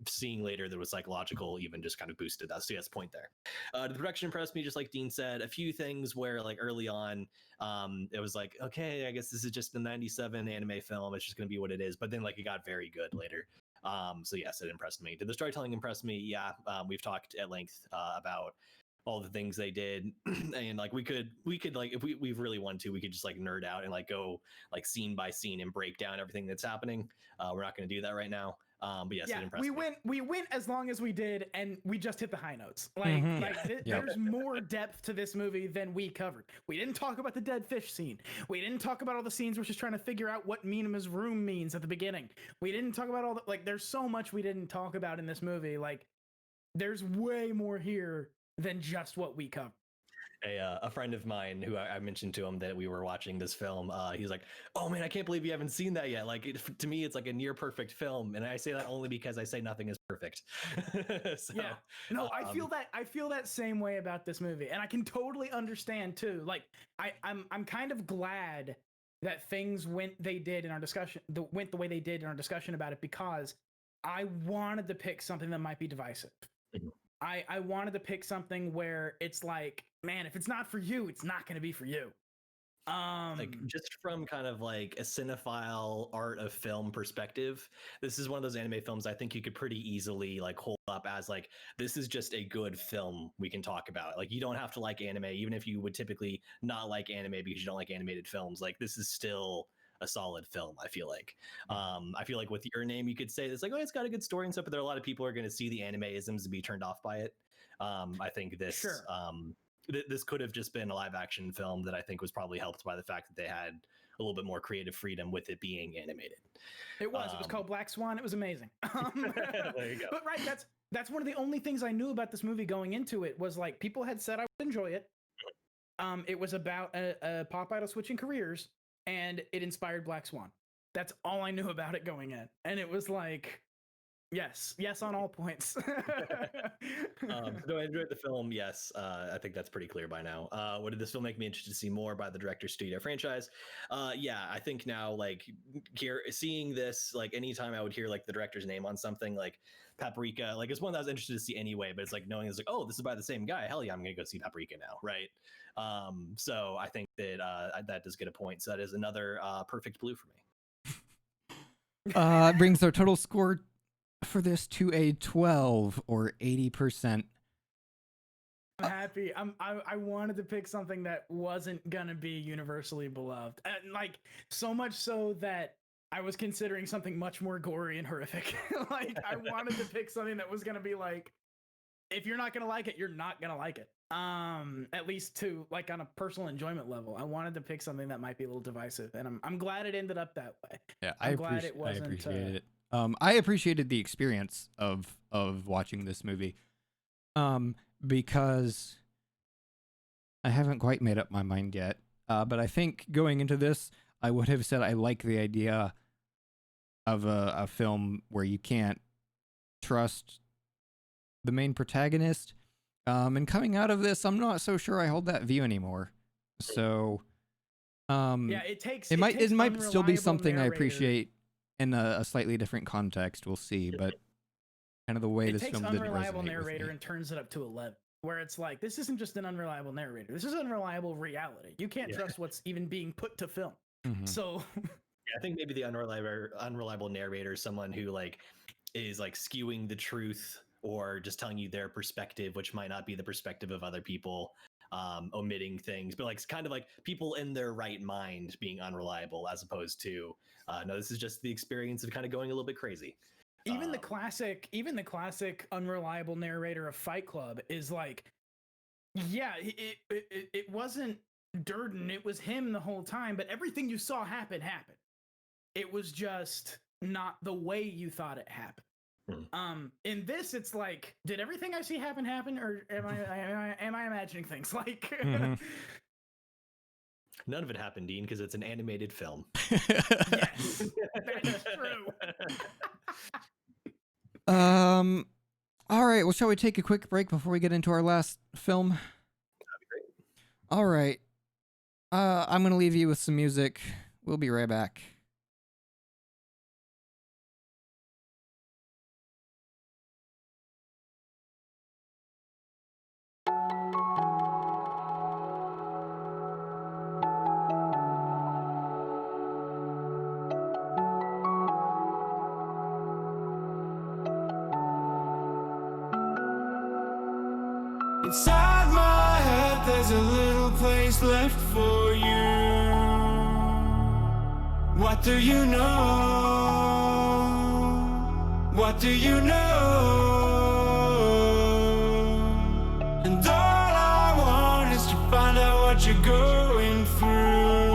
seeing later that was psychological even just kind of boosted that. So yes, point there. The production impressed me, just like Dean said. A few things where like early on it was like, okay, I guess this is just a 97 anime film, it's just going to be what it is, but then like it got very good later. So yes, it impressed me. Did the storytelling impress me? Yeah. We've talked at length about all the things they did, and like we could like if we really want to, we could just like nerd out and like go like scene by scene and break down everything that's happening. We're not going to do that right now. But yes, yeah, it impressed me. We went as long as we did, and we just hit the high notes. Like, there's more depth to this movie than we covered. We didn't talk about the dead fish scene. We didn't talk about all the scenes where she's trying to figure out what Mina's room means at the beginning. We didn't talk about all the like. There's so much we didn't talk about in this movie. Like, there's way more here than just what we covered. A friend of mine who I mentioned to him that we were watching this film, he's like, oh man, I can't believe you haven't seen that yet. Like to me, it's like a near perfect film. And I say that only because I say nothing is perfect. So, yeah, no, I feel that same way about this movie. And I can totally understand too. Like I'm kind of glad that things went the way they did in our discussion about it, because I wanted to pick something that might be divisive. Mm-hmm. I wanted to pick something where it's like, man, if it's not for you, it's not going to be for you. Like just from kind of like a cinephile art of film perspective, this is one of those anime films I think you could pretty easily like hold up as like, this is just a good film we can talk about. Like you don't have to like anime, even if you would typically not like anime because you don't like animated films. Like this is still a solid film, I feel like. I feel like with Your Name, you could say this like, oh, it's got a good story and stuff, but there are a lot of people who are going to see the anime-isms and be turned off by it. I think this Sure. This could have just been a live action film that I think was probably helped by the fact that they had a little bit more creative freedom with it being animated. It was called Black Swan. It was amazing. There you go. But right, that's one of the only things I knew about this movie going into it was like people had said I would enjoy it. It was about a pop idol switching careers, and it inspired Black Swan. That's all I knew about it going in, and it was like, yes on all points. Do I enjoy the film? Yes, I think that's pretty clear by now. What did this film make me interested to see more by the director studio franchise? Yeah, I think now like seeing this, like anytime I would hear like the director's name on something like Paprika, like it's one that I was interested to see anyway, but it's like knowing it's like, oh, this is by the same guy. Hell yeah, I'm gonna go see Paprika now, right? So I think that that does get a point. So that is another perfect blue for me. It brings our total score for this to a 12 or 80%. I'm happy. I wanted to pick something that wasn't gonna be universally beloved, and like so much so that I was considering something much more gory and horrific. Like I wanted to pick something that was gonna be like, if you're not gonna like it, you're not gonna like it. At least to like on a personal enjoyment level, I wanted to pick something that might be a little divisive, and I'm glad it ended up that way. Yeah, I'm glad it wasn't. I appreciate it. I appreciated the experience of watching this movie, because I haven't quite made up my mind yet. But I think going into this, I would have said I like the idea of a film where you can't trust the main protagonist. And coming out of this, I'm not so sure I hold that view anymore. So, yeah, it might still be something I narrator. appreciate in a slightly different context. We'll see, but kind of the way this film didn't resonate with me. It takes unreliable narrator and turns it up to 11, where it's like, this isn't just an unreliable narrator. This is unreliable reality. You can't trust what's even being put to film. Mm-hmm. So I think maybe the unreliable narrator is someone who like is like skewing the truth or just telling you their perspective, which might not be the perspective of other people, omitting things, but like it's kind of like people in their right mind being unreliable, as opposed to no, this is just the experience of kind of going a little bit crazy. Even the classic unreliable narrator of Fight Club is like, yeah, it wasn't Durden, it was him the whole time, but everything you saw happened. It was just not the way you thought it happened. In this, it's like, did everything I see happen, or am I imagining things? Like, none of it happened, Dean, because it's an animated film. Yes, that is true. All right. Well, shall we take a quick break before we get into our last film? That'd be great. All right. I'm gonna leave you with some music. We'll be right back. Inside my head there's a little place left for you. What do you know? What do you know? And all I want is to find out what you're going through.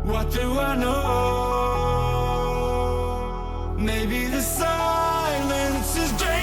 What do I know? Maybe the silence is dangerous.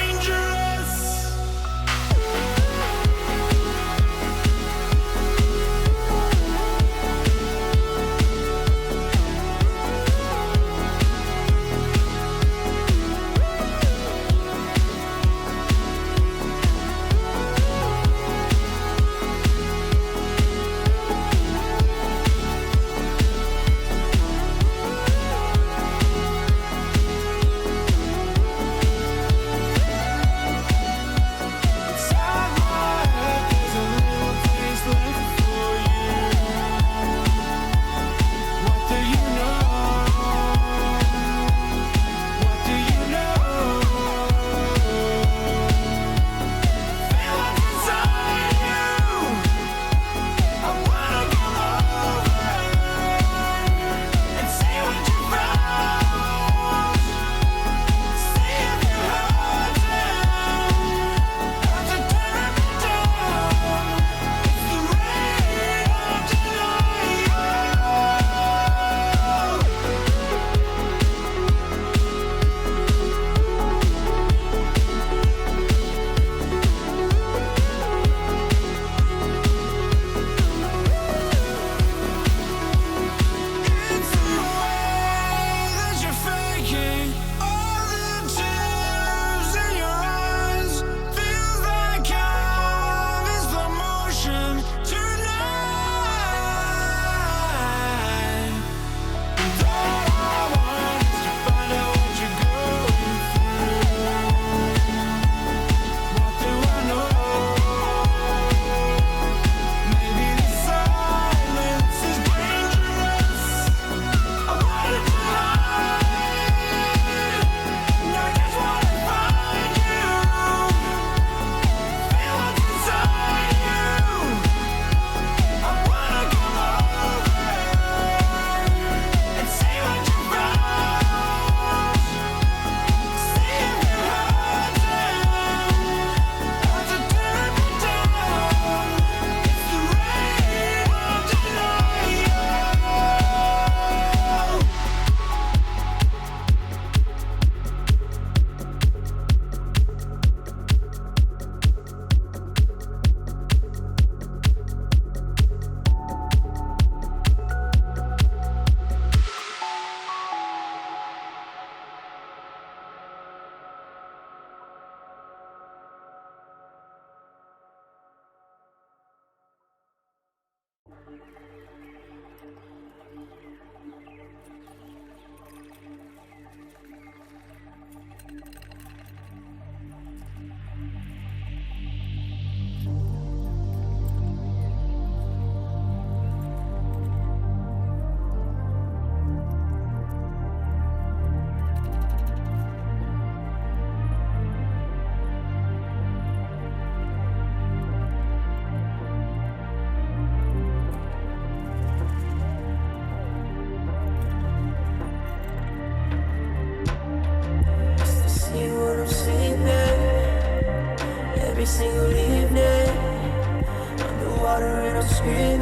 and I'm screaming,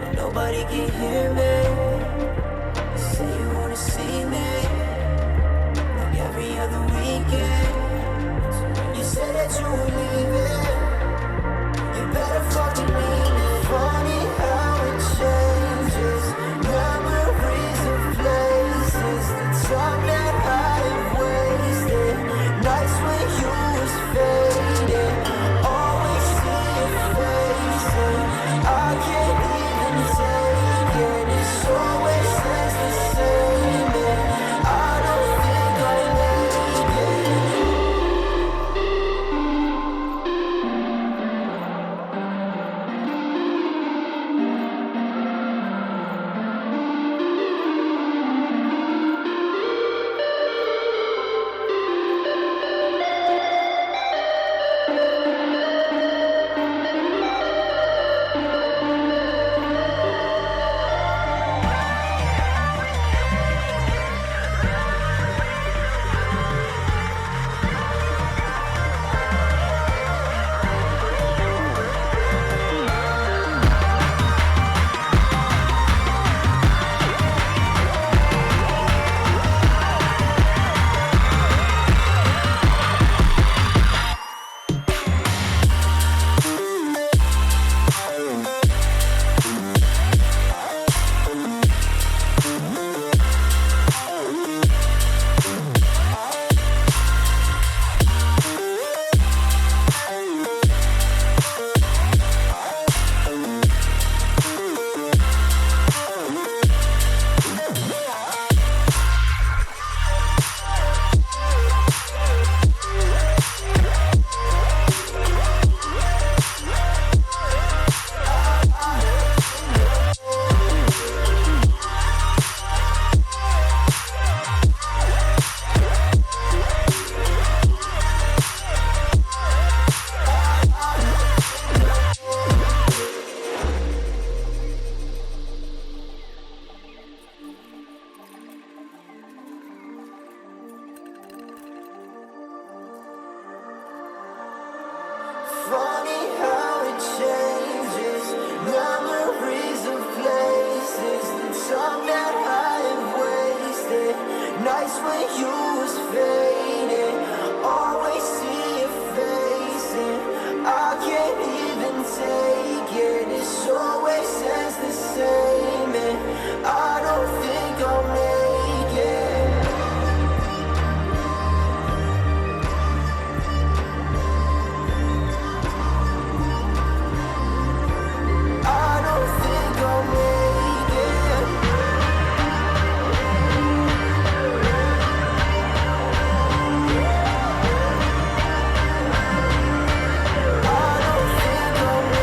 and nobody can hear me. You say you wanna see me like every other weekend. You said that you were leaving, you better fucking mean it. Funny how it changes, memories of places, the time that I've wasted, nights when you was fading, always see your face, and I can't even take it. It's always says the same, and I don't think I'll make it. Funny how it changes, memories of places, the time that I've wasted, nights when you was fading, always see your face, and I can't even take it. It's always says the same, and I don't think I'll make it. I don't think I'll make it. I don't think I'll make it.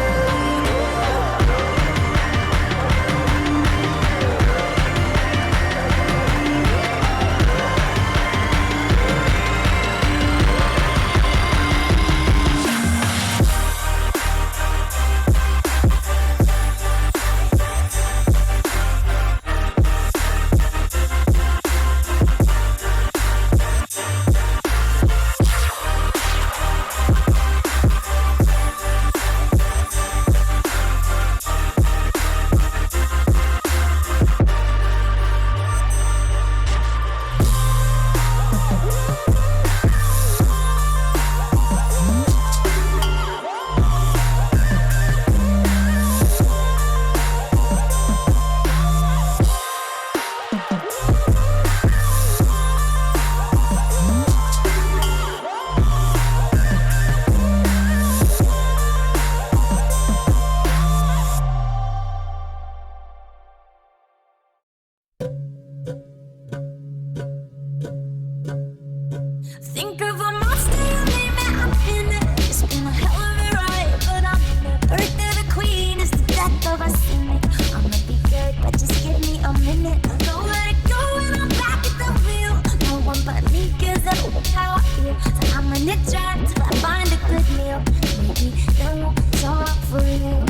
Think of a monster you name it, I'm in it. It's been a hell of a ride, but I'm in it. Birth of the queen is the death of a cynic. I'ma be good, but just give me a minute. I know where to go when I'm back at the wheel. No one but me cares about how I feel. So I'm gonna try till I find a good meal. Maybe then we'll talk for real.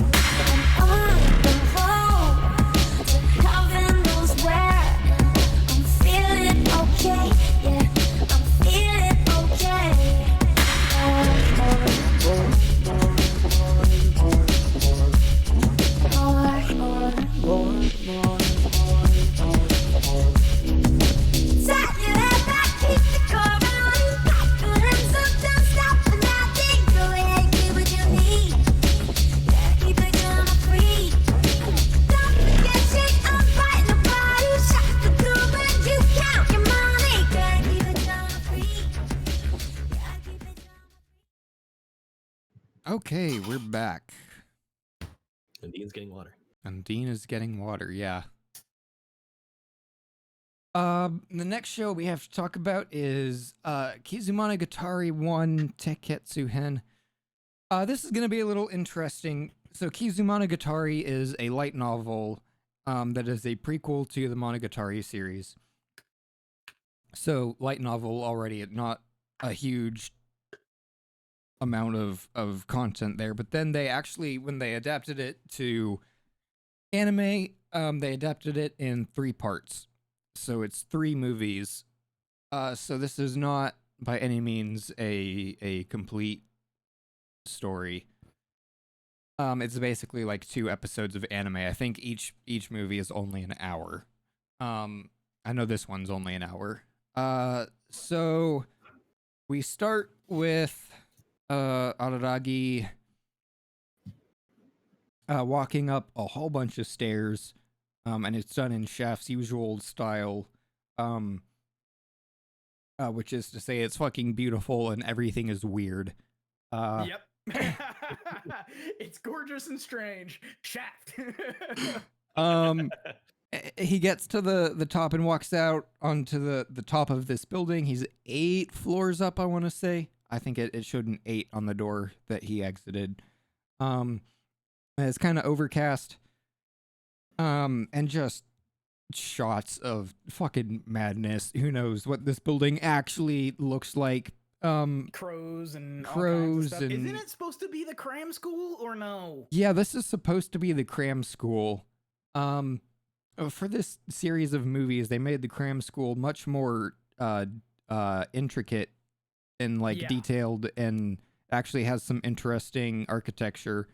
And on the road to heaven knows where. I'm feeling okay, yeah. I'm feeling okay. Okay, we're back. And Dean's getting water. And Dean is getting water, yeah. The next show we have to talk about is Kizumonogatari 1 Teketsu Hen. This is going to be a little interesting. So Kizumonogatari is a light novel that is a prequel to the Monogatari series. So light novel already, not a huge amount of content there. But then they actually, when they adapted it to anime, they adapted it in 3 parts. So it's 3 movies. So this is not by any means a complete story. It's basically like 2 episodes of anime. I think each movie is only an hour. I know this one's only an hour. So we start with Araragi walking up a whole bunch of stairs. And it's done in Shaft's usual style, which is to say it's fucking beautiful and everything is weird. Yep. It's gorgeous and strange. Shaft. He gets to the top and walks out onto the top of this building. He's 8 floors up, I want to say. I think it showed an 8 on the door that he exited. And it's kind of overcast. And just shots of fucking madness. Who knows what this building actually looks like? Crows and all kinds of crows stuff. and Isn't it supposed to be the cram school or no? yeah, this is supposed to be the cram school. For this series of movies, they made the cram school much more intricate and detailed, and actually has some interesting architecture.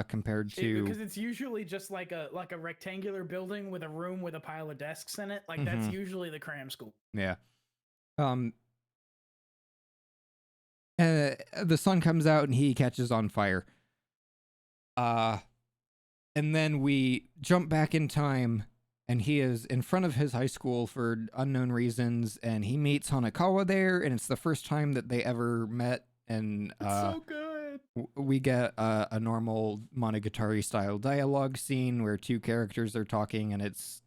Compared to because it's usually just like a rectangular building with a room with a pile of desks in it. Like that's usually the cram school. Yeah. The sun comes out and he catches on fire. And then we jump back in time, and he is in front of his high school for unknown reasons, and he meets Hanekawa there, and it's the first time that they ever met. And It's so good. We get a normal Monogatari style dialogue scene where 2 characters are talking, and it's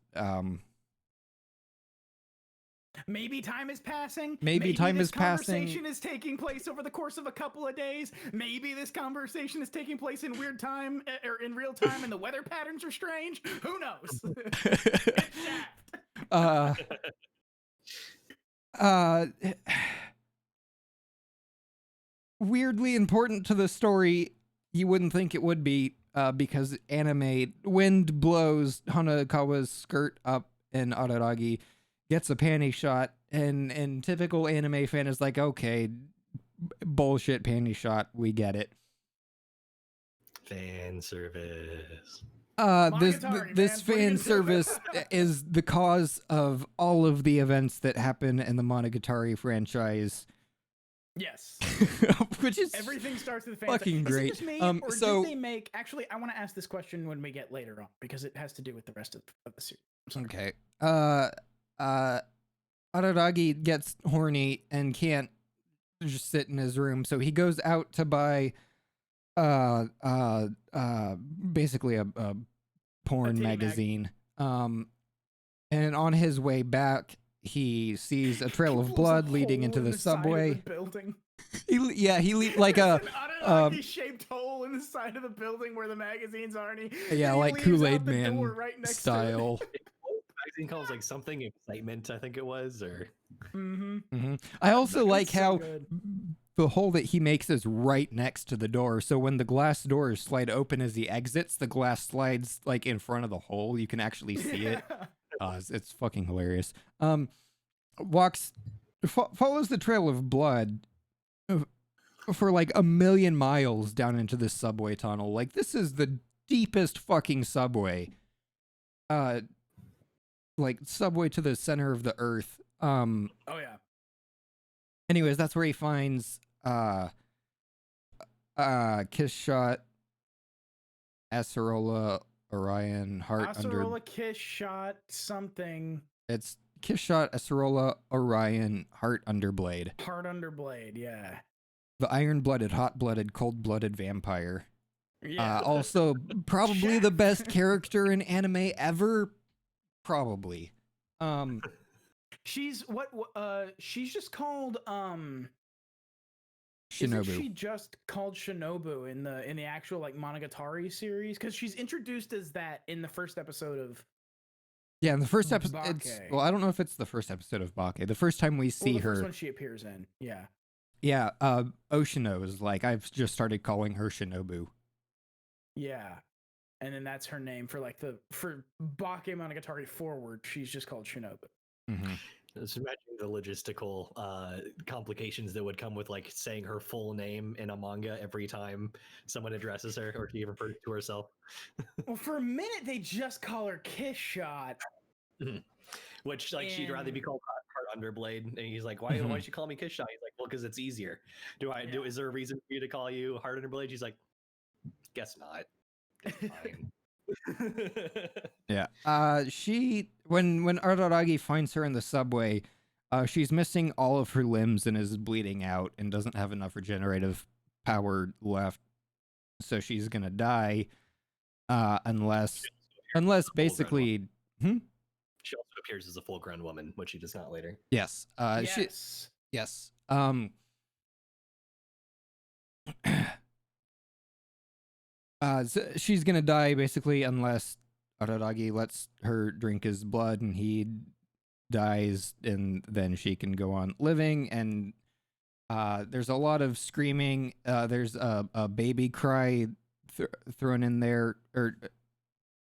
maybe time is passing. Maybe time this is passing. Conversation is taking place over the course of a couple of days. Maybe this conversation is taking place in weird time or in real time, and the weather patterns are strange. Who knows? It's Shaft. Weirdly important to the story, you wouldn't think it would be, because anime wind blows Hanekawa's skirt up, and Araragi gets a panty shot, and typical anime fan is like, okay, bullshit panty shot, we get it. Fan service. This fan service is the cause of all of the events that happen in the Monogatari franchise. Yes. Which is everything starts with the fucking great. Is it just me, or so did they make? Actually, I want to ask this question when we get later on because it has to do with the rest of the series. okay. Araragi gets horny and can't just sit in his room, so he goes out to buy basically a porn magazine. And on his way back, he sees a trail of blood leading into the subway. Building. He like a shaped hole in the side of the building where the magazines are. And like Kool-Aid Man right style. Magazine calls like something excitement, I think it was, or. I also like how good. the hole that he makes is right next to the door, so when the glass doors slide open as he exits, the glass slides like in front of the hole. You can actually see it. It's fucking hilarious. Follows the trail of blood for like 1,000,000 miles down into this subway tunnel. Like, this is the deepest fucking subway. Like subway to the center of the earth. Oh yeah. Anyways, that's where he finds Kiss Shot, Acerola, Orion, Heart Under. Acerola, Kiss Shot, something. It's Kiss Shot, Acerola, Orion, Heart Under Blade. Heart Under Blade, yeah. the iron-blooded, hot-blooded, cold-blooded vampire. Yeah. Also, probably the Shaft. best character in anime ever. Probably. She's she's just called Shinobu. Isn't she just called Shinobu in the actual like Monogatari series? Because she's introduced as that in the first episode of Yeah, in the first episode, Bake. well, I don't know if it's the first episode of Bake. The first time we see the first her, one she appears in. Yeah. yeah, Oshino is like, I've just started calling her Shinobu. Yeah. And then that's her name for like for Bake Monogatari forward, she's just called Shinobu. Mm-hmm. Just imagine the logistical complications that would come with like saying her full name in a manga every time someone addresses her or she refers to herself. Well, for a minute they just call her Kiss Shot. Which like she'd rather be called Heart Underblade, and he's like, why Mhm. why'd you call me Kiss Shot? He's like, well, because it's easier. Yeah. Is there a reason for you to call you Heart Underblade? She's like, guess not. It's fine. Yeah. She when Araragi finds her in the subway, she's missing all of her limbs and is bleeding out and doesn't have enough regenerative power left, so she's gonna die. Unless basically, She also appears as a full-grown woman, which she does not later. yes. Yes. Yes. So she's gonna die basically unless Araragi lets her drink his blood and he dies, and then she can go on living. And there's a lot of screaming. There's a baby cry thrown in there or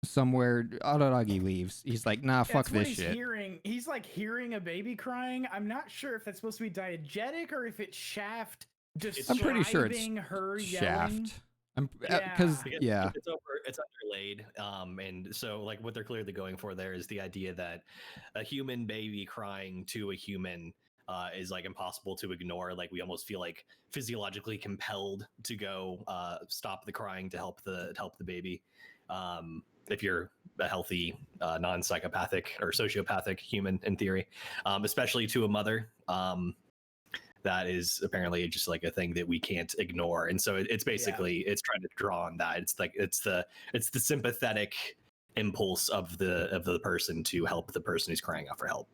somewhere. Araragi leaves. He's like, nah, fuck That's what this he's shit. hearing. He's like hearing a baby crying. I'm not sure if that's supposed to be diegetic or if it's Shaft I'm pretty sure it's describing her yelling. Shaft. Because Yeah. yeah. It's underlaid, and so like what they're clearly going for there is the idea that a human baby crying to a human is like impossible to ignore. Like we almost feel like physiologically compelled to go stop the crying to help the baby. If you're a healthy non-psychopathic or sociopathic human in theory, especially to a mother. That is apparently just like a thing that we can't ignore, and so it's basically it's trying to draw on that. It's like it's the sympathetic impulse of the person to help the person who's crying out for help.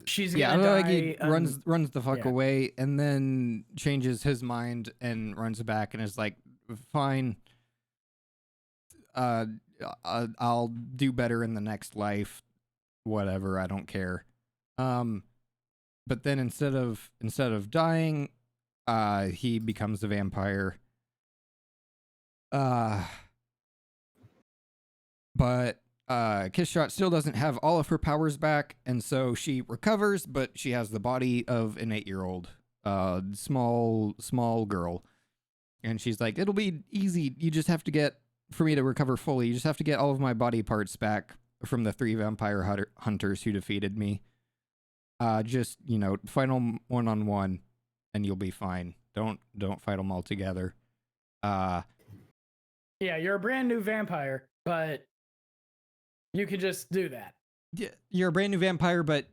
She's yeah, gonna Araragi die. runs the fuck yeah. away and then changes his mind and runs back and is like, fine, I'll do better in the next life, whatever, I don't care. But then instead of dying, he becomes a vampire. But Kishshot still doesn't have all of her powers back, and so she recovers, but she has the body of an 8-year-old, small girl. And she's like, it'll be easy. You just have to get, for me to recover fully, you just have to get all of my body parts back from the 3 vampire hunters who defeated me. Just, fight them one-on-one, and you'll be fine. Don't fight them all together. Yeah, you're a brand new vampire, but you can just do that. Yeah, you're a brand new vampire, but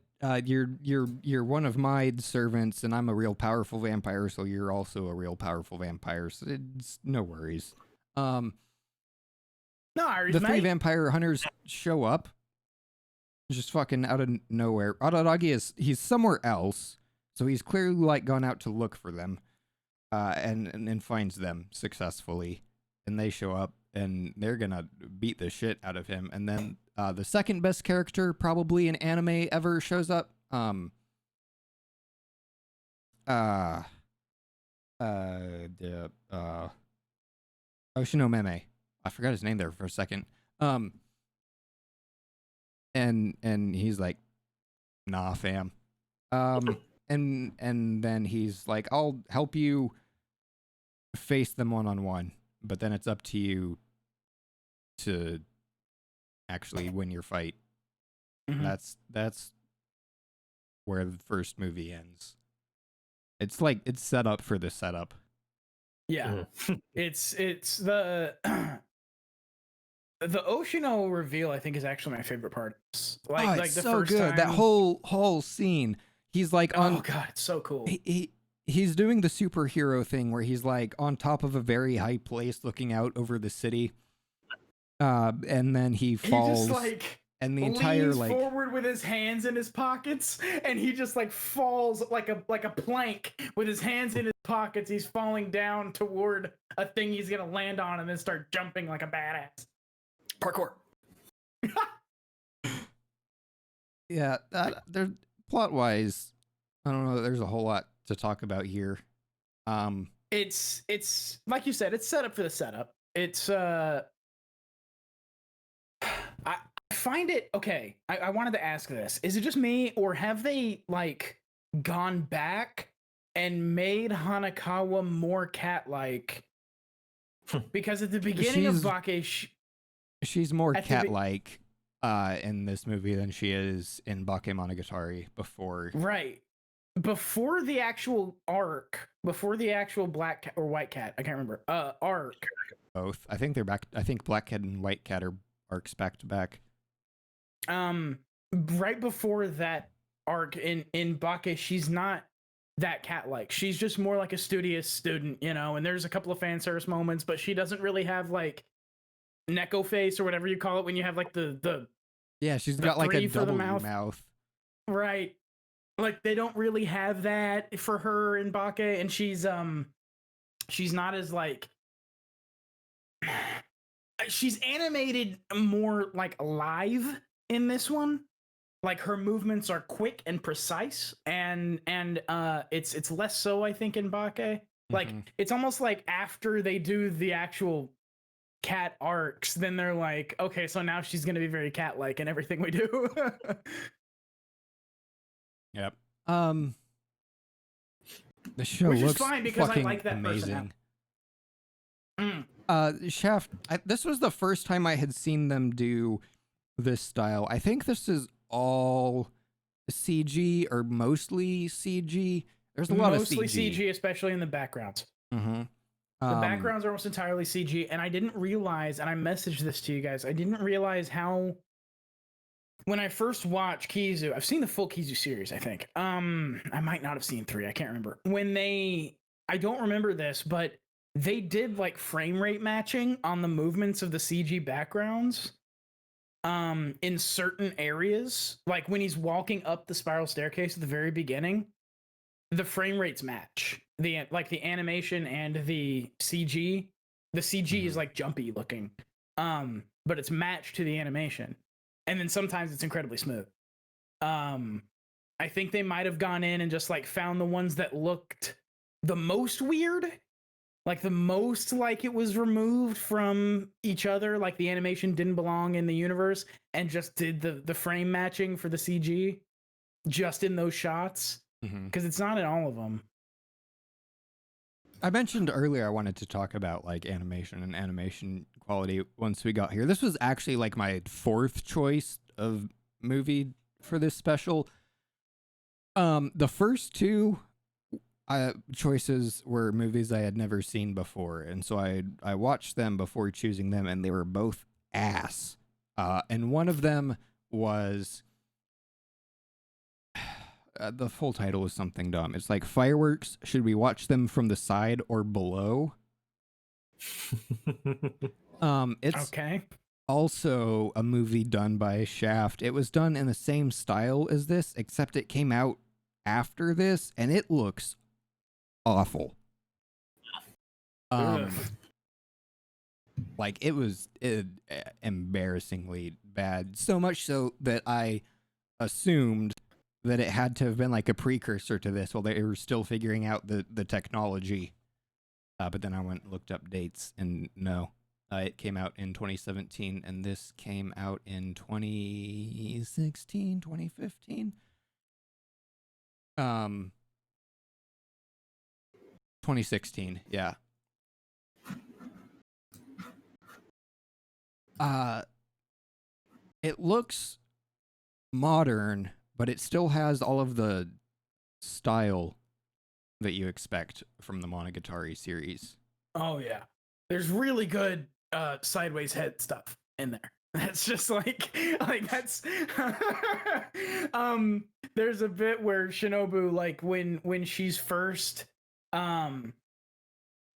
you're one of my servants, and I'm a real powerful vampire, so you're also a real powerful vampire. So it's no worries. No worries, The 3 mate. vampire hunters show up, just fucking out of nowhere. Araragi he's somewhere else, so he's clearly like gone out to look for them, and finds them successfully, and they show up, and they're gonna beat the shit out of him, and then the second best character probably in anime ever shows up. Oshino Meme. I forgot his name there for a second. And he's like, nah, fam. And then he's like, I'll help you face them one-on-one, but then it's up to you to actually win your fight. Mhm. That's where the first movie ends. It's like it's set up for the setup. Yeah. It's the The Oshino reveal, I think, is actually my favorite part. Like Like the so first good. That time- whole scene. He's like Oh on. god, it's so cool. He's doing the superhero thing where he's like on top of a very high place, looking out over the city. And then he falls. He just like and the entire leans like forward with his hands in his pockets, and he just like falls like a plank with his hands in his pockets. He's falling down toward a thing he's gonna land on, and then start jumping like a badass. Parkour. yeah, there plot wise, I don't know. There's a whole lot to talk about here. It's like you said, it's set up for the setup. It's I find it okay. I wanted to ask this: is it just me, or have they like gone back and made Hanakawa more cat-like? Because at the beginning of Bake, she's more at the cat-like in this movie than she is in Bakemonogatari before. right before the actual arc, before the actual black cat or white cat, I can't remember. Arc. Both. I think they're back. I think Black Cat and White Cat are arcs back to back. Right before that arc in Bake, she's not that cat-like. She's just more like a studious student, you know, and there's a couple of fan service moments, but she doesn't really have like Neko face or whatever you call it when you have like the Yeah, she's the got like a three for the W mouth. Right. Like they don't really have that for her in Bake, and she's not as like she's animated more like alive in this one. Like her movements are quick and precise, and it's less so, I think, in Bake. Like it's almost like after they do the actual cat arcs, then they're like, okay, so now she's gonna be very cat-like in everything we do. Yep. The show Which is looks fine because I fucking like that amazing. Mm. Shaft. This was the first time I had seen them do this style. I think this is all CG or mostly CG. There's a lot Mostly of CG. CG, especially in the backgrounds. Mm-hmm. The backgrounds are almost entirely CG, and I didn't realize, and I messaged this to you guys, I didn't realize how, when I first watched Kizu, I've seen the full Kizu series, I think. I might not have seen 3, I can't remember. I don't remember this, but they did like frame rate matching on the movements of the CG backgrounds in certain areas. Like when he's walking up the spiral staircase at the very beginning, the frame rates match. The animation and the CG. The CG is like jumpy looking. But it's matched to the animation. And then sometimes it's incredibly smooth. I think they might have gone in and just like found the ones that looked the most weird, like the most like it was removed from each other, like the animation didn't belong in the universe, and just did the frame matching for the CG just in those shots, because it's not in all of them. I mentioned earlier I wanted to talk about like animation and animation quality once we got here. This was actually like my 4th choice of movie for this special. The first 2 choices were movies I had never seen before, and so I watched them before choosing them, and they were both ass. And one of them was the full title is something dumb. It's like Fireworks. Should we watch them from the side or below? It's okay. Also a movie done by Shaft. It was done in the same style as this, except it came out after this, and it looks awful. Like it was embarrassingly bad. So much so that I assumed that it had to have been like a precursor to this while they were still figuring out the technology. But then I went and looked up dates, and no. It came out in 2017, and this came out in 2016, 2015. 2016, yeah. It looks modern, but it still has all of the style that you expect from the Monogatari series. Oh yeah, there's really good sideways head stuff. in there. That's just like that's there's a bit where Shinobu, like when she's first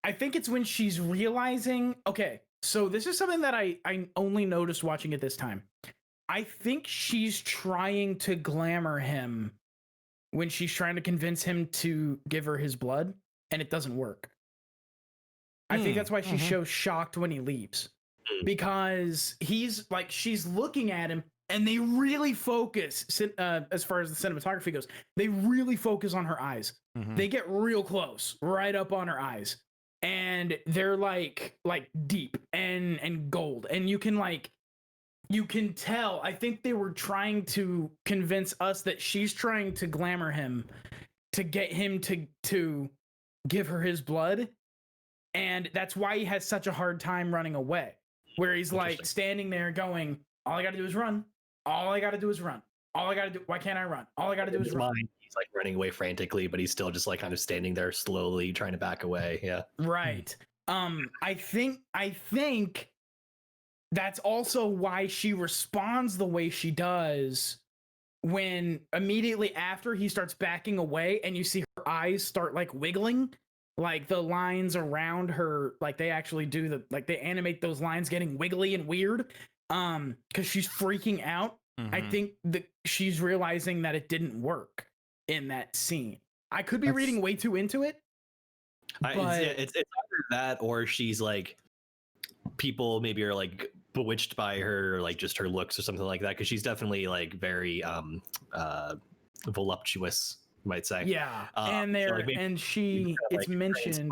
I think it's when she's realizing, okay, so this is something that I only noticed watching it this time. I think she's trying to glamour him when she's trying to convince him to give her his blood, and it doesn't work. I think that's why she shows shocked when he leaves, because he's like, she's looking at him, and they really focus, as far as the cinematography goes, they really focus on her eyes. They get real close, right up on her eyes, and they're like deep and gold, and you can tell. I think they were trying to convince us that she's trying to glamour him to get him to give her his blood, and that's why he has such a hard time running away, where he's like standing there going, all I gotta do is run, all I gotta do is run, all I gotta do, why can't I run, all I gotta do is run. He's like running away frantically, but he's still just like kind of standing there slowly trying to back away. Yeah, right. I think that's also why she responds the way she does when immediately after he starts backing away and you see her eyes start like wiggling, like the lines around her, like they actually do they animate those lines getting wiggly and weird, because she's freaking out. I think that she's realizing that it didn't work in that scene. I could be reading way too into it, but it's either that or she's like, people maybe are like bewitched by her, or like just her looks or something like that, because she's definitely like very voluptuous, you might say. Yeah, and there, so like and she, it's like mentioned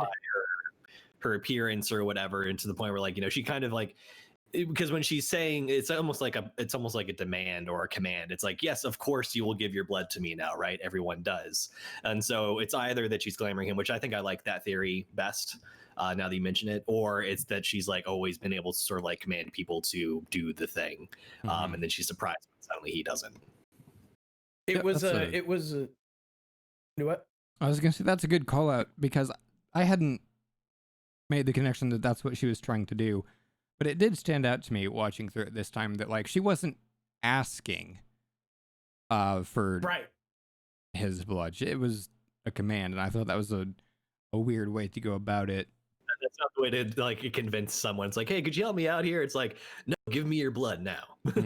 her appearance or whatever, and to the point where like, you know, she kind of like, because when she's saying, it's almost like a demand or a command. It's like, yes, of course you will give your blood to me now, right? Everyone does. And so it's either that she's glamoring him, which I think I like that theory best, now that you mention it, or it's that she's like always been able to sort of like command people to do the thing, and then she's surprised when suddenly he doesn't. It was a what? I was gonna say that's a good call out, because I hadn't made the connection that that's what she was trying to do, but it did stand out to me watching through it this time that like she wasn't asking for his blood. It was a command, and I thought that was a weird way to go about it. That's not the way to like convince someone. It's like, hey, could you help me out here? It's like, no, give me your blood now.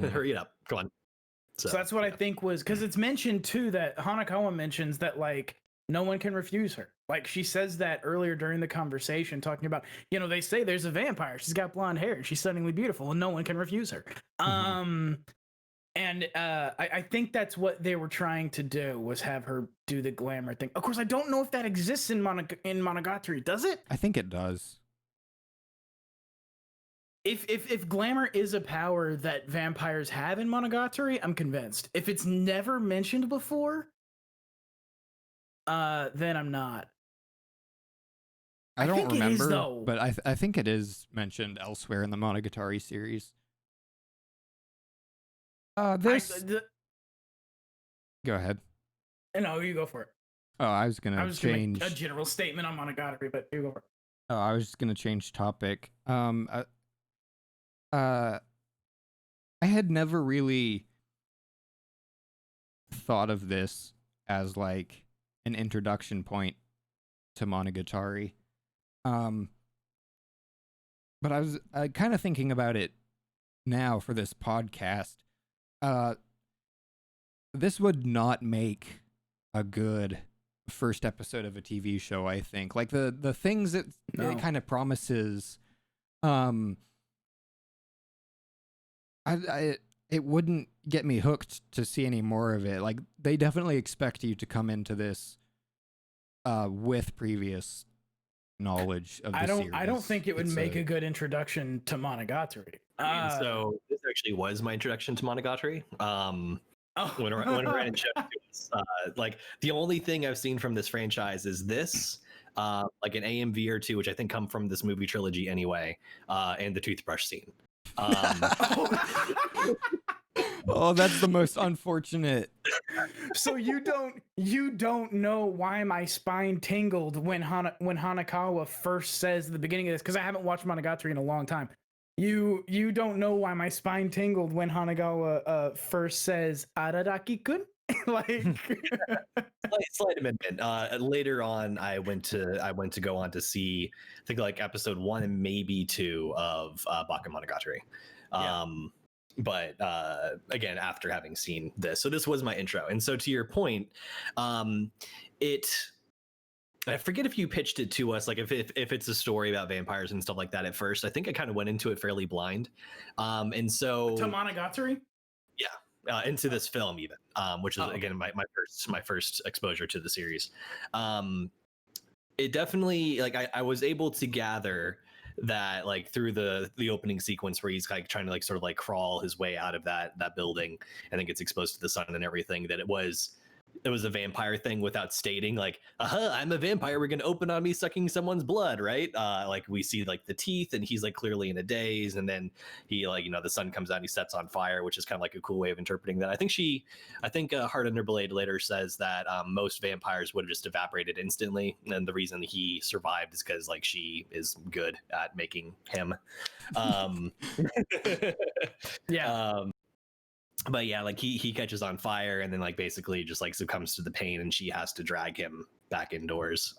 Hurry up, come on. So that's what I think was, because it's mentioned too that Hanakawa mentions that like no one can refuse her. Like she says that earlier during the conversation, talking about, you know, they say there's a vampire, she's got blonde hair, and she's stunningly beautiful, and no one can refuse her. And I think that's what they were trying to do, was have her do the glamour thing. Of course, I don't know if that exists in Monogatari. Does it? I think it does. If glamour is a power that vampires have in Monogatari, I'm convinced. If it's never mentioned before, then I'm not. I don't remember, but I think it is mentioned elsewhere in the Monogatari series. Go ahead. No, you go for it. Oh, I was gonna change a general statement on Monogatari, but you go for it. Oh, I was just gonna change topic. I had never really thought of this as like an introduction point to Monogatari. But I was kind of thinking about it now for this podcast. This would not make a good first episode of a TV show, I think. Like the things that it kind of promises, it wouldn't get me hooked to see any more of it. Like they definitely expect you to come into this with previous knowledge of the series. I don't think it would make a good introduction to Monogatari. So this actually was my introduction to Monogatari. When Ryan showed it to us, like the only thing I've seen from this franchise is this, like an AMV or two, which I think come from this movie trilogy anyway, and the toothbrush scene. Oh, that's the most unfortunate. So you don't know why my spine tingled when Hanakawa first says at the beginning of this, because I haven't watched Monogatari in a long time. You don't know why my spine tingled when Hanagawa first says Araraki-kun. Like Slight amendment. Later on, I went to go on to see, I think like episode 1 and maybe 2 of Bakemonogatari. But again, after having seen this, so this was my intro. And so to your point, I forget if you pitched it to us, like if it's a story about vampires and stuff like that at first. I think I kind of went into it fairly blind. And so to Monogatari? Into this film even, which is again my first exposure to the series. It definitely, like, I was able to gather that, like, through the opening sequence where he's like trying to like sort of like crawl his way out of that building and then gets exposed to the sun and everything, that it was a vampire thing without stating like, I'm a vampire, we're gonna open on me sucking someone's blood, right? Like we see like the teeth and he's like clearly in a daze, and then he, like, the sun comes out and he sets on fire, which is kind of like a cool way of interpreting that. I think Heart Under Blade later says that most vampires would have just evaporated instantly, and the reason he survived is because like she is good at making him. But yeah, like he catches on fire and then like basically just like succumbs to the pain, and she has to drag him back indoors,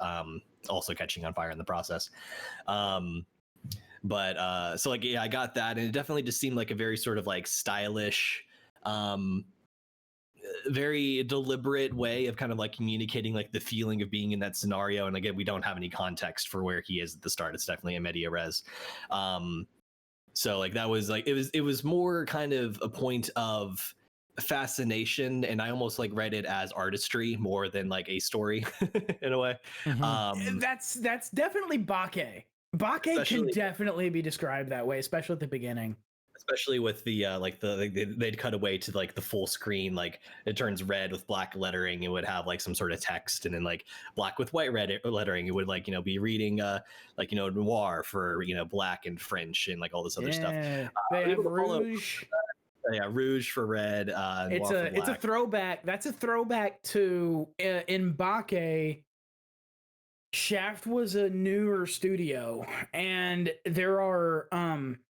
also catching on fire in the process. But so like, yeah, I got that, and it definitely just seemed like a very sort of like stylish, very deliberate way of kind of like communicating like the feeling of being in that scenario. And again, we don't have any context for where he is at the start. It's definitely a media res. So like that was like, it was more kind of a point of fascination, and I almost like read it as artistry more than like a story in a way. That's definitely Bake. Bake can definitely be described that way, especially at the beginning. Especially with the like they'd cut away to like the full screen, like it turns red with black lettering. It would have like some sort of text, and then like black with white red lettering. It would like be reading like noir for black and French and like all this other stuff. They have rouge. Yeah, rouge for red. It's a throwback. That's a throwback to in Bake. Shaft was a newer studio, and there are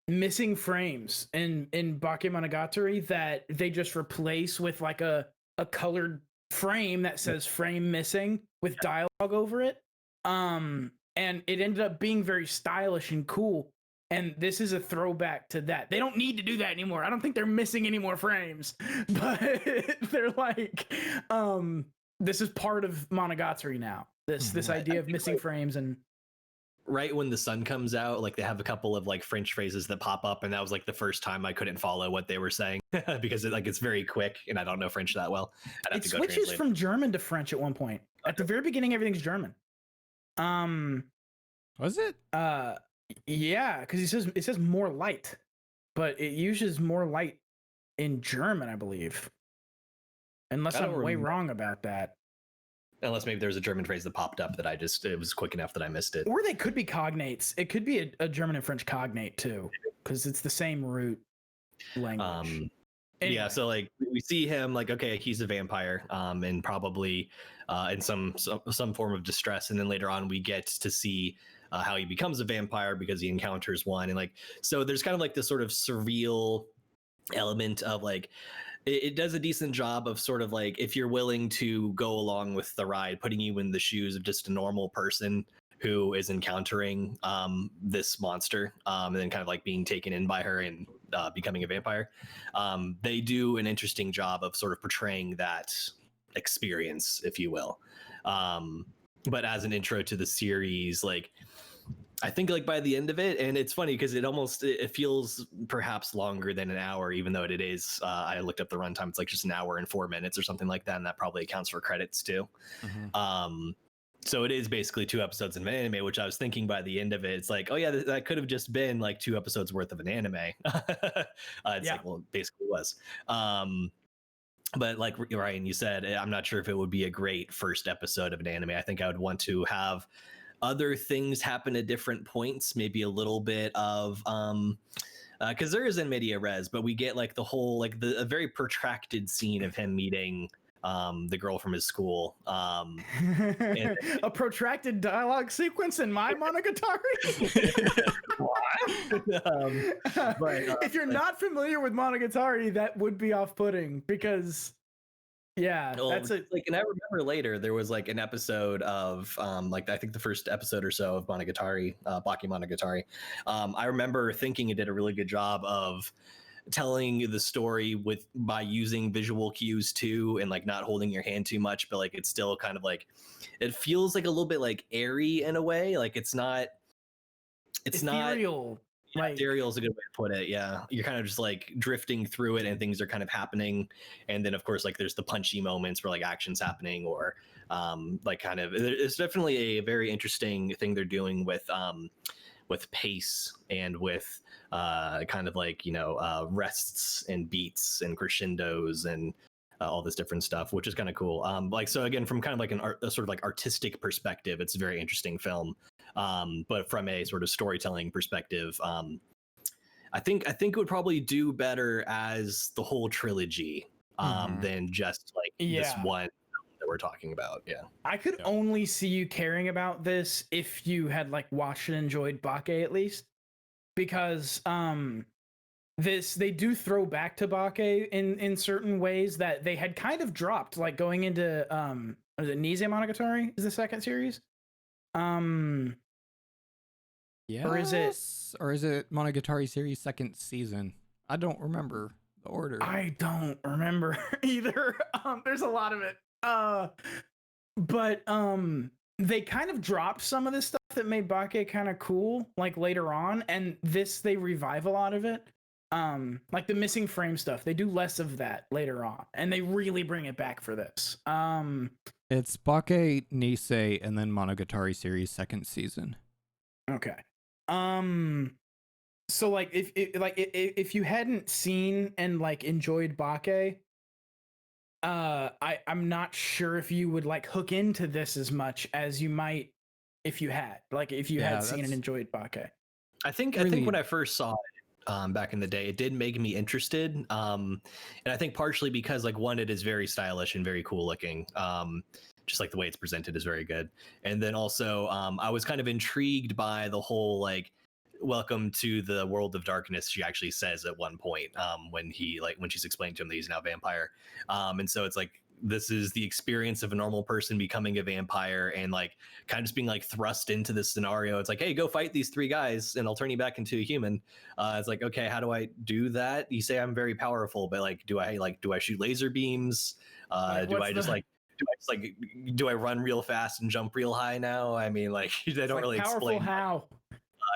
missing frames in Bakemonogatari that they just replace with like a colored frame that says frame missing with dialogue over it. And it ended up being very stylish and cool. And this is a throwback to that. They don't need to do that anymore. I don't think they're missing any more frames, but they're like, this is part of Monogatari now. This idea of missing frames. And right when the sun comes out, like they have a couple of like French phrases that pop up, and that was like the first time I couldn't follow what they were saying because it's very quick, and I don't know French that well. It switches from German to French at one point. At the very beginning, everything's German. Was it? Yeah, because it says more light, but it uses more light in German, I believe. Unless I'm way wrong about that. Unless maybe there's a German phrase that popped up that it was quick enough that I missed it. Or they could be cognates. It could be a German and French cognate too, because it's the same root language. Anyway. Yeah, so like we see him like, okay, he's a vampire, and probably in some form of distress, and then later on we get to see how he becomes a vampire because he encounters one, and like so there's kind of like this sort of surreal element of like. It does a decent job of sort of like, if you're willing to go along with the ride, putting you in the shoes of just a normal person who is encountering this monster, and then kind of like being taken in by her and becoming a vampire. They do an interesting job of sort of portraying that experience, if you will. But as an intro to the series, like, I think like by the end of it, and it's funny because it feels perhaps longer than an hour, even though it is. I looked up the runtime; it's like just an hour and 4 minutes or something like that, and that probably accounts for credits too. So it is basically 2 episodes of an anime, which I was thinking by the end of it, it's like, oh yeah, that could have just been like 2 episodes worth of an anime. Like, well, it basically was. But like Ryan, you said, I'm not sure if it would be a great first episode of an anime. I think I would want to have other things happen at different points, maybe a little bit of because there is in media res, but we get like the whole like a very protracted scene of him meeting the girl from his school. A protracted dialogue sequence in my Monogatari. If you're not familiar with Monogatari, that would be off-putting because, yeah, well, that's a like, and I remember later there was like an episode of like I think the first episode or so of Monogatari, Baki Monogatari. I remember thinking it did a really good job of telling the story by using visual cues too, and like not holding your hand too much, but like it's still kind of like it feels like a little bit like airy in a way. Like it's not ethereal. Yeah, ethereal is a good way to put it. Yeah, you're kind of just like drifting through it, and things are kind of happening. And then, of course, like there's the punchy moments where like action's happening, or like kind of. It's definitely a very interesting thing they're doing with pace and with kind of like rests and beats and crescendos and all this different stuff, which is kind of cool. Like so again, from kind of like a sort of like artistic perspective, it's a very interesting film. But from a sort of storytelling perspective, I think it would probably do better as the whole trilogy than just like this one that we're talking about. Yeah, I could only see you caring about this if you had like watched and enjoyed Bake at least, because they do throw back to Bake in certain ways that they had kind of dropped, like going into was it Nise Monogatari is the second series? Yeah. Or is it Monogatari series second season? I don't remember the order. I don't remember either. There's a lot of it. But they kind of dropped some of this stuff that made Bake kind of cool, like later on, and they revive a lot of it. Like the missing frame stuff, they do less of that later on, and they really bring it back for this. It's Bake, Nisei, and then Monogatari series second season. Okay. So like if you hadn't seen and like enjoyed Bake, I'm not sure if you would like hook into this as much as you might if you had seen and enjoyed Bake. I think when I first saw it back in the day, it did make me interested. And I think partially because like one, it is very stylish and very cool looking. Just like the way it's presented is very good. And then also I was kind of intrigued by the whole like welcome to the world of darkness, she actually says at one point when she's explaining to him that he's now a vampire. And so it's like this is the experience of a normal person becoming a vampire and like kind of just being like thrust into this scenario. It's like, hey, go fight these three guys and I'll turn you back into a human. It's like, okay, how do I do that? You say I'm very powerful, but like do I shoot laser beams? Do I run real fast and jump real high now? I mean, like they don't really explain how.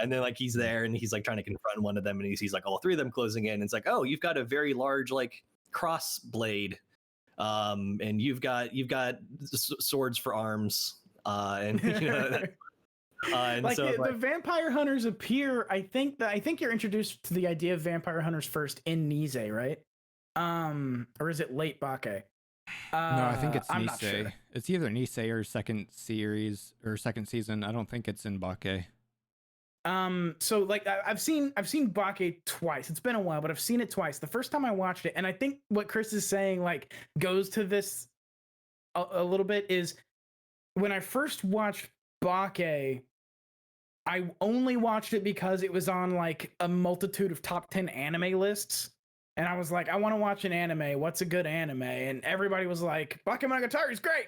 And then like he's there and he's like trying to confront one of them and he sees like all three of them closing in. It's like, oh, you've got a very large like cross blade, and you've got swords for arms, and you know. And like so, the vampire hunters appear. I think you're introduced to the idea of vampire hunters first in Nise, right? Or is it late Bake? No, I think it's I'm Nisei. not sure. It's either Nisei or second series or second season. I don't think it's in Bake. So like I've seen Bake twice. It's been a while, but I've seen it twice. The first time I watched it, and I think what Chris is saying like goes to this a little bit, is when I first watched Bake, I only watched it because it was on like a multitude of top 10 anime lists. And I was like, I want to watch an anime. What's a good anime? And everybody was like, Bakemonogatari is great.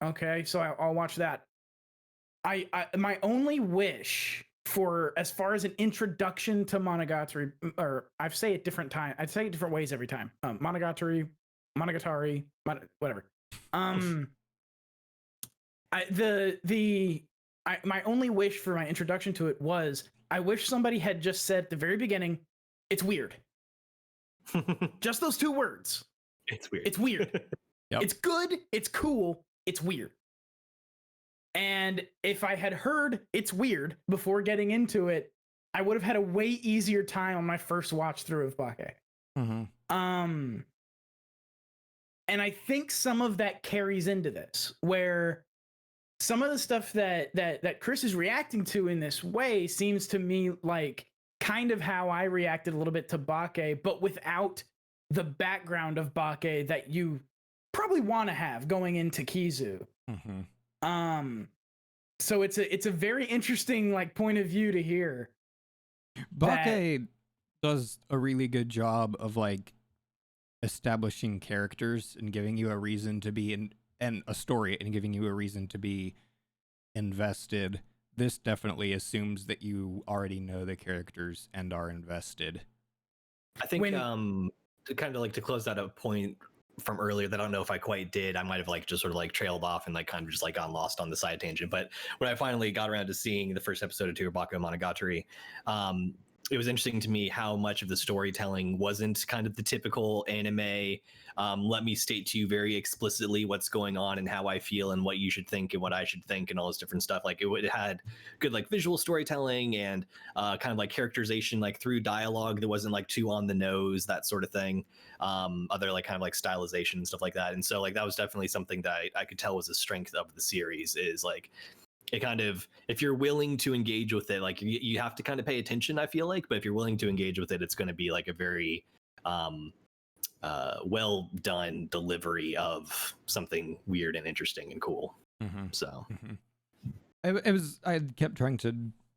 Okay, so I'll watch that. I my only wish for as far as an introduction to Monogatari, or I say it different ways every time. Monogatari, whatever. My only wish for my introduction to it was I wish somebody had just said at the very beginning, it's weird. Just those two words. It's weird. It's weird. Yep. It's good. It's cool. It's weird. And if I had heard it's weird before getting into it, I would have had a way easier time on my first watch through of Bake. Mm-hmm. And I think some of that carries into this, where some of the stuff that Chris is reacting to in this way seems to me like kind of how I reacted a little bit to Bake, but without the background of Bake that you probably want to have going into Kizu. So it's a very interesting like point of view to hear. Bake does a really good job of like establishing characters and giving you a reason to be in, and a story and giving you a reason to be invested. This definitely assumes that you already know the characters and are invested. I think to kind of like to close that up point from earlier that I don't know if I quite did. I might have like just sort of like trailed off and like kind of just like gotten lost on the side tangent. But when I finally got around to seeing the first episode of Baku Monogatari, it was interesting to me how much of the storytelling wasn't kind of the typical anime. Let me state to you very explicitly what's going on and how I feel and what you should think and what I should think and all this different stuff. Like it had good like visual storytelling and kind of like characterization like through dialogue that wasn't like too on the nose, that sort of thing. Other like kind of like stylization and stuff like that. And so like that was definitely something that I could tell was a strength of the series, is like it kind of, if you're willing to engage with it, like you have to kind of pay attention, I feel like, but if you're willing to engage with it, it's going to be like a very well done delivery of something weird and interesting and cool. So I kept trying to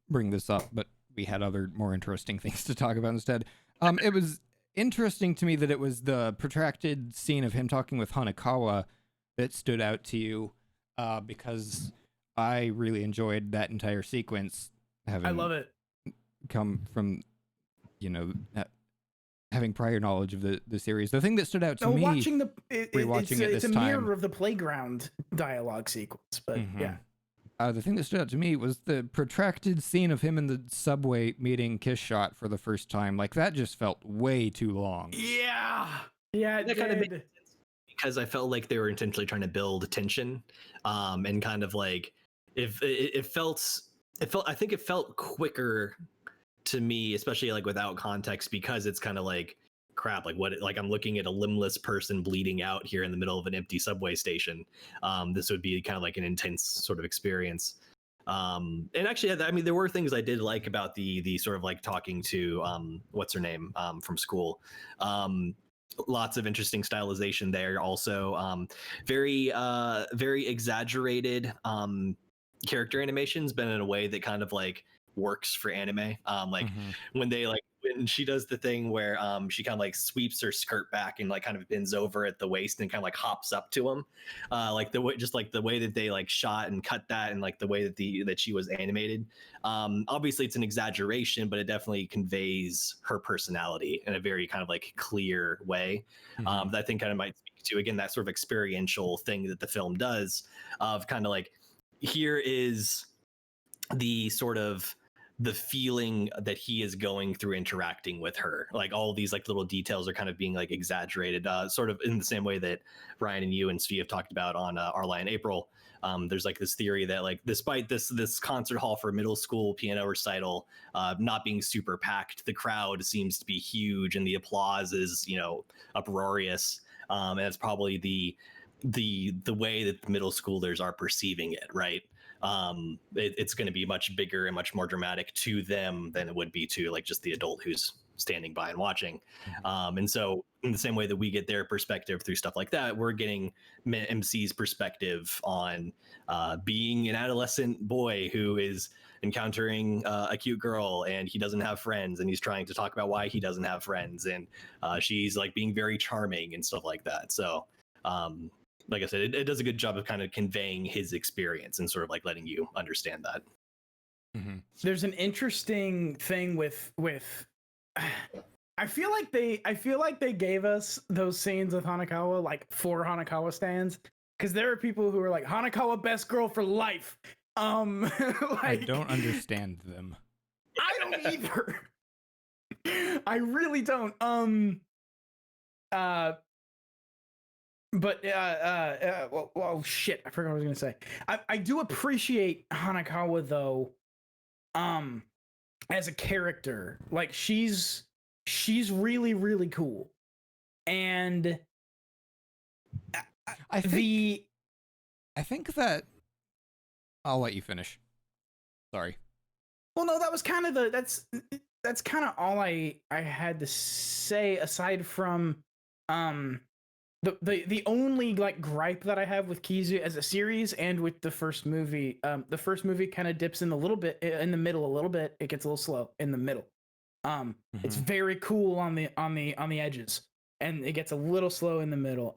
bring this up, but we had other more interesting things to talk about instead. It was interesting to me that it was the protracted scene of him talking with Hanekawa that stood out to you, because I really enjoyed that entire sequence. I love it. Come from, having prior knowledge of the series. The thing that stood out to me, watching rewatching it this it's a time, mirror of the playground dialogue sequence. But yeah, the thing that stood out to me was the protracted scene of him in the subway meeting Kiss Shot for the first time. Like that just felt way too long. Yeah, that kind of made sense because I felt like they were intentionally trying to build tension, and kind of like if it felt, I think it felt quicker to me, especially like without context, because it's kind of like crap, like what, like I'm looking at a limbless person bleeding out here in the middle of an empty subway station. This would be kind of like an intense sort of experience. And actually, I mean, there were things I did like about the sort of like talking to what's her name from school. Lots of interesting stylization there. Also, very exaggerated character animations, but in a way that kind of like works for anime. When they like, when she does the thing where she kind of like sweeps her skirt back and like kind of bends over at the waist and kind of like hops up to him, like the way, just like the way that they like shot and cut that, and like the way that that she was animated. Obviously it's an exaggeration, but it definitely conveys her personality in a very kind of like clear way. That I think kind of might speak to, again, that sort of experiential thing that the film does, of kind of like, here is the sort of the feeling that he is going through interacting with her. Like all these like little details are kind of being like exaggerated, sort of in the same way that Ryan and you and Svi have talked about on Arla in April. There's like this theory that like despite this concert hall for middle school piano recital not being super packed, the crowd seems to be huge and the applause is, uproarious. And it's probably the way that the middle schoolers are perceiving it, right? It's going to be much bigger and much more dramatic to them than it would be to like just the adult who's standing by and watching. And so in the same way that we get their perspective through stuff like that, we're getting MC's perspective on being an adolescent boy who is encountering a cute girl and he doesn't have friends, and he's trying to talk about why he doesn't have friends, and she's like being very charming and stuff like that. So like I said, it does a good job of kind of conveying his experience and sort of like letting you understand that. There's an interesting thing with I feel like they gave us those scenes with Hanekawa like for Hanekawa stands, because there are people who are like, Hanekawa best girl for life. Like, I don't understand them. I don't either. I really don't. But well, shit, I forgot what I was gonna say. I do appreciate Hanekawa though, as a character. Like she's really, really cool. And I think that I'll let you finish. Sorry. Well, no, that was kind of that's kind of all I had to say, aside from the only like gripe that I have with Kizu as a series and with the first movie kind of dips in a little bit in the middle a little bit. It gets a little slow in the middle. It's very cool on the edges, and it gets a little slow in the middle.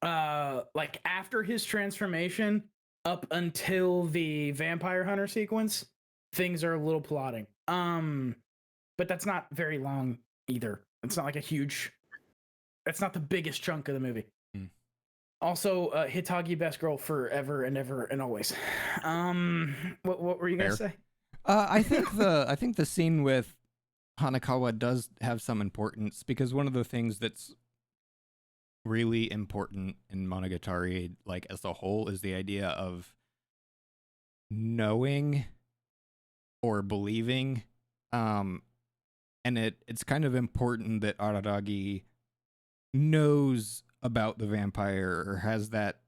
Like after his transformation up until the vampire hunter sequence, things are a little plodding. But that's not very long either. It's not like a huge. That's not the biggest chunk of the movie. Also, Hitagi best girl forever and ever and always. What were you gonna say? I think the scene with Hanakawa does have some importance, because one of the things that's really important in Monogatari, like as a whole, is the idea of knowing or believing. And it's kind of important that Araragi knows about the vampire, or has that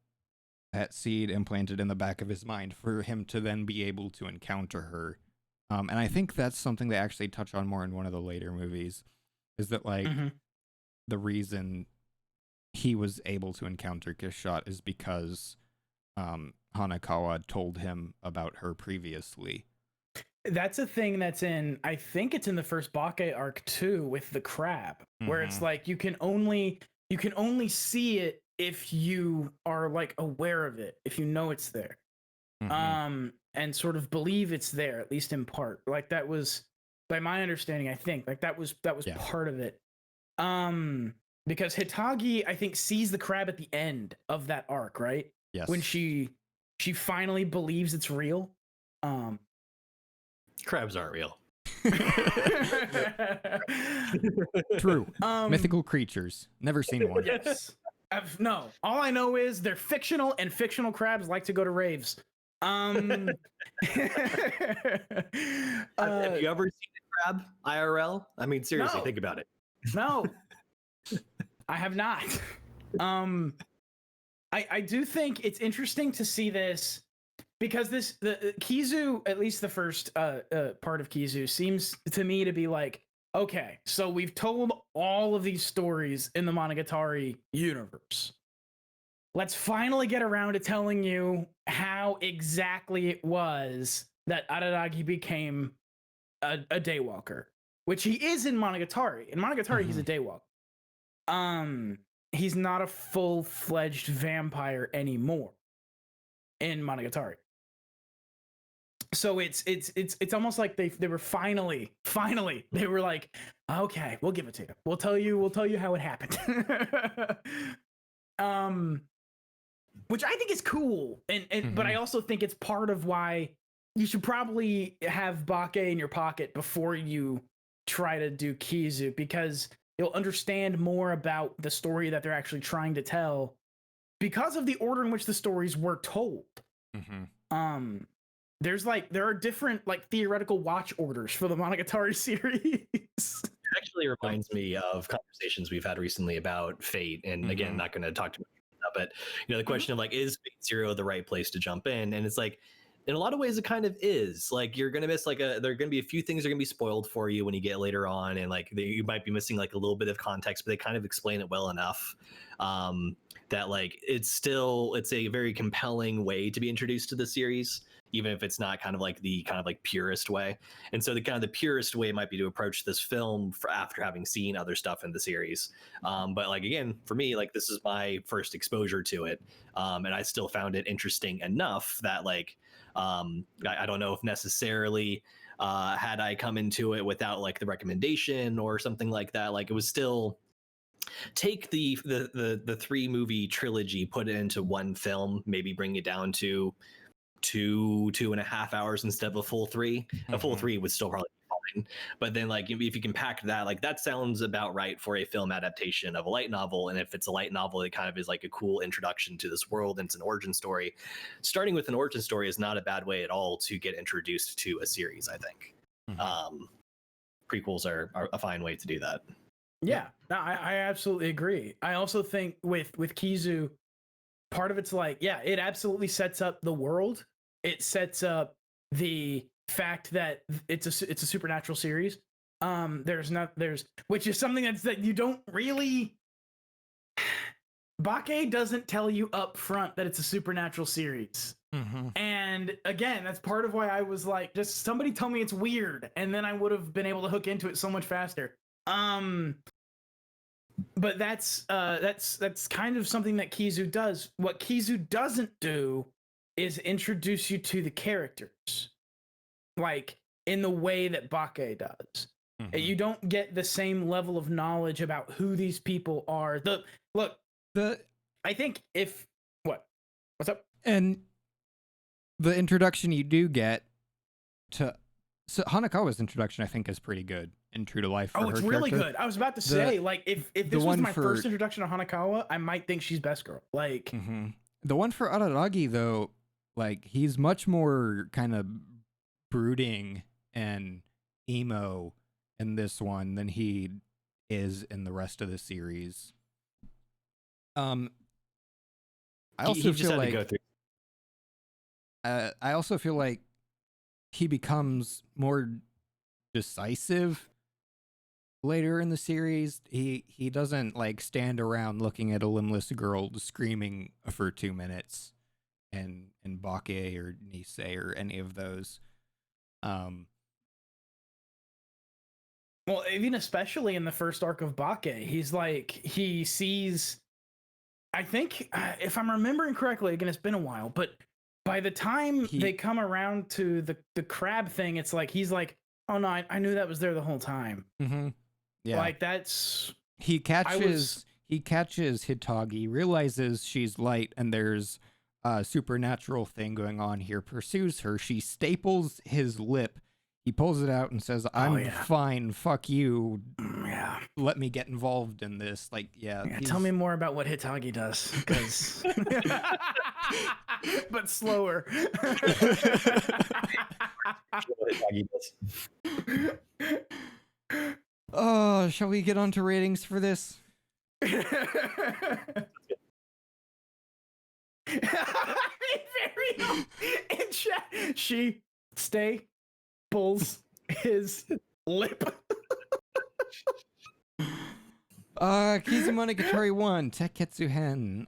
seed implanted in the back of his mind for him to then be able to encounter her. And I think that's something they actually touch on more in one of the later movies, is that like the reason he was able to encounter Kishot is because Hanakawa told him about her previously. That's a thing that's in, I think it's in the first Bake arc too, with the crab, where it's like you can only see it if you are like aware of it, if you know it's there. And sort of believe it's there, at least in part. Like that was, by my understanding, I think like that was part of it. Because Hitagi, I think, sees the crab at the end of that arc, right? Yes. When she finally believes it's real. Crabs aren't real. True. Mythical creatures. Never seen one. Yes. No. All I know is they're fictional, and fictional crabs like to go to raves. Have you ever seen a crab IRL? I mean, seriously, No. think about it. No. I have not. I do think it's interesting to see this, because the Kizu, at least the first part of Kizu, seems to me to be like, okay, so we've told all of these stories in the Monogatari universe. Let's finally get around to telling you how exactly it was that Araragi became a daywalker, which he is in Monogatari. In Monogatari, he's a daywalker. He's not a full-fledged vampire anymore in Monogatari. So it's almost like they were finally they were like, okay, we'll give it to you. We'll tell you how it happened. Which I think is cool, and but I also think it's part of why you should probably have Bake in your pocket before you try to do Kizu, because you'll understand more about the story that they're actually trying to tell because of the order in which the stories were told. There are different like theoretical watch orders for the Monogatari series. It actually reminds me of conversations we've had recently about Fate, and again, not going to talk too much about that, but the question of like, is Fate Zero the right place to jump in? And it's like, in a lot of ways, it kind of is. Like, you're gonna miss there are gonna be a few things that are gonna be spoiled for you when you get later on, and like you might be missing like a little bit of context, but they kind of explain it well enough that like it's a very compelling way to be introduced to the series, even if it's not kind of like the purest way. And so the purest way might be to approach this film after having seen other stuff in the series. But like, again, for me, like this is my first exposure to it, and I still found it interesting enough that like I don't know if necessarily had I come into it without like the recommendation or something like that, like it was still take the 3-movie trilogy, put it into one film, maybe bring it down to 2.5 hours instead of a full 3. A full 3 would still probably be fine, but then like if you can pack that, like that sounds about right for a film adaptation of a light novel. And if it's a light novel, it kind of is like a cool introduction to this world, and it's an origin story. Starting with an origin story is not a bad way at all to get introduced to a series, I think. Prequels are a fine way to do that. Yeah, no, I absolutely agree. I also think with Kizu, part of it's like, yeah, it absolutely sets up the world. It sets up the fact that it's a supernatural series. Which is something that you don't really. Bake doesn't tell you up front that it's a supernatural series. Mm-hmm. And again, that's part of why I was like, just somebody tell me it's weird, and then I would have been able to hook into it so much faster. But that's kind of something that Kizu does. What Kizu doesn't do is introduce you to the characters, like in the way that Bake does. Mm-hmm. You don't get the same level of knowledge about who these people are. I think what's up? And the introduction you do get to Hanakawa's introduction, I think, is pretty good and true to life. For It's her really character. good. I was about to say, like, if this was my first introduction to Hanakawa, I might think she's best girl. Like, mm-hmm. The one for Araragi, though, like, he's much more kind of brooding and emo in this one than he is in the rest of the series. I also feel like I also feel like he becomes more decisive later in the series. He doesn't like stand around looking at a limbless girl screaming for 2 minutes and Bake or Nisei or any of those. Well, even especially in the first arc of Bake, he's like, he sees, I think, if I'm remembering correctly, again, it's been a while, but by the time they come around to the crab thing, it's like, he's like, oh no, I knew that was there the whole time. Mm-hmm. Yeah. Like, that's... He catches Hitagi, realizes she's light and there's a supernatural thing going on here, pursues her. She staples his lip. He pulls it out and says, I'm fine, fuck you. Yeah. Let me get involved in this. Like, yeah. Tell me more about what Hitagi does, because... but slower. Oh, shall we get on to ratings for this? She staples his lip. Kizumonogatari 1, Teketsu Hen.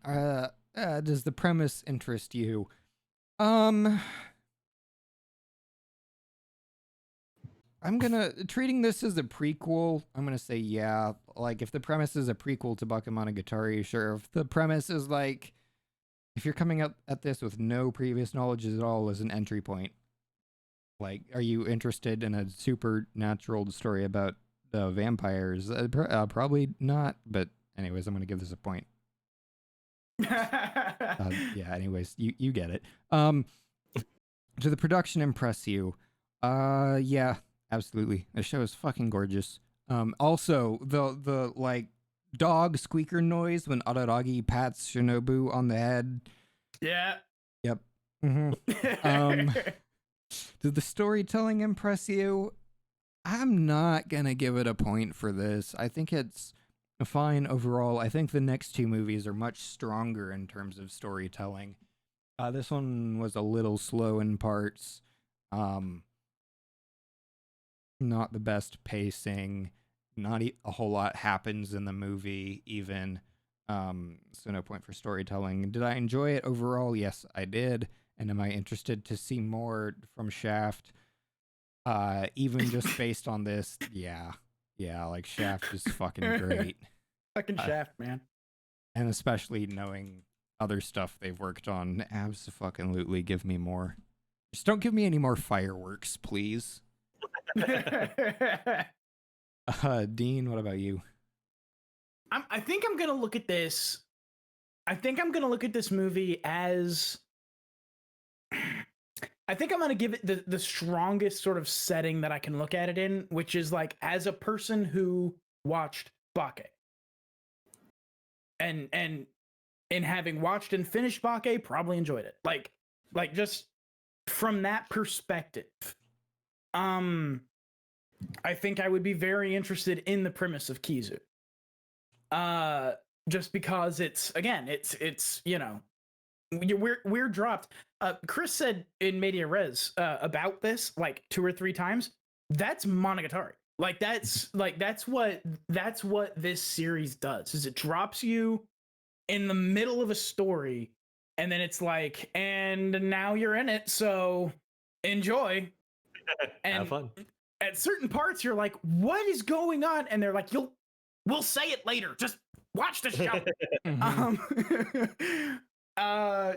Does the premise interest you? Treating this as a prequel, I'm gonna say yeah. Like, if the premise is a prequel to Bakemonogatari, sure. If the premise is like, if you're coming up at this with no previous knowledge at all as an entry point, like, are you interested in a supernatural story about vampires? Probably not, but anyways, I'm gonna give this a point. Yeah, anyways, you get it. Do the production impress you? Yeah. Absolutely. The show is fucking gorgeous. Also, the like dog squeaker noise when Araragi pats Shinobu on the head. Yeah. Yep. Mm-hmm. Did the storytelling impress you? I'm not gonna give it a point for this. I think it's fine overall. I think the next two movies are much stronger in terms of storytelling. This one was a little slow in parts. Not the best pacing. Not a whole lot happens in the movie, even. So no point for storytelling. Did I enjoy it overall? Yes, I did. And am I interested to see more from Shaft? Even just based on this, yeah. Yeah, like Shaft is fucking great. Fucking Shaft, man. And especially knowing other stuff they've worked on. Abso-fucking-lutely, give me more. Just don't give me any more fireworks, please. Dean, what about you? I think I'm gonna look at this. I think I'm gonna look at this movie as. I think I'm gonna give it the strongest sort of setting that I can look at it in, which is like as a person who watched Bake. And in having watched and finished Bake, probably enjoyed it. Like just from that perspective. I think I would be very interested in the premise of Kizu. Just because it's you know, we're dropped. Chris said in Media Res about this like 2 or 3 times. That's Monogatari. Like that's what this series does. Is it drops you in the middle of a story, and then it's like, and now you're in it, so enjoy. And Have fun. at certain parts, you're like, what is going on? And they're like, we'll say it later. Just watch the show.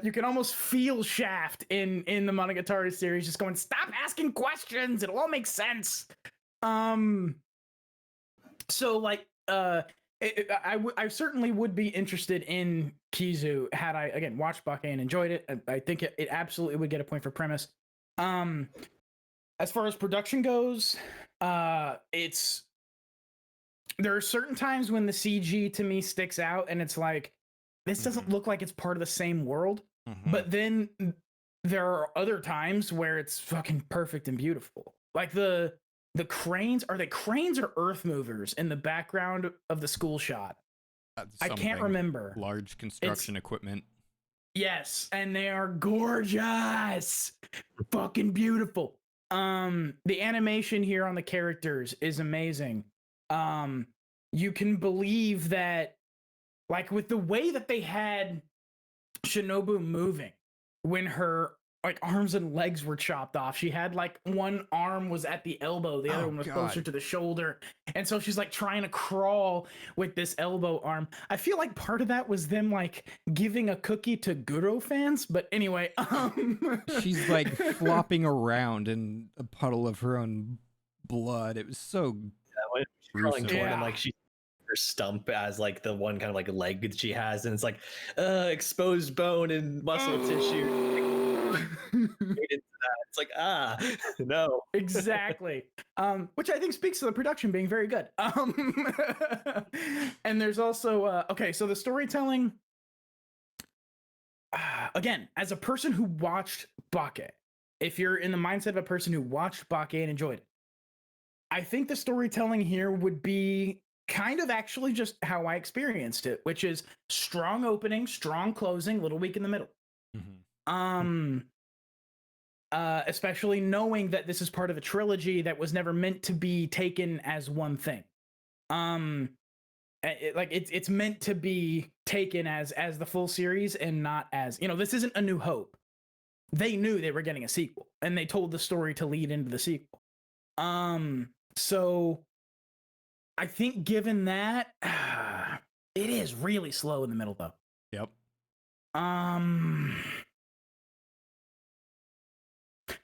You can almost feel Shaft in the Monogatari series, just going, stop asking questions. It'll all make sense. So like, I certainly would be interested in Kizu had I again watched Bake and enjoyed it. I think it absolutely would get a point for premise. As far as production goes, there are certain times when the CG to me sticks out, and it's like, this doesn't look like it's part of the same world. But then there are other times where it's fucking perfect and beautiful. Like the cranes, are they cranes or earth movers in the background of the school shot? I can't remember. Large construction equipment. Yes, and they are gorgeous. Fucking beautiful. The animation here on the characters is amazing. You can believe that, like, with the way that they had Shinobu moving when her like arms and legs were chopped off. She had like one arm was at the elbow, the other one was closer to the shoulder. And so she's like trying to crawl with this elbow arm. I feel like part of that was them like giving a cookie to Guro fans, but anyway, she's like flopping around in a puddle of her own blood. It was so when she's crawling toward Yeah. him, like she her stump as like the one kind of like leg that she has, and it's like exposed bone and muscle tissue. It's like no. Exactly. Which I think speaks to the production being very good. And there's also okay, so the storytelling again, as a person who watched Bake, if you're in the mindset of a person who watched Bake and enjoyed it, I think the storytelling here would be kind of actually just how I experienced it, which is strong opening, strong closing, little weak in the middle. Especially knowing that this is part of a trilogy that was never meant to be taken as one thing. It's meant to be taken as the full series and not as, this isn't A New Hope. They knew they were getting a sequel, and they told the story to lead into the sequel. So I think given that, it is really slow in the middle though. Yep.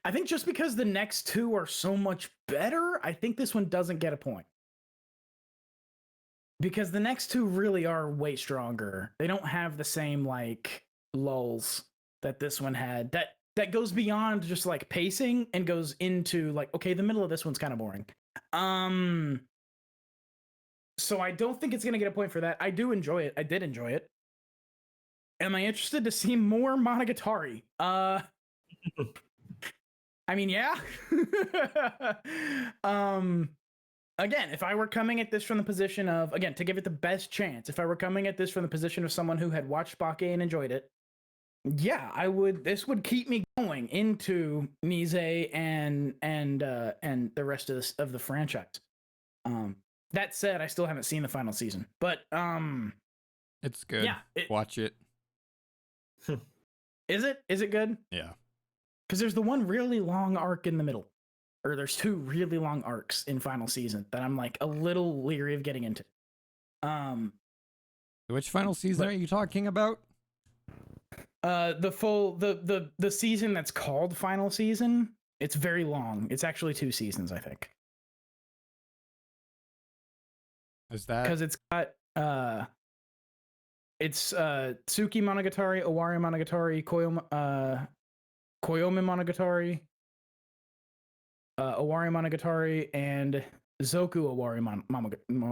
I think just because the next two are so much better, I think this one doesn't get a point. Because the next two really are way stronger. They don't have the same like lulls that this one had. That goes beyond just like pacing and goes into like, okay, the middle of this one's kind of boring. So I don't think it's gonna get a point for that. I do enjoy it. I did enjoy it. Am I interested to see more Monogatari? I mean, yeah. Again, if I were coming at this from the position of, again, to give it the best chance, if I were coming at this from the position of someone who had watched Bake and enjoyed it, yeah, I would. This would keep me going into Nise and the rest of the franchise. That said, I still haven't seen the final season, but it's good. Yeah, watch it. Is it good? Yeah. Because there's the one really long arc in the middle, or there's two really long arcs in final season that I'm like a little leery of getting into. Which final season are you talking about? The season that's called final season. It's very long. It's actually 2 seasons, I think. Is that because it's got it's Tsuki Monogatari, Owari Monogatari, Koyomi Monogatari, Owari Monogatari, and Zoku Owari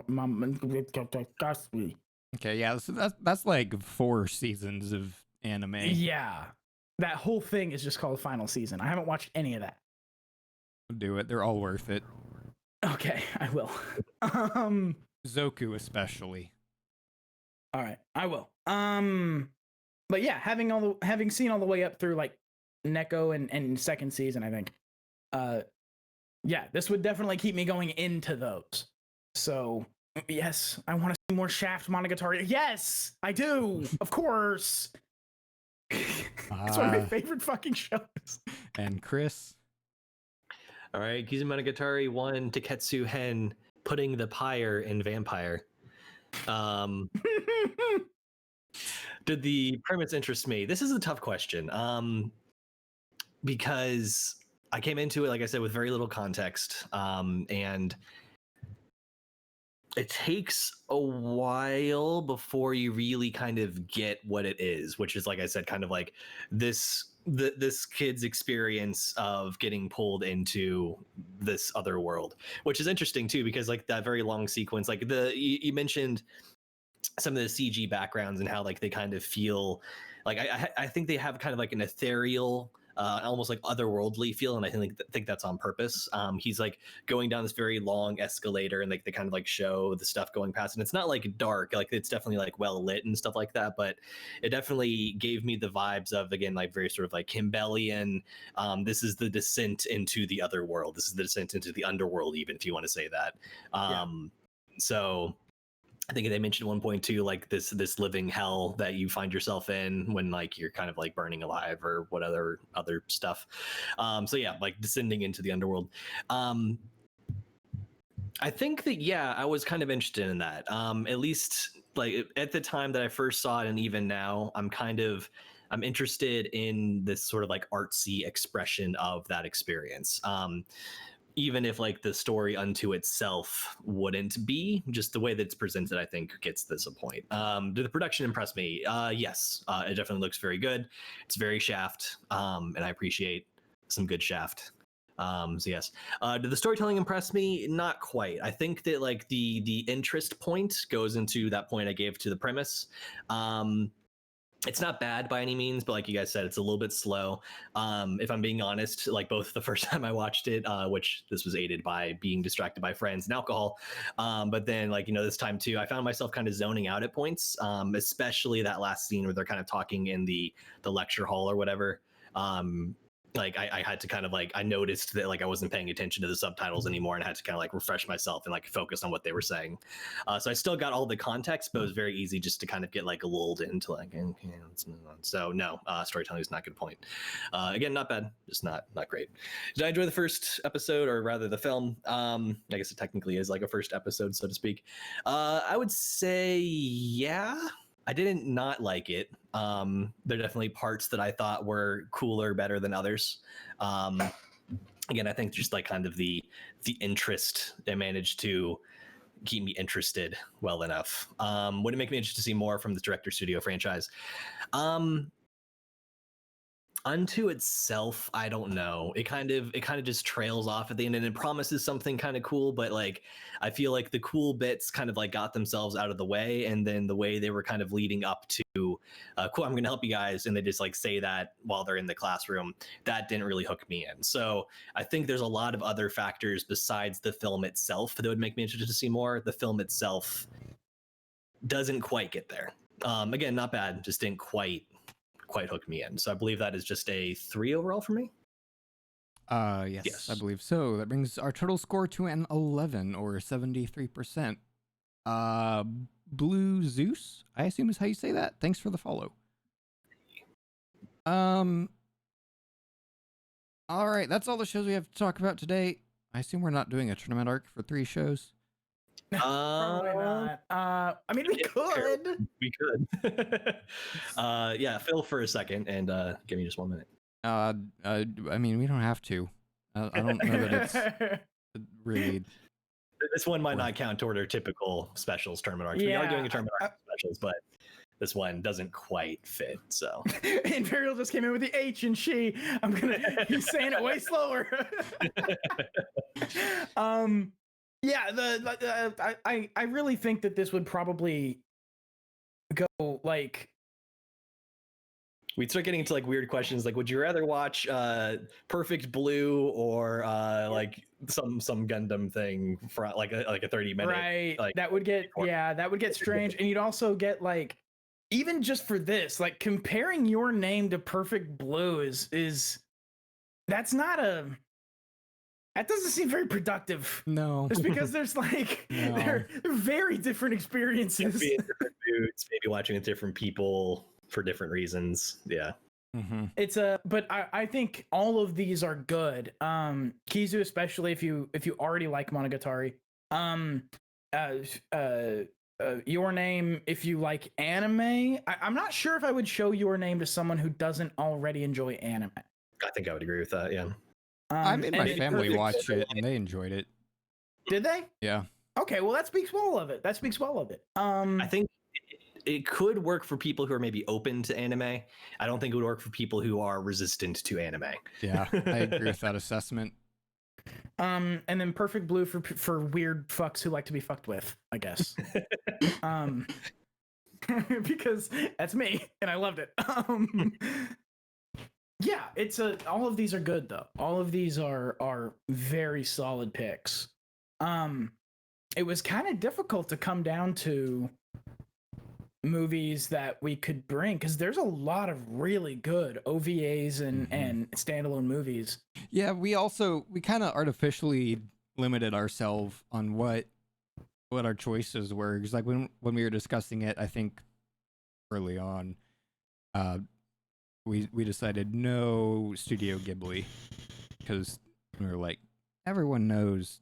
Monogatari. Okay, yeah, so that's like 4 seasons of anime. Yeah, that whole thing is just called final season. I haven't watched any of that. Do it. They're all worth it. Okay, I will. Zoku especially. All right, I will. But yeah, having seen all the way up through like Neko and second season, I think. yeah, this would definitely keep me going into those. So yes, I want to see more Shaft Monogatari. Yes, I do. Of course. It's one of my favorite fucking shows. And Chris? All right, Kizumonogatari 1, Taketsu Hen, putting the pyre in vampire. Did the premise interest me? This is a tough question. Because I came into it, like I said, with very little context. And it takes a while before you really kind of get what it is, which is, like I said, kind of like this kid's experience of getting pulled into this other world, which is interesting too, because like that very long sequence, like you mentioned some of the CG backgrounds and how like they kind of feel like I think they have kind of like an ethereal, almost like otherworldly feel, and I think that's on purpose. He's like going down this very long escalator, and like they kind of like show the stuff going past, and it's not like dark, like it's definitely like well lit and stuff like that, but it definitely gave me the vibes of, again, like very sort of like Kimbellian. This is the descent into the other world. This is the descent into the underworld, even if you want to say that. So I think they mentioned at one point too, like this living hell that you find yourself in when like you're kind of like burning alive or what other stuff. So yeah, like descending into the underworld. I think that, yeah, I was kind of interested in that. At least like at the time that I first saw it, and even now, I'm interested in this sort of like artsy expression of that experience. Even if like the story unto itself wouldn't be, just the way that it's presented, I think gets this a point. Did the production impress me? Yes, it definitely looks very good. It's very Shaft, and I appreciate some good Shaft. So yes. Did the storytelling impress me? Not quite. I think that like the interest point goes into that point I gave to the premise. It's not bad by any means, but like you guys said, it's a little bit slow. If I'm being honest, like both the first time I watched it, which this was aided by being distracted by friends and alcohol, but then like, this time too, I found myself kind of zoning out at points, especially that last scene where they're kind of talking in the lecture hall or whatever. Like I had to kind of like, I noticed that like I wasn't paying attention to the subtitles anymore, and I had to kind of like refresh myself and like focus on what they were saying. So I still got all the context, but it was very easy just to kind of get like lulled into like, okay, let's move on. So no, storytelling is not a good point. Again, not bad, just not great. Did I enjoy the first episode, or rather the film? I guess it technically is like a first episode, so to speak. I would say, yeah. I didn't not like it. There are definitely parts that I thought were cooler, better than others. Again, I think just like kind of the interest, they managed to keep me interested well enough. Would it make me interested to see more from the director studio franchise? Unto itself, I don't know. It kind of just trails off at the end, and it promises something kind of cool, but like I feel like the cool bits kind of like got themselves out of the way, and then the way they were kind of leading up to cool, I'm gonna help you guys, and they just like say that while they're in the classroom, that didn't really hook me in. So I think there's a lot of other factors besides the film itself that would make me interested to see more. The film itself doesn't quite get there. Again, not bad, just didn't quite hook me in. So I believe that is just a 3 overall for me. Yes, I believe so. That brings our total score to an 11, or 73%. Blue Zeus, I assume is how you say that. Thanks for the follow. All right, that's all the shows we have to talk about today. I assume we're not doing a tournament arc for 3 shows. Probably not. I mean, we could. We could. Yeah, Phil for a second, and give me just 1 minute. I mean, we don't have to. I don't know that it's really. This one might not count toward our typical specials tournament arcs. Yeah, we are doing a tournament arc specials, but this one doesn't quite fit. So Imperial just came in with the H and she. He's saying it way slower. Yeah, I really think that this would probably go like. We'd start getting into like weird questions, like would you rather watch Perfect Blue or like some Gundam thing for like a 30-minute, right? Like, that would get strange, and you'd also get like, even just for this, like comparing Your Name to Perfect Blue is that's not a That doesn't seem very productive. No. Just because there's like No. they're very different experiences. Be in different moods, maybe watching with different people for different reasons. Yeah. Mm-hmm. It's a, but I think all of these are good. Kizu, especially if you already like Monogatari. Your Name, if you like anime. I'm not sure if I would show Your Name to someone who doesn't already enjoy anime. I think I would agree with that. Yeah. I made my and family Perfect- watch it, and they enjoyed it. Did they? Yeah. Okay, well that speaks well of it. I think it could work for people who are maybe open to anime. I don't think it would work for people who are resistant to anime. Yeah, I agree with that assessment. And then Perfect Blue for weird fucks who like to be fucked with, I guess. Because that's me and I loved it. Yeah, all of these are good though. All of these are very solid picks. It was kind of difficult to come down to movies that we could bring because there's a lot of really good OVAs and standalone movies. Yeah, we kind of artificially limited ourselves on what our choices were. Because like when we were discussing it, I think early on, we decided no Studio Ghibli because we were like, everyone knows.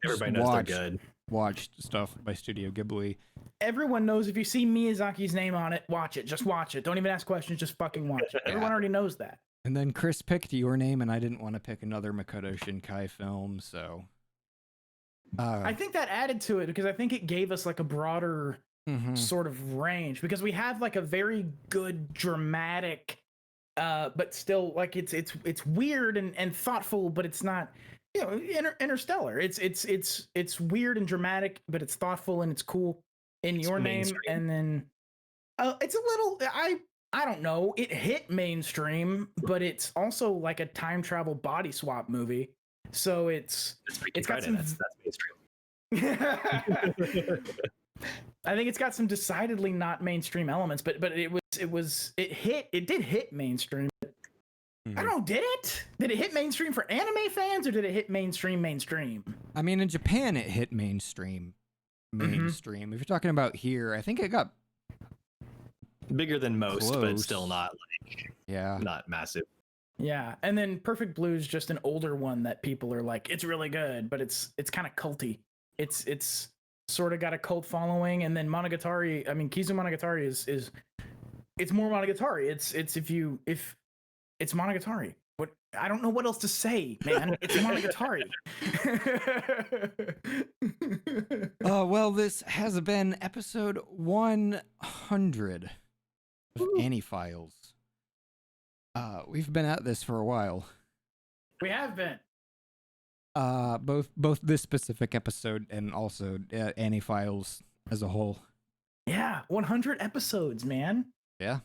Everybody knows they're good. Watched stuff by Studio Ghibli. Everyone knows if you see Miyazaki's name on it, watch it. Just watch it. Don't even ask questions. Just fucking watch it. Everyone already knows that. And then Chris picked Your Name, and I didn't want to pick another Makoto Shinkai film, so. I think that added to it because I think it gave us like a broader sort of range because we have like a very good dramatic, but still like it's weird and thoughtful, but it's not. You know, Interstellar. It's weird and dramatic, but it's thoughtful and it's cool. In Your Name, and then it's a little. I don't know. It hit mainstream, but it's also like a time travel body swap movie. So it's got some. That's mainstream. I think it's got some decidedly not mainstream elements, but it did hit mainstream. I don't know, did it? Did it hit mainstream for anime fans or did it hit mainstream? I mean, in Japan, it hit mainstream. If you're talking about here, I think it got bigger than most, but close. still not not massive. Yeah, and then Perfect Blue is just an older one that people are like, it's really good, but it's kind of culty. It's sort of got a cult following, and then Monogatari. I mean, Kizu Monogatari is it's more Monogatari. It's it's Monogatari. What I don't know what else to say, man. It's Monogatari. Well, this has been episode 100 of AniFiles. We've been at this for a while. We have been. Both this specific episode and also AniFiles as a whole. Yeah, 100 episodes, man. Yeah.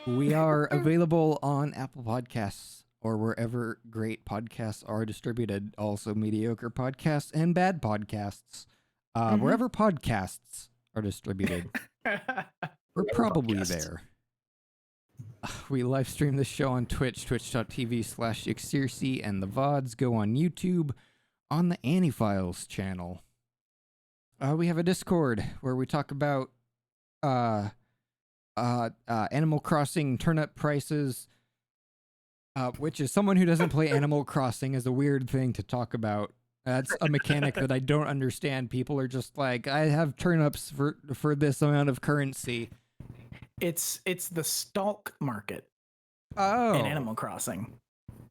We are available on Apple Podcasts or wherever great podcasts are distributed. Also, mediocre podcasts and bad podcasts. Wherever podcasts are distributed, we're probably there. We live stream this show on Twitch, twitch.tv/Xerxes, and the VODs go on YouTube on the AniFiles channel. We have a Discord where we talk about Animal Crossing turnip prices, which is someone who doesn't play Animal Crossing is a weird thing to talk about. That's a mechanic that I don't understand. People are just like, I have turnips for this amount of currency. It's the stalk market in Animal Crossing.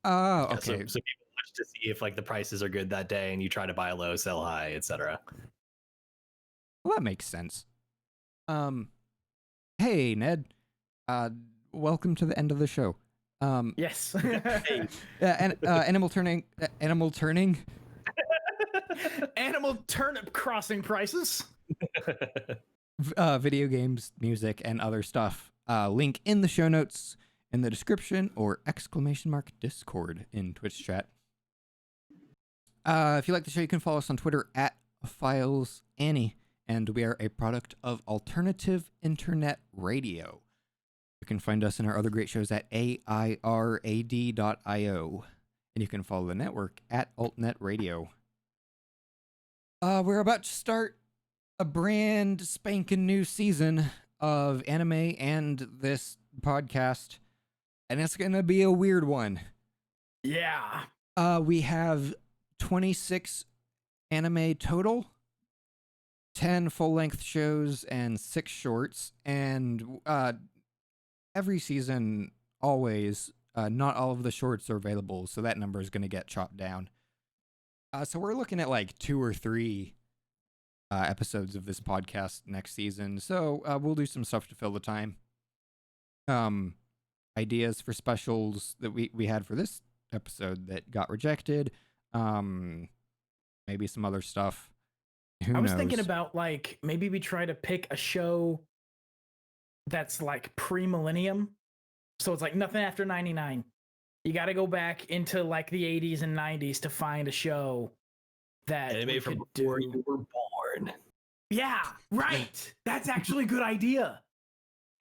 Oh, Yeah, okay. so people watch to see if like the prices are good that day, and you try to buy low, sell high, etc. Well, that makes sense. Hey, Ned. Welcome to the end of the show. Yes. Animal turning. Animal turnip crossing prices. Video games, music, and other stuff. Link in the show notes, in the description, or !Discord in Twitch chat. If you like the show, you can follow us on Twitter @FilesAnnie, and we are a product of Alternative Internet Radio. You can find us and our other great shows at airad.io. And you can follow the network at AltNet Radio. We're about to start a brand spanking new season of anime and this podcast. And it's going to be a weird one. Yeah. We have 26 anime total, 10 full-length shows, and 6 shorts. And every season, always, not all of the shorts are available, so that number is going to get chopped down. So we're looking at like 2 or 3 episodes of this podcast next season. So we'll do some stuff to fill the time. Ideas for specials that we had for this episode that got rejected. Maybe some other stuff. Who I was knows? thinking about like maybe we try to pick a show that's like pre-millennium. So it's like nothing after 99. You got to go back into like the 80s and 90s to find a show that Anime we from could before do. you were born. Yeah, right. That's actually a good idea.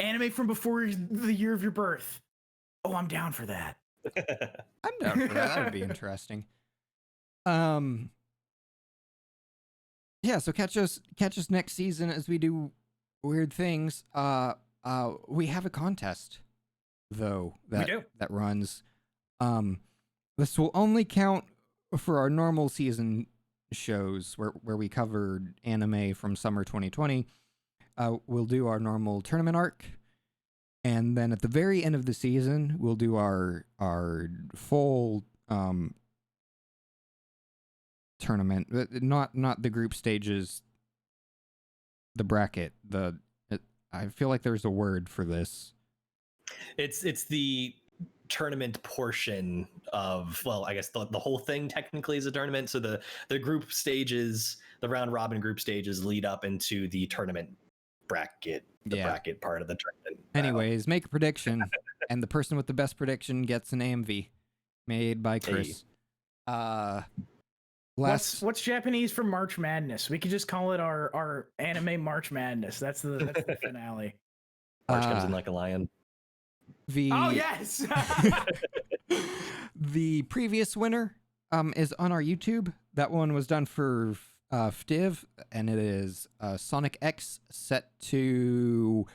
Anime from before the year of your birth. Oh, I'm down for that. I'm down for that. That would be interesting. Yeah, so catch us next season as we do weird things. We have a contest though that runs. This will only count for our normal season shows where we covered anime from summer 2020. We'll do our normal tournament arc. And then at the very end of the season, we'll do our full tournament. Not the group stages, the bracket. I feel like there's a word for this. It's the tournament portion of, well, I guess the whole thing technically is a tournament. So the group stages, the round robin group stages lead up into the tournament bracket. Bracket part of the tournament. Anyways, make a prediction, and the person with the best prediction gets an AMV made by Chris. What's Japanese for March Madness? We could just call it our anime March Madness. That's the finale. March comes in like a lion. Oh yes. The previous winner is on our YouTube. That one was done for FTIV, and it is Sonic X set to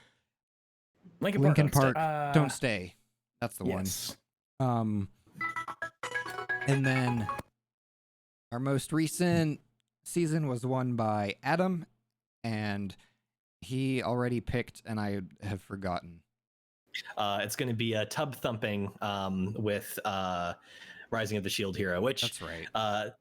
Linkin Park. Don't Stay. That's the one. And then our most recent season was won by Adam, and he already picked, and I have forgotten. It's going to be a tub thumping with Rising of the Shield Hero, which that's right.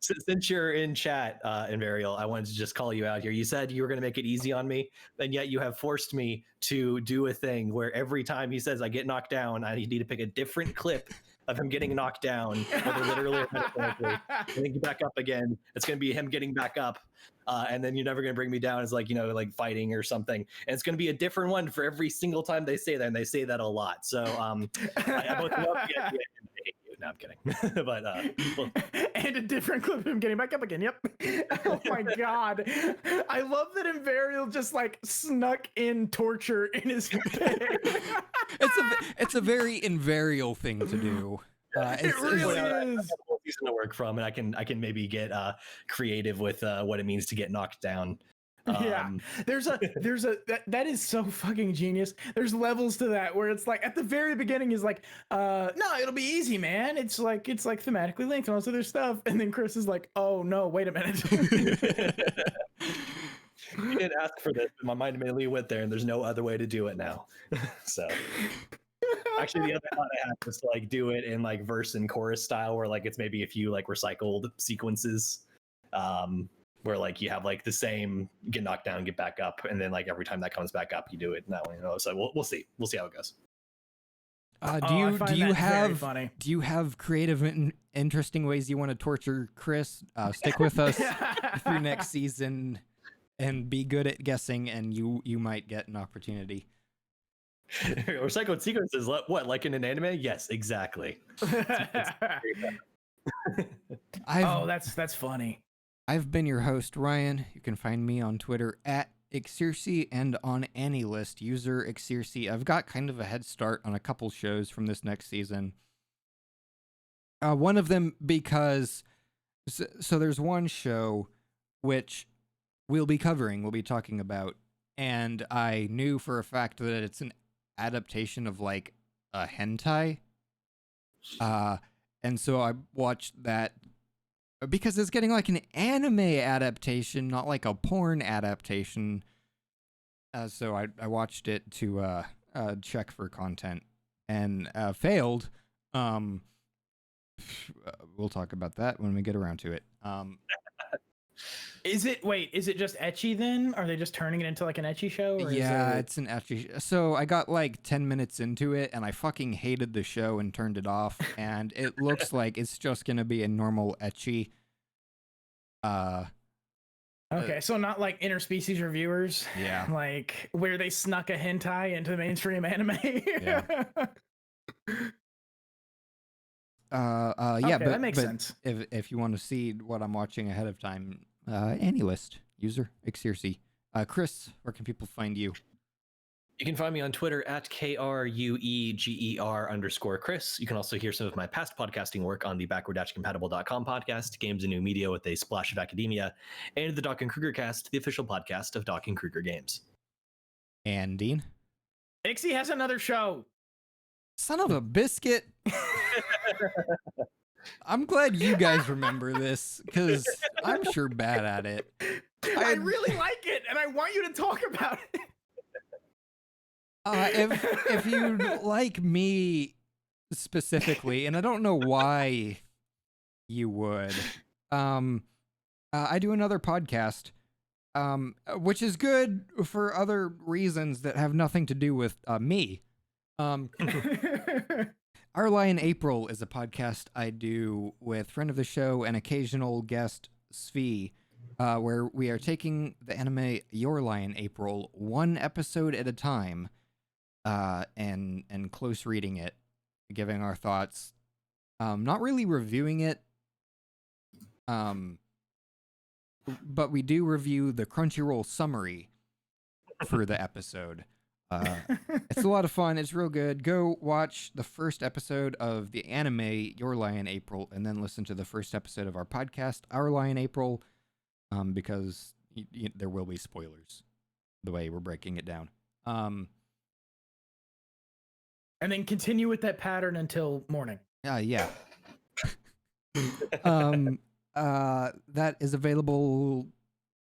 Since you're in chat, Invarial, I wanted to just call you out here. You said you were going to make it easy on me, and yet you have forced me to do a thing where every time he says I get knocked down, I need to pick a different clip of him getting knocked down, whether literally or metaphorically, and then get back up again. It's going to be him getting back up, and then you're never going to bring me down as like like fighting or something. And it's going to be a different one for every single time they say that, and they say that a lot. So I both love the idea. No, I'm kidding. But well. And a different clip of him getting back up again. Yep. Oh my god. I love that Invarial just like snuck in torture in his pick. It's a very Invarial thing to do. It really is. A whole season to work from, and I can maybe get creative with what it means to get knocked down. Yeah, there's a that is so fucking genius. There's levels to that where it's like at the very beginning is like, no, it'll be easy, man. It's like thematically linked and all this other stuff, and then Chris is like, oh no, wait a minute. You didn't ask for this. My mind immediately went there, and there's no other way to do it now. So. Actually, the other thought I had was to like do it in like verse and chorus style, where like it's maybe a few like recycled sequences. Where like you have like the same get knocked down, get back up, and then like every time that comes back up, you do it in that way. So we'll see how it goes. Do you have creative and interesting ways you want to torture Chris? Stick with us through next season and be good at guessing, and you might get an opportunity. Recycled sequences, what, like in an anime? Yes, exactly. That's funny. I've been your host, Ryan. You can find me on Twitter at Xerxes and on AniList, user Xerxes. I've got kind of a head start on a couple shows from this next season. One of them because... So there's one show which we'll be talking about, and I knew for a fact that it's an adaptation of like a hentai. And so I watched that because it's getting like an anime adaptation, not like a porn adaptation. So I watched it to check for content and failed. We'll talk about that when we get around to it. Is it just ecchi then? Are they just turning it into like an ecchi show? Or yeah, it's an ecchi. So I got like 10 minutes into it and I fucking hated the show and turned it off. And it looks like it's just gonna be a normal ecchi. Okay, so not like interspecies reviewers. Yeah. Like where they snuck a hentai into mainstream anime. Yeah. Yeah, Okay, but that makes sense. If you want to see what I'm watching ahead of time, AniList, user Xerxes. Chris, where can people find you? You can find me on Twitter at KRUEGER_Chris. You can also hear some of my past podcasting work on the backward-compatible.com podcast, Games and New Media with a Splash of Academia, and the Doc and Kruger cast, the official podcast of Doc and Kruger Games. And Dean? Ixie has another show. Son of a biscuit. I'm glad you guys remember this, because I'm sure bad at it. I really like it, and I want you to talk about it. If you'd like me specifically, and I don't know why you would, I do another podcast, which is good for other reasons that have nothing to do with me. Our Lion April is a podcast I do with friend of the show and occasional guest Svi, where we are taking the anime Your Lion April one episode at a time, and close reading it, giving our thoughts, not really reviewing it, but we do review the Crunchyroll summary for the episode. It's a lot of fun. It's real good. Go watch the first episode of the anime Your Lion April, and then listen to the first episode of our podcast Our Lion April, because there will be spoilers the way we're breaking it down. And then continue with that pattern until morning. Yeah. That is available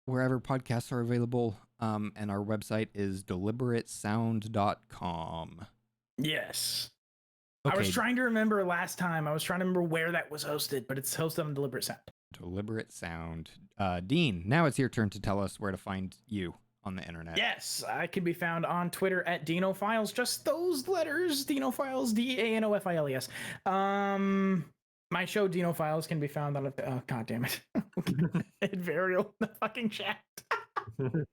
wherever podcasts are available. And our website is deliberatesound.com. Yes. Okay. I was trying to remember last time. I was trying to remember where that was hosted, but it's hosted on Deliberate Sound. Deliberate Sound. Dean, now it's your turn to tell us where to find you on the internet. Yes, I can be found on Twitter at DinoFiles. Just those letters, DinoFiles, DANOFILES. My show DinoFiles can be found on God damn it. Advarial the fucking chat. You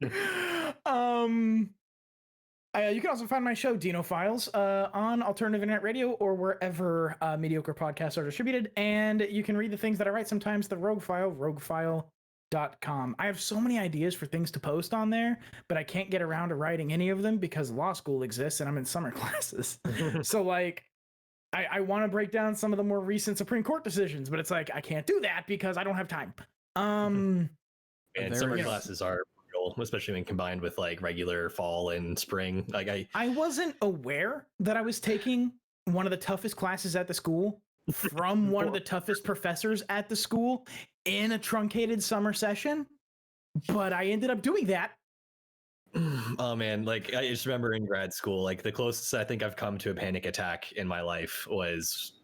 can also find my show DinoFiles on Alternative Internet Radio or wherever mediocre podcasts are distributed, and you can read the things that I write sometimes, the Rogue File, roguefile.com. I have so many ideas for things to post on there, but I can't get around to writing any of them because law school exists and I'm in summer classes. So like I want to break down some of the more recent Supreme Court decisions, but it's like I can't do that because I don't have time. And summer classes are brutal, especially when combined with like regular fall and spring. Like I wasn't aware that I was taking one of the toughest classes at the school from one of the toughest professors at the school in a truncated summer session, but I ended up doing that. Oh man, like I just remember in grad school, like the closest I think I've come to a panic attack in my life was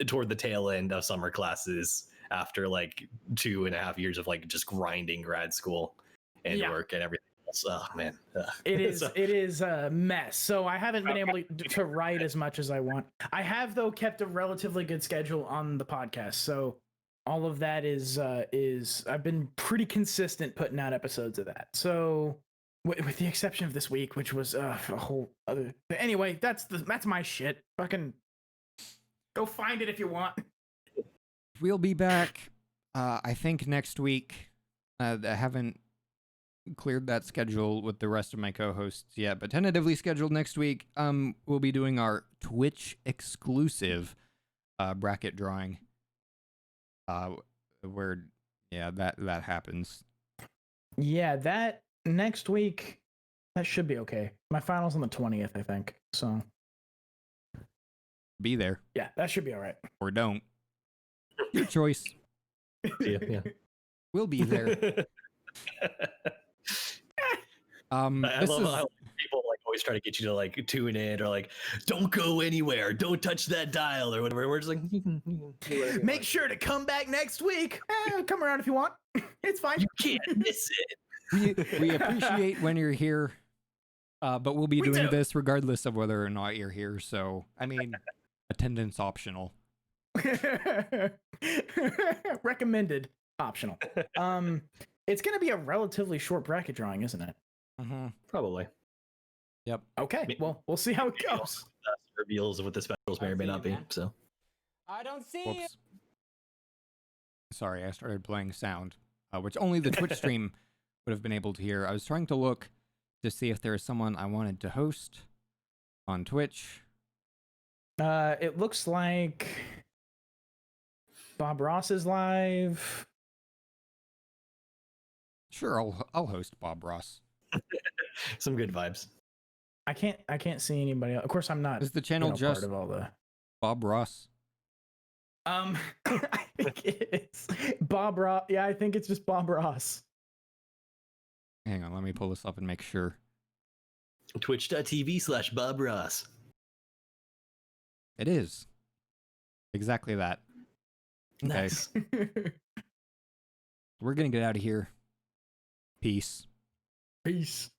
toward the tail end of summer classes after like 2.5 years of like just grinding grad school and work and everything else. Oh man. It is a mess. So I haven't been able to write as much as I want. I have though kept a relatively good schedule on the podcast. So all of that is I've been pretty consistent putting out episodes of that. So with the exception of this week, which was a whole other. But anyway, that's my shit. Fucking go find it if you want. We'll be back, I think next week. I haven't cleared that schedule with the rest of my co-hosts yet, but tentatively scheduled next week. We'll be doing our Twitch exclusive bracket drawing. Where that happens. Yeah, that next week, that should be okay. My final's on the 20th, I think. So Be there yeah, that should be all right. or don't. Your choice. Yeah. We'll be there. I This love is how people like always try to get you to like tune in or like don't go anywhere, don't touch that dial or whatever. We're just like you can do whatever you Make want. sure to come back next week. Come around if you want. It's fine. You can't miss it. we appreciate when you're here, but we'll be We doing do. this regardless of whether or not you're here. So I mean, attendance optional. Recommended, optional. It's gonna be a relatively short bracket drawing, isn't it? Probably. Yep. Okay. Maybe- Well, we'll see how it Maybe goes. also reveals of what the specials may or may not be. So I don't see Whoops. Sorry, I started playing sound, which only the Twitch stream would have been able to hear. I was trying to look to see if there is someone I wanted to host on Twitch. It looks like Bob Ross is live. Sure, I'll host Bob Ross. some good vibes. I can't see anybody else. Of course, I'm not. Is the channel part just of all the. Bob Ross? I think it's Bob Ross. Yeah, I think it's just Bob Ross. Hang on, let me pull this up and make sure. Twitch.tv/Bob Ross. It is. Exactly that. Okay, Nice. we're gonna get out of here. Peace. Peace.